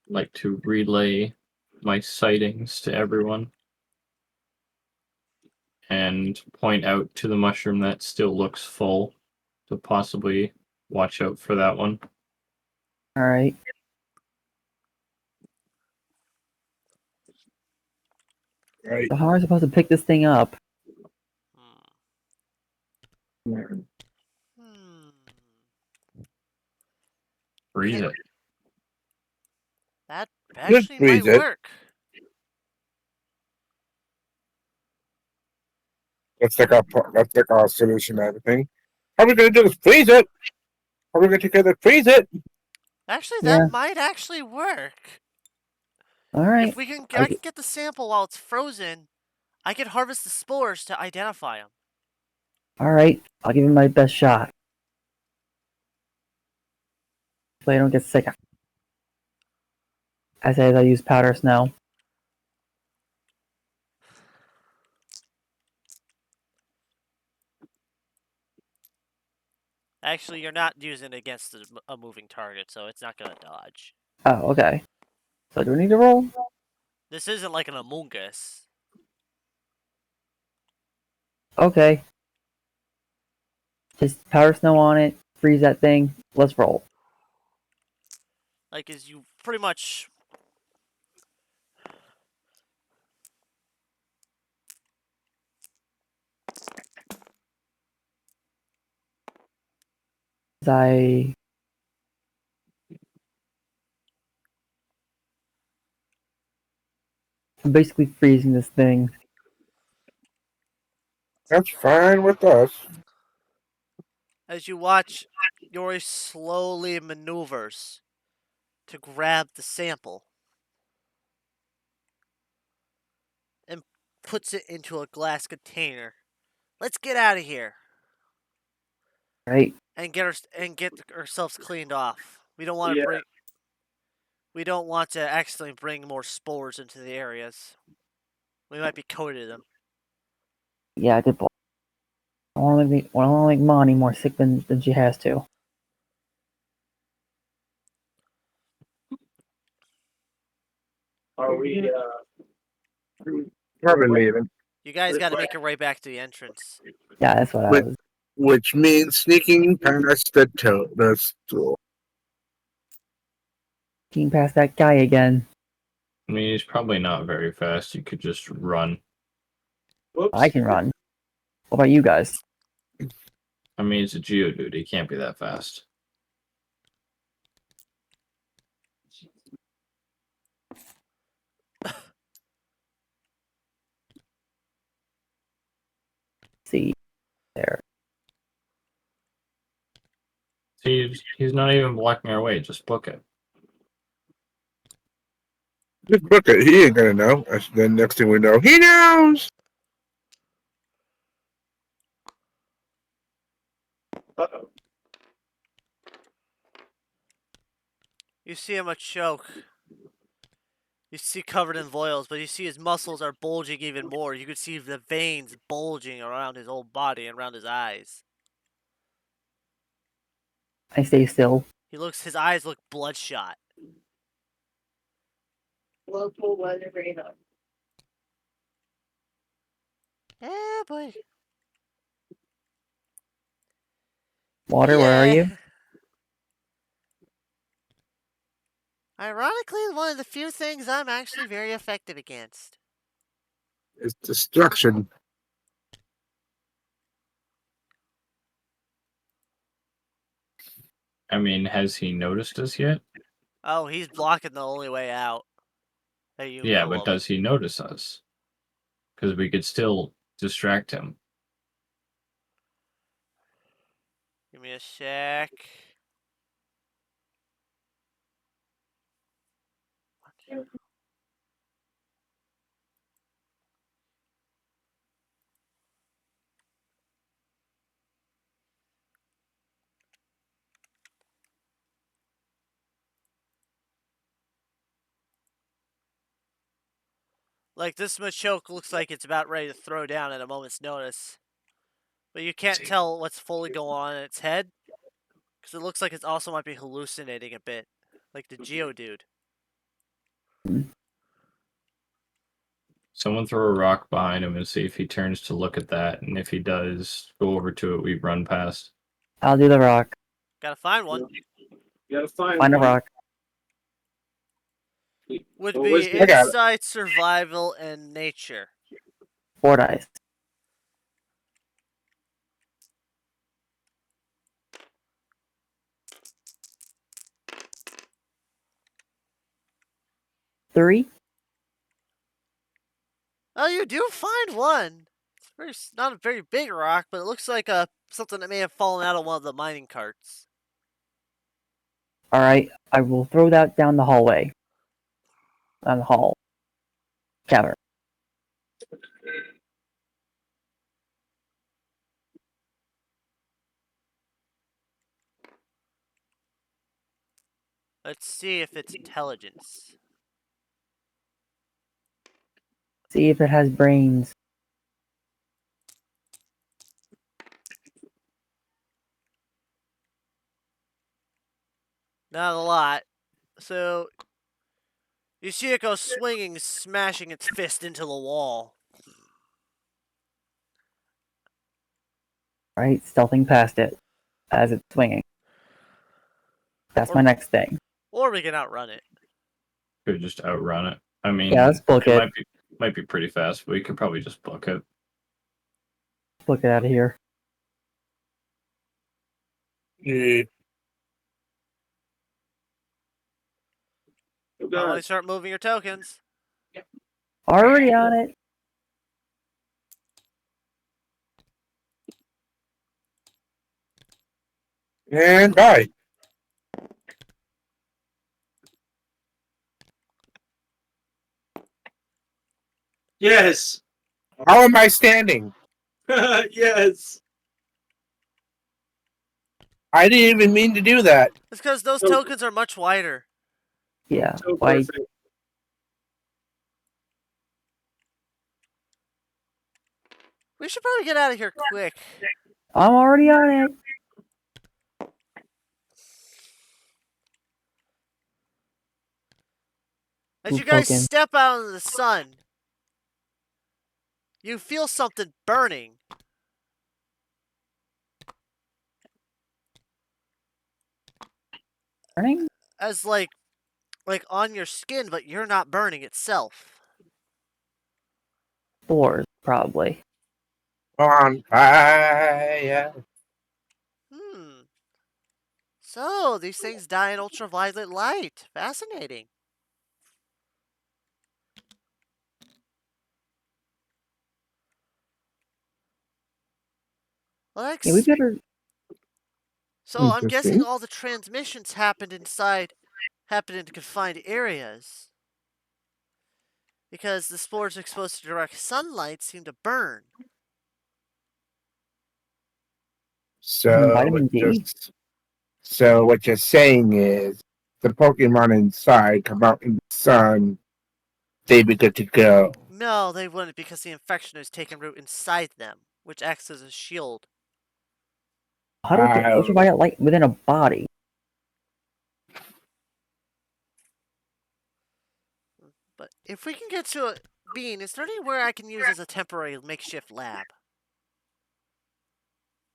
Like to relay my sightings to everyone and point out to the mushroom that still looks full to possibly watch out for that one. All right. Right. So how are we supposed to pick this thing up? Hmm. Hmm. Freeze it. That Just actually might freeze it. work. Let's take our solution to everything. How are we gonna do this? Freeze it. How are we gonna take care of the freeze it? Actually, that Yeah. might actually work. All right. If we can, I'll I can get the sample while it's frozen. I can harvest the spores to identify them. All right. I'll give it my best shot. So I don't get sick. As I use powder snow. Actually, you're not using it against a moving target, so it's not gonna dodge. Oh, okay. So do we need to roll? This isn't like an Among Us. Okay. Just powder snow on it. Freeze that thing. Let's roll. Like, is you pretty much. As I I'm basically freezing this thing. That's fine with us. As you watch, Yori slowly maneuvers to grab the sample and puts it into a glass container. Let's get out of here Right? and get ourselves cleaned off. We don't want to Yeah. bring. We don't want to accidentally bring more spores into the areas. We might be coated in them. Yeah, I did. I want to make Monty more sick than she has to. Are we? Probably leaving. You guys got to make it right back to the entrance. Yeah, that's what I But was. which means sneaking past the stool. Getting past that guy again. I mean, he's probably not very fast. You could just run. I Whoops. can run. What about you guys? I mean, it's a Geodude. He can't be that fast. See there. See, he's not even blocking our way. Just book it. Just book it. He ain't gonna know. Then next thing we know, he knows. Uh-oh. You see him a choke. You see covered in boils, but you see his muscles are bulging even more. You could see the veins bulging around his whole body and around his eyes. I stay still. His eyes look bloodshot. Local weather radar. Yeah, boy. Water, where are Yeah. you? Ironically, one of the few things I'm actually very effective against. It's destruction. I mean, has he noticed us yet? Oh, he's blocking the only way out that you Yeah, know but of. does he notice us? Because we could still distract him. Give me a sec. Like this Machoke looks like it's about ready to throw down at a moment's notice. But you can't tell what's fully going on in its head. Because it looks like it also might be hallucinating a bit. Like the Geodude. Someone throw a rock behind him and see if he turns to look at that, and if he does, go over to it. We run past. I'll do the rock. Gotta find one. You gotta find Find a one. rock. Would What was be the- I got it. insight, survival, and nature. 4 dice. Three. Oh, you do find one. Not a very big rock, but it looks like something that may have fallen out of one of the mining carts. All right. I will throw that down the hallway. Down the hall. Cavern. Let's see if it's intelligence. See if it has brains. Not a lot. So you see it go swinging, smashing its fist into the wall. Right. Stealthing past it as it's swinging. That's my next thing. Or we can outrun it. Could just outrun it. I mean, Yeah, let's book it. Might be pretty fast, but we could probably just book it. Book it out of here. Yeah. Oh, Finally God. start moving your tokens. Already on it. And die. Yes. How am I standing? Yes. I didn't even mean to do that. It's because those Oh. tokens are much wider. Yeah. So Why? perfect. We should probably get out of here quick. I'm already on it. As Move you guys token. step out into the sun, you feel something burning. Burning? As like on your skin, but you're not burning itself. Spores, probably. On fire. So these things die in ultraviolet light. Fascinating. Yeah, we better. So I'm guessing Interesting. all the transmissions happened in confined areas. Because the spores exposed to direct sunlight seem to burn. So Vitamin D. so what you're saying is the Pokemon inside come out in the sun, they be good to go. No, they wouldn't because the infection has taken root inside them, which acts as a shield. How do we get Wow. ultraviolet light within a body? But if we can get to a bean, is there anywhere I can use as a temporary makeshift lab?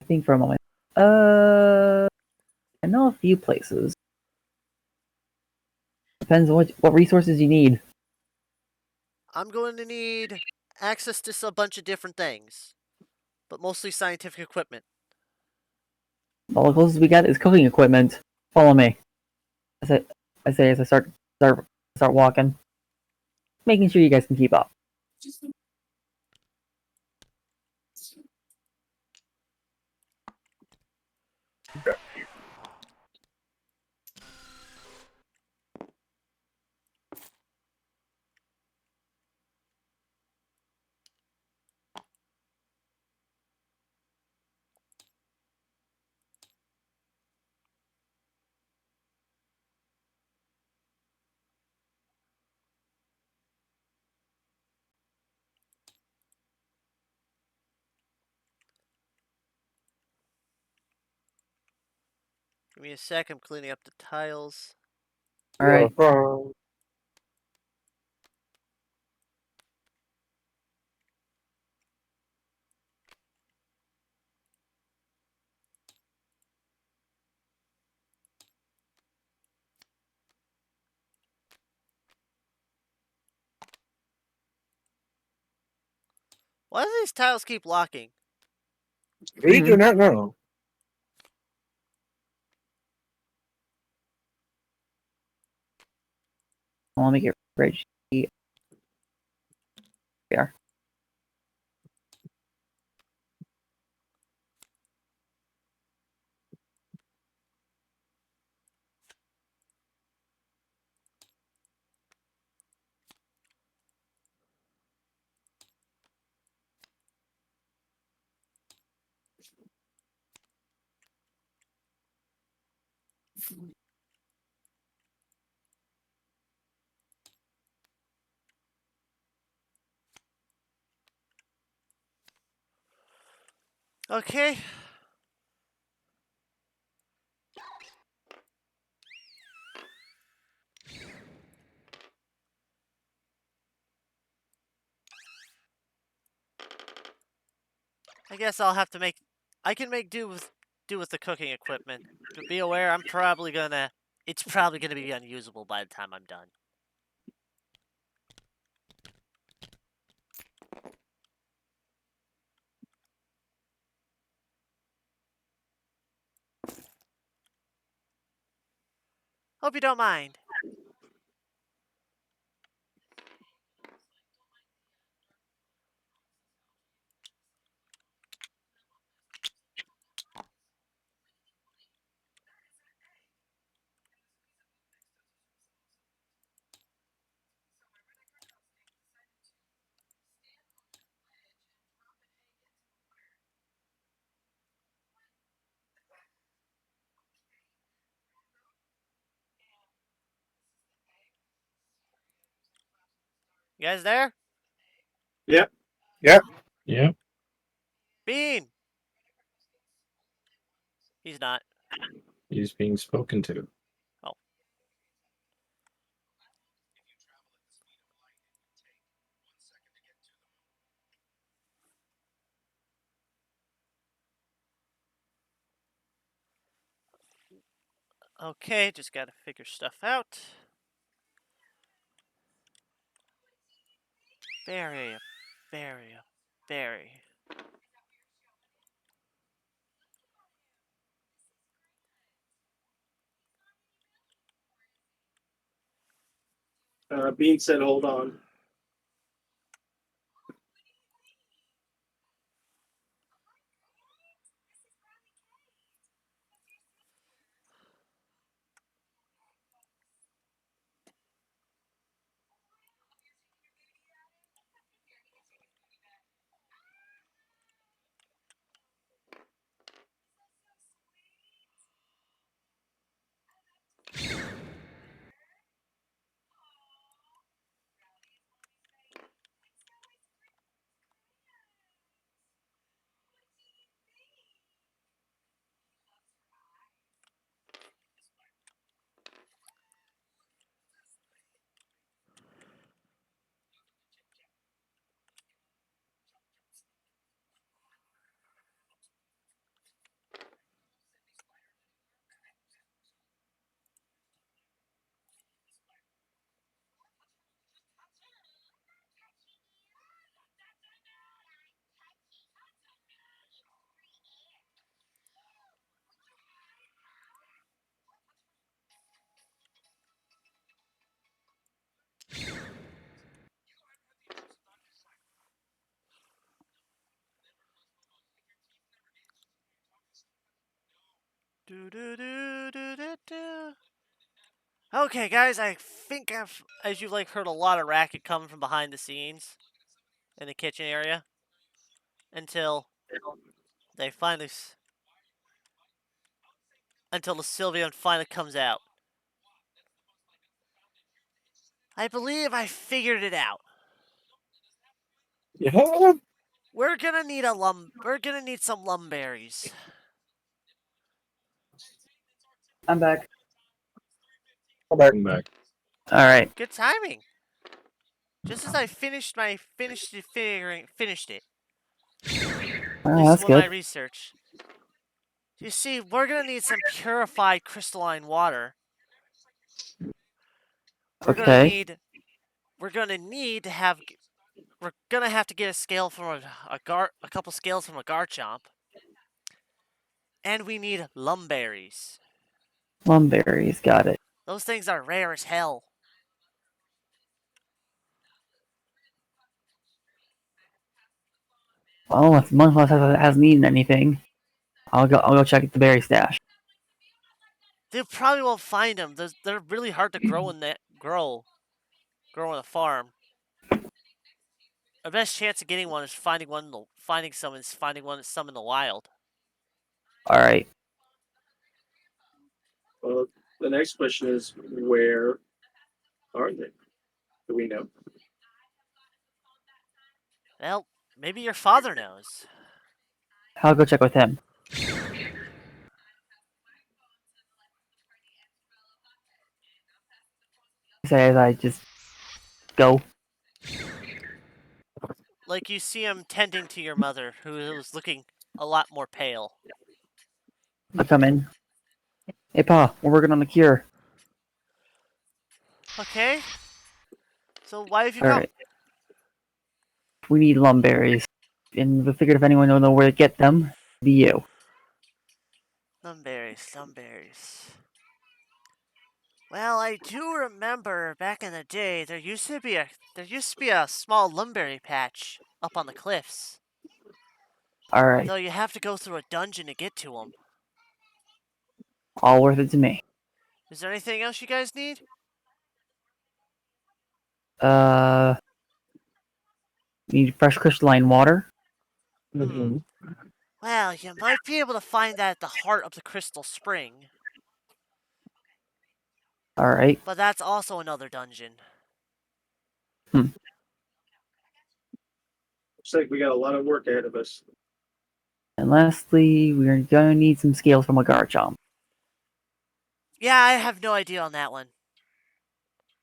I think for a moment. I know a few places. Depends on what resources you need. I'm going to need access to a bunch of different things, but mostly scientific equipment. All the closest we got is cooking equipment. Follow me. I say as I start walking, making sure you guys can keep up. Give me a sec. I'm cleaning up the tiles. All right. Why do these tiles keep locking? We do not know. Let me get Reggie. Yeah. Okay. I guess I'll have to make. I can make do with the cooking equipment, but be aware I'm probably gonna. It's probably gonna be unusable by the time I'm done. Hope you don't mind. You guys there? Yep. Yep. Yeah. Bean. He's not. He's being spoken to. Oh. Okay, just gotta figure stuff out. Berry, berry, berry. Bean said, "Hold on." Do do do do do do. Okay, guys, I think as you've heard a lot of racket coming from behind the scenes in the kitchen area until they finally until the Sylveon finally comes out. I believe I figured it out. Yeah. We're gonna need We're gonna need some lumberries. I'm back. Come back. Come back. All right. Good timing. Just as I finished it. At Oh, least that's with my good. research. You see, we're gonna need some purified crystalline water. We're gonna Okay. need. We're gonna need to have. We're gonna have to get a scale from a couple scales from a Garchomp, and we need lumberries. Lumberries, got it. Those things are rare as hell. Well, if Munchlaus hasn't eaten anything, I'll go check the berry stash. They probably won't find them. They're really hard to grow in grow on a farm. Our best chance of getting one is finding some in the wild. All right. Well, the next question is, where are they? Do we know? Well, maybe your father knows. I'll go check with him. Say as I just go. Like you see him tending to your mother, who is looking a lot more pale. I come in. Hey, Pa, we're working on the cure. Okay. So why have you All come? right. We need lumberries, and we figured if anyone don't know where to get them, it'd be you. Lumberries. Well, I do remember back in the day there used to be a small lumberry patch up on the cliffs. All right. Though you have to go through a dungeon to get to them. All worth it to me. Is there anything else you guys need? Uh, need fresh crystalline water. Hmm. Well, you might be able to find that at the heart of the crystal spring, All right. but that's also another dungeon. Looks like we got a lot of work ahead of us. And lastly, we're gonna need some scales from a Garchomp. Yeah, I have no idea on that one.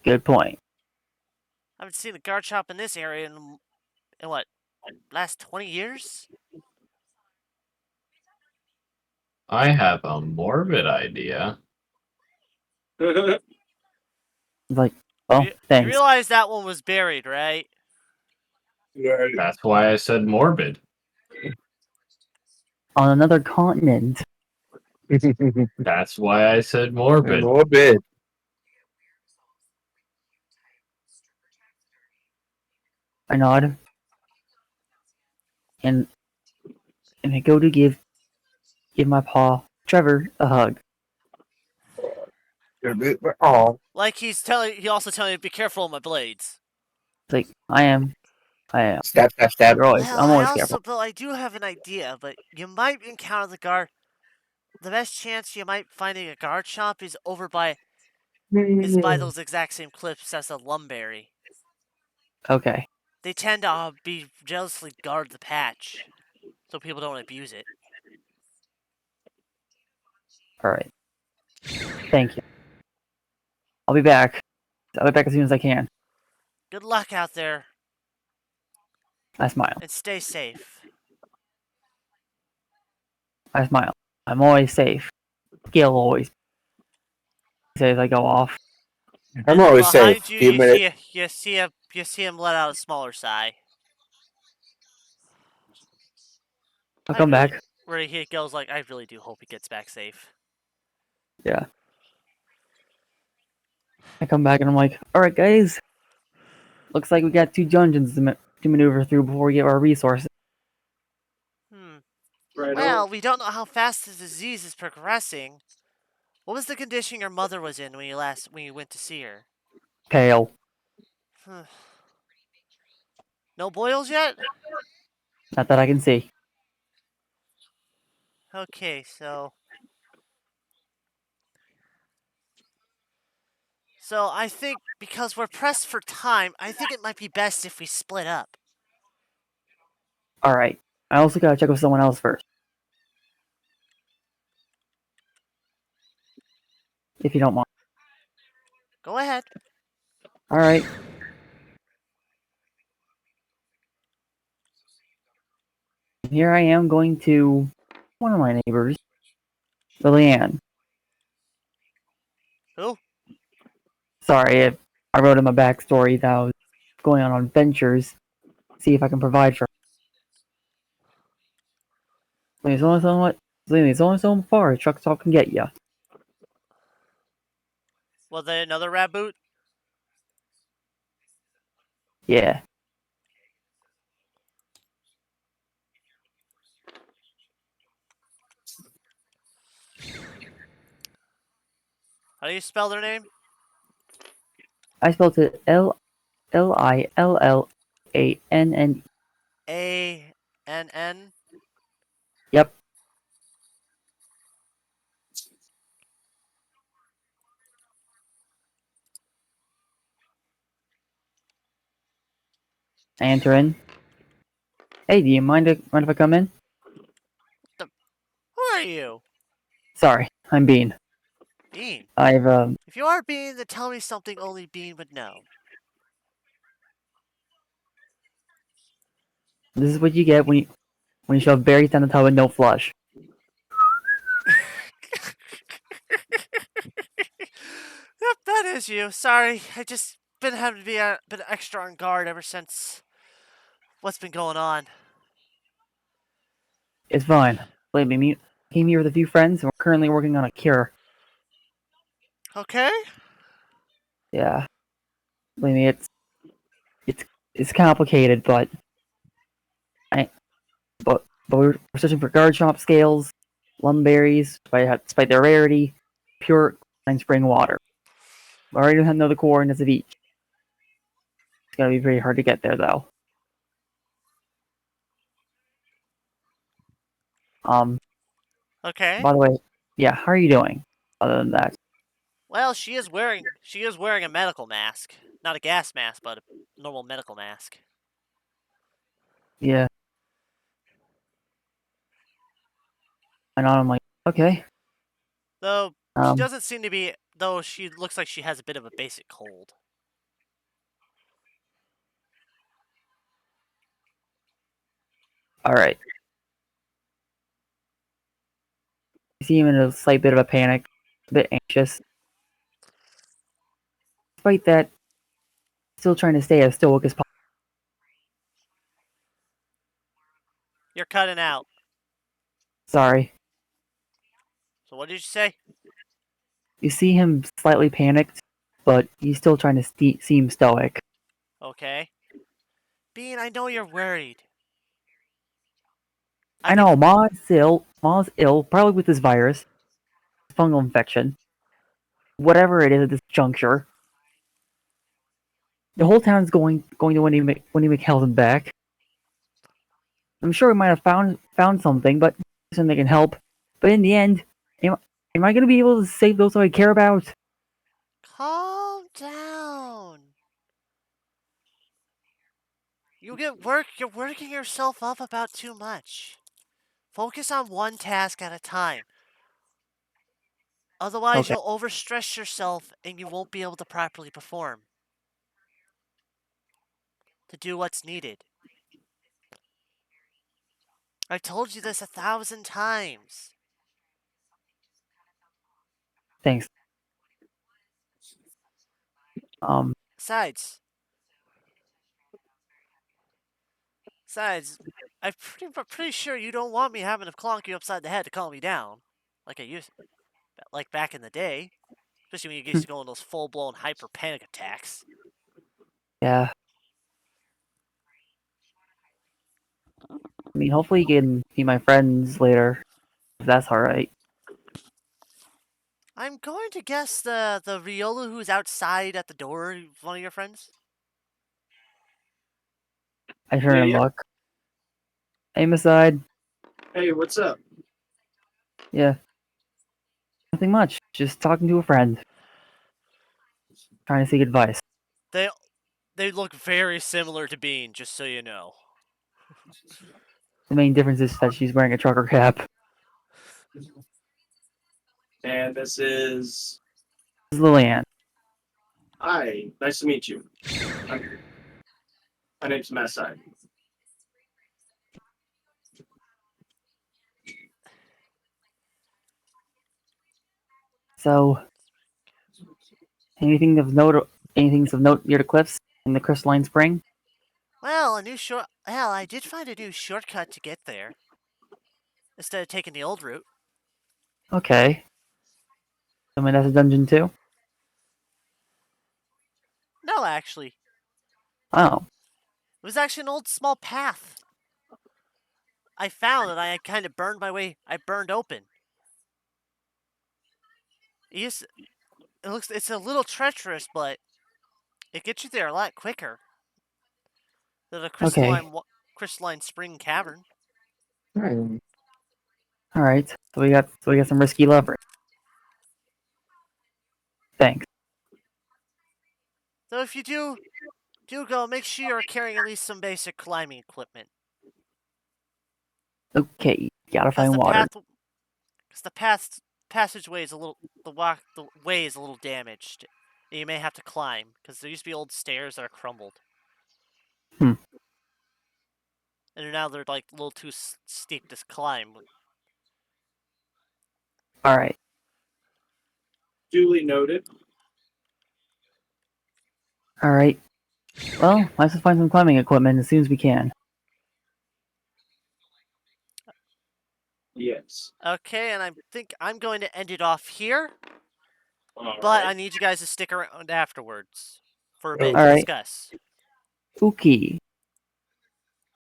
Good point. I haven't seen a Garchomp in this area in what, last 20 years? I have a morbid idea. Like, oh, You thanks. realize that one was buried, right? That's why I said morbid. On another continent. That's why I said morbid. A little bit. I nod. And I go to give my paw Trevor a hug. Oh, Like he also telling you to be careful of my blades. It's like, I am. stab, stab, stab. Well, I'm always careful. I do have an idea, but you might encounter the guard. The best chance you might finding a guard shop is by those exact same cliffs as the lumberry. Okay. They tend to be jealously guard the patch, so people don't abuse it. All right. Thank you. I'll be back. I'll be back as soon as I can. Good luck out there, I smile. and stay safe. I smile. I'm always safe. Gail always says I go off. I'm And then always behind safe. you, Few minutes. you see him let out a smaller sigh. I'll come back. Where he goes like, I really do hope he gets back safe. Yeah. I come back and I'm like, all right, guys. Looks like we got 2 dungeons to maneuver through before we get our resources. Right Well, on. we don't know how fast the disease is progressing. What was the condition your mother was in when you went to see her? Pale. No boils yet? Not that I can see. Okay, so I think because we're pressed for time, I think it might be best if we split up. All right. I also gotta check with someone else first. if you don't mind. Go ahead. All right. Here I am going to one of my neighbors, Lilianne. Who? Sorry, I wrote in my backstory that I was going on adventures, see if I can provide for. There's only so much. There's only so far a truck stop can get you. Was there another rat boot? Yeah. How do you spell their name? I spelled it Lillann. A-N-N? Yep. I enter in. Hey, do you mind if I come in? Who are you? Sorry, I'm Bean. Bean. I've If you are Bean, then tell me something only Bean would know. this is what you get when you shove berries down the tub and no flush. Yep, that is you. Sorry, I just been having to be a bit extra on guard ever since what's been going on. It's fine. Believe me, came here with a few friends and we're currently working on a cure. Okay? Yeah. Believe me, it's it's complicated, I but we're searching for guard shop scales, lumberries, despite their rarity, pure and spring water. I already know the coordinates of each. It's gonna be pretty hard to get there though. Okay. By the way, yeah, how are you doing? Other than that, Well, she is wearing a medical mask. Not a gas mask, but a normal medical mask. yeah. And I'm like, okay. Though she Um, doesn't seem to be though she looks like she has a bit of a basic cold. all right. You see him in a slight bit of a panic, a bit anxious. Despite that, still trying to stay as stoic as possible. You're cutting out. Sorry. So what did you say? You see him slightly panicked, but he's still trying to seem stoic. Okay. Bean, I know you're worried. I I can know, Ma is ill, probably with this virus, fungal infection, whatever it is at this juncture. The whole town's going to Winnie McHelden back. I'm sure we might have found something, but something that can help. But in the end, am I going to be able to save those I care about? calm down. You're working yourself up about too much. Focus on one task at a time. Otherwise, Okay, you'll overstress yourself and you won't be able to properly perform. To do what's needed. I've told you this 1,000 times. thanks. Um, Besides, besides, I'm pretty sure you don't want me having to clonk you upside the head to calm me down, like I used, like back in the day. Especially when you used to go in those full-blown hyper panic attacks. yeah. I mean, hopefully you can be my friends later, if that's alright. I'm going to guess the Riola who's outside at the door, one of your friends. I turn Yeah, and yeah. look. Aim aside. Hey, what's up? Yeah. Nothing much. Just talking to a friend. Trying to seek advice. They they look very similar to Bean, just so you know. The main difference is that she's wearing a trucker cap. And this is is Lillian. Hi, nice to meet you. My name's Masai. So, anything of note? Anything of note near the cliffs in the crystalline spring? Well, I did find a new shortcut to get there. Instead of taking the old route. Okay. I mean, that's a dungeon too. No, actually. Oh. It was actually an old small path. I found that I had kind of burned my way. I burned open. Yes, it's a little treacherous, but it gets you there a lot quicker than a Okay. crystalline spring cavern. All right. So we got some risky leverage. Thanks. So if you do go, make sure you're carrying at least some basic climbing equipment, Okay. Gotta because find water. the passageway is a little the way is a little damaged. And you may have to climb because there used to be old stairs that are crumbled. Hmm. And now they're like a little too steep to climb. All right. Duly noted. All right. Well, let's just find some climbing equipment as soon as we can. Yes. Okay, and I think I'm going to end it off here. All But right. I need you guys to stick around afterwards for a Oh. bit All to right. discuss. Okay.